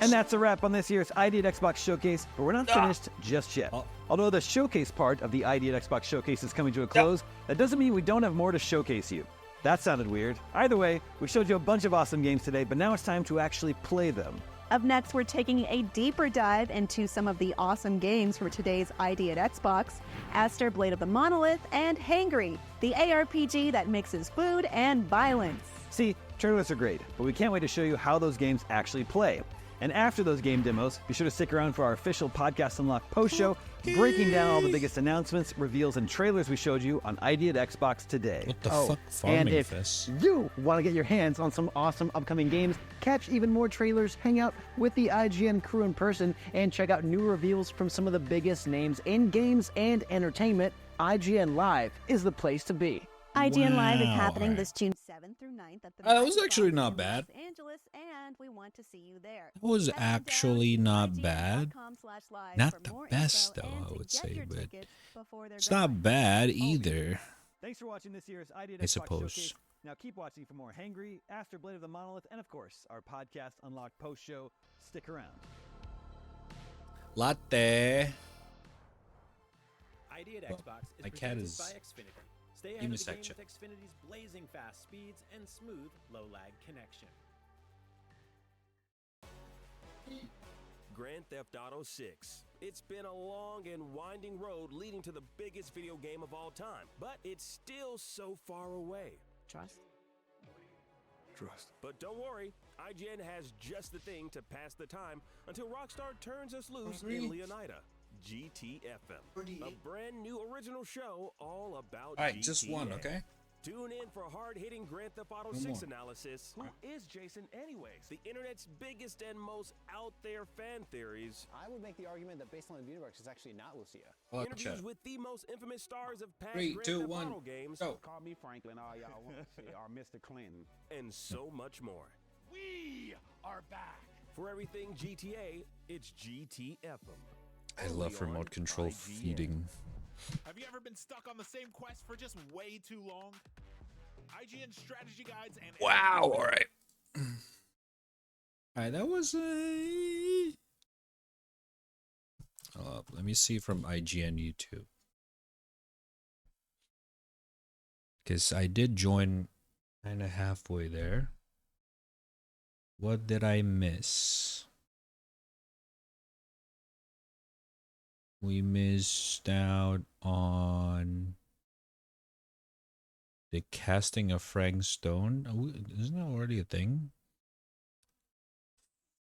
And that's a wrap on this year's ID at Xbox Showcase, but we're not finished just yet. Although the showcase part of the ID at Xbox Showcase is coming to a close, that doesn't mean we don't have more to showcase you. That sounded weird. Either way, we showed you a bunch of awesome games today, but now it's time to actually play them. Up next, we're taking a deeper dive into some of the awesome games for today's ID at Xbox: Aster Blade of the Monolith and Hangry, the ARPG that mixes food and violence. See, trailers are great, but we can't wait to show you how those games actually play. And after those game demos, be sure to stick around for our official Podcast Unlocked post show, breaking down all the biggest announcements, reveals, and trailers we showed you on ID at Xbox today. What the fuck? Farming and if Fest. you want to get your hands on some awesome upcoming games, catch even more trailers, hang out with the IGN crew in person, and check out new reveals from some of the biggest names in games and entertainment, IGN Live is the place to be. IGN Live is Wow. happening this June 7th through 9th at the That was Magic actually Box not in bad. Los Angeles, and we want to see you there. That was Head on down actually to not bad. IGN.com/live Not for the more best, info though, and I to would get say, your but tickets before they're it's gone. not bad either. Thanks for watching this year's ID at I Xbox suppose. Showcase. Now keep watching for more Hangry, After Blade of the Monolith, and of course, our Podcast Unlocked post show. Stick around. Latte. ID at Well, Xbox is my cat presented is- by Xfinity. Stay Give ahead me of a the sec, game Chip. with Xfinity's blazing fast speeds and smooth, low-lag connection. Grand Theft Auto 6. It's been a long and winding road leading to the biggest video game of all time, but it's still so far away. Trust? But don't worry, IGN has just the thing to pass the time until Rockstar turns us loose in Leonida. GTFM, a brand new original show all about Alright, GTA. just one, okay? Tune in for hard-hitting Grand Theft Auto One 6 more. analysis. Who is Jason anyways? The internet's biggest and most out-there fan theories. I would make the argument that based on the universe, it's actually not Lucia. Interviews with the most infamous stars of past 3, Grand 2, Theft 1, Auto games. go. Call me Franklin, all y'all want to say, or Mr. Clinton. And so much more. We are back. For everything GTA, it's GTFM. I love remote control feeding. Have you ever been stuck on the same quest for just way too long? IGN strategy guides and Wow, alright. Alright, that was a... let me see from IGN YouTube. Because I did join kind of halfway there. What did I miss? We missed out on the casting of Frank Stone. Isn't that already a thing?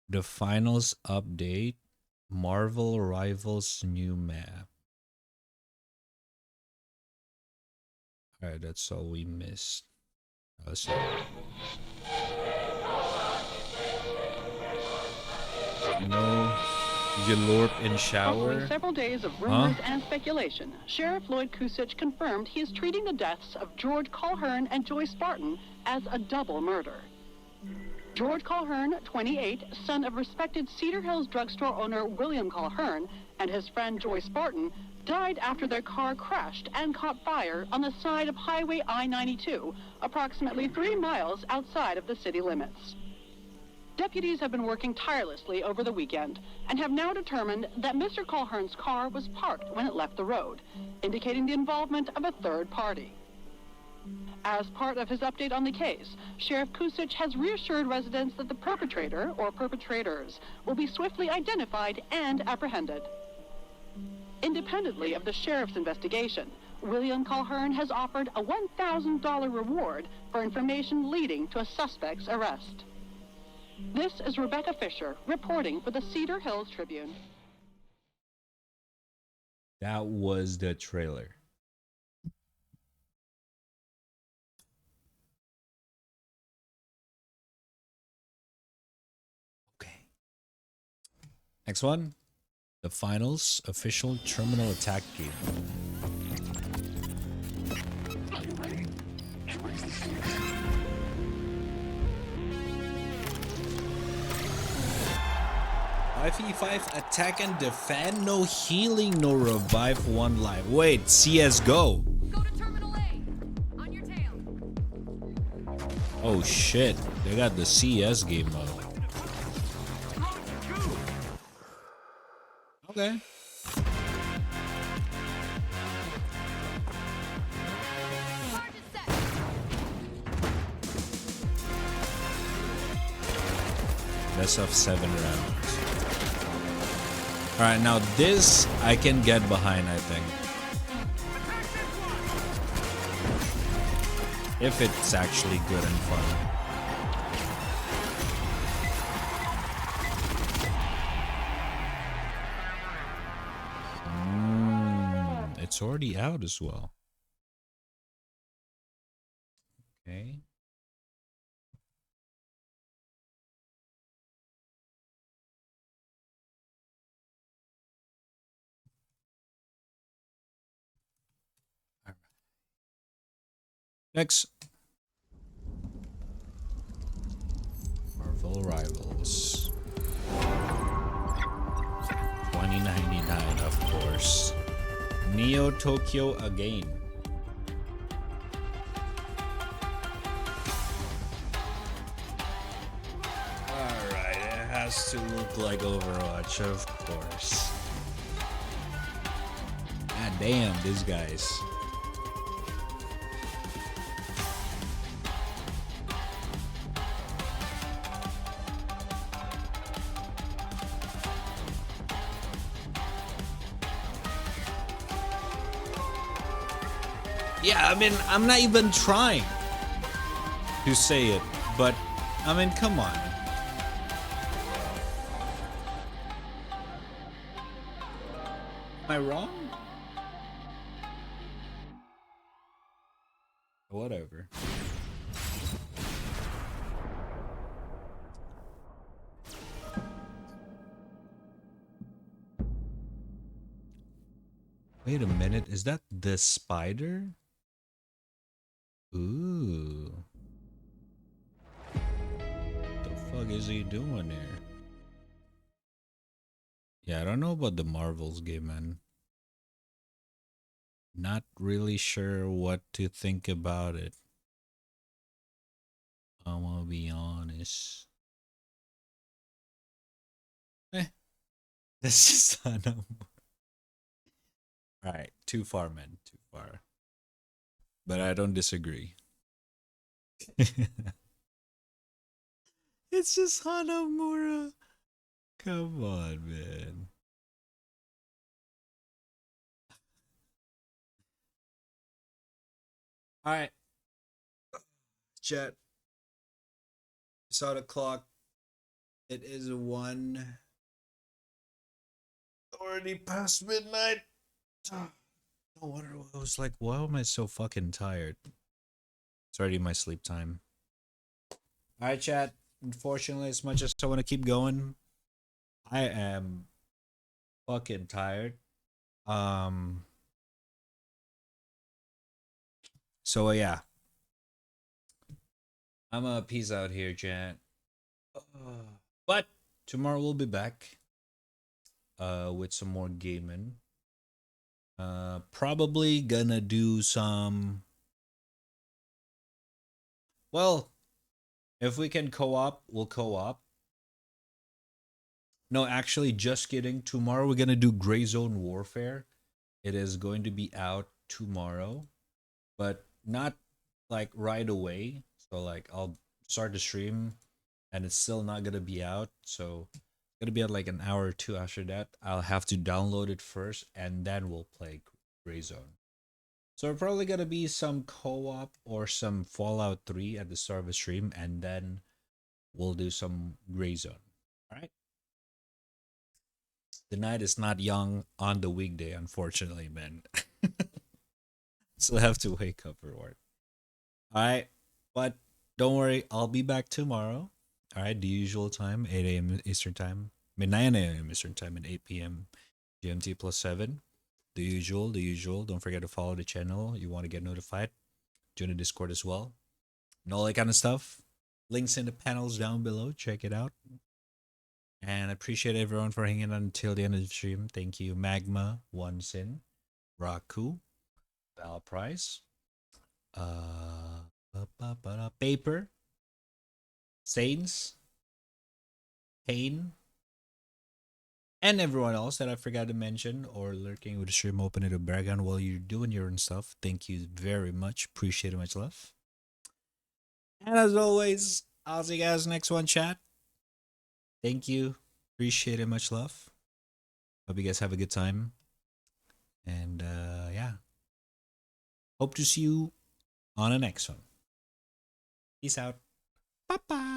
The finals update. Marvel Rivals new map. Alright, that's all we missed. Let's no Yelorp in shower. Following several days of rumors and speculation, Sheriff Lloyd Kusich confirmed he is treating the deaths of George Colhern and Joyce Barton as a double murder. George Colhern, 28, son of respected Cedar Hills drugstore owner William Colhern, and his friend Joyce Barton, died after their car crashed and caught fire on the side of Highway I-92, approximately 3 miles outside of the city limits. Deputies have been working tirelessly over the weekend and have now determined that Mr. Colhern's car was parked when it left the road, indicating the involvement of a third party. As part of his update on the case, Sheriff Kusich has reassured residents that the perpetrator or perpetrators will be swiftly identified and apprehended. Independently of the sheriff's investigation, William Colhern has offered a $1,000 reward for information leading to a suspect's arrest. This is Rebecca Fisher reporting for the Cedar Hills Tribune. That was the trailer. Okay. Next one. The finals official terminal attack game. .5v5 attack and defend, no healing, no revive, 1 life. Wait, CSGO. Go to Terminal A. On your tail. Oh shit, they got the CS game mode. Okay. Best of 7 rounds. Alright, now this I can get behind, I think. If it's actually good and fun. it's already out as well. Okay. Next. Marvel Rivals. 2099, of course. Neo Tokyo again. Alright, it has to look like Overwatch, of course. God damn, these guys. Yeah, I mean, I'm not even trying to say it, but I mean, come on. Am I wrong? Whatever. Wait a minute, is that the spider? Ooh. The fuck is he doing here? Yeah, I don't know about the Marvels game, man. Not really sure what to think about it. I'm gonna be honest. This is not no more. Alright, too far, man. Too far. But I don't disagree. It's just Hanamura. Come on, man. Alright. Chat. Saw the clock. It is 1. Already past midnight. No wonder I was like, why am I so fucking tired? It's already my sleep time. Alright, chat. Unfortunately, as much as I want to keep going, I am fucking tired. So yeah. I'm a peace out here, chat. But tomorrow we'll be back with some more gaming. Probably gonna do some, well, if we can co-op, we'll co-op. No, actually, just kidding. Tomorrow we're gonna do Gray Zone Warfare. It is going to be out tomorrow, but not like right away. So like I'll start the stream and it's still not gonna be out. So it's gonna be at like an hour or two after that. I'll have to download it first and then we'll play Gray Zone. So we're probably gonna be some co-op or some Fallout 3 at the start of the stream, and then we'll do some Gray Zone. Alright? The night is not young on the weekday, unfortunately, man. Still have to wake up for work. Alright, but don't worry, I'll be back tomorrow. Alright, the usual time, 8 a.m. Eastern Time. I mean, 9 a.m. Eastern Time and 8 p.m. GMT plus 7. The usual. Don't forget to follow the channel. You want to get notified. Join the Discord as well. And all that kind of stuff. Links in the panels down below. Check it out. And I appreciate everyone for hanging on until the end of the stream. Thank you, Magma, One Sin, Raku, Val Price, Paper, Saints, Pain, and everyone else that I forgot to mention or lurking with the stream open it to brag on while you're doing your own stuff. Thank you very much. Appreciate it, much love. And as always, I'll see you guys next one, chat. Thank you. Appreciate it, much love. Hope you guys have a good time. And yeah. Hope to see you on the next one. Peace out. Bye-bye.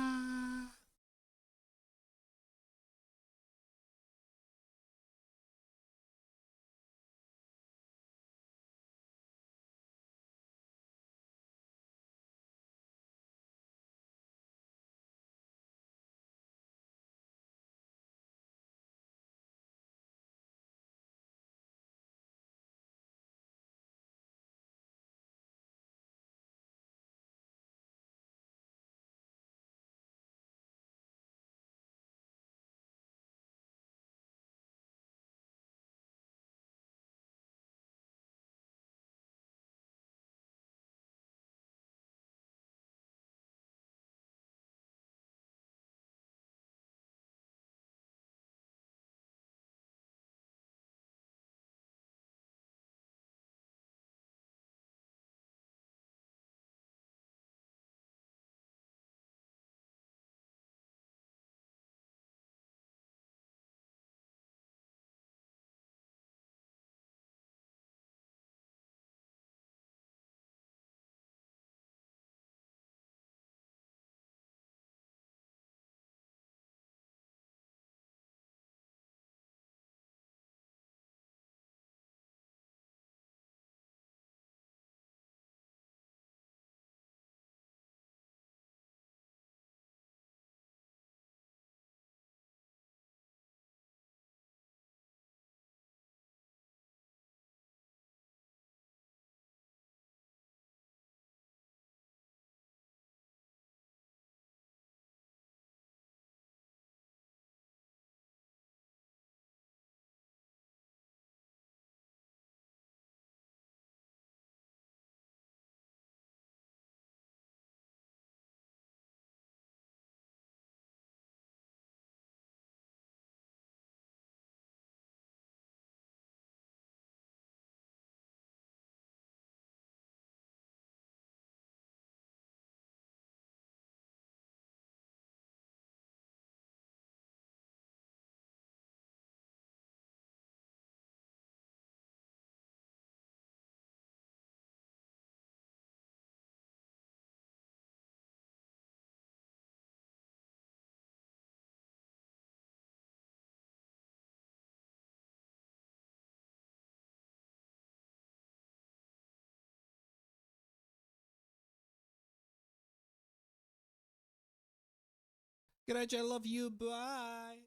Good night, I love you. Bye.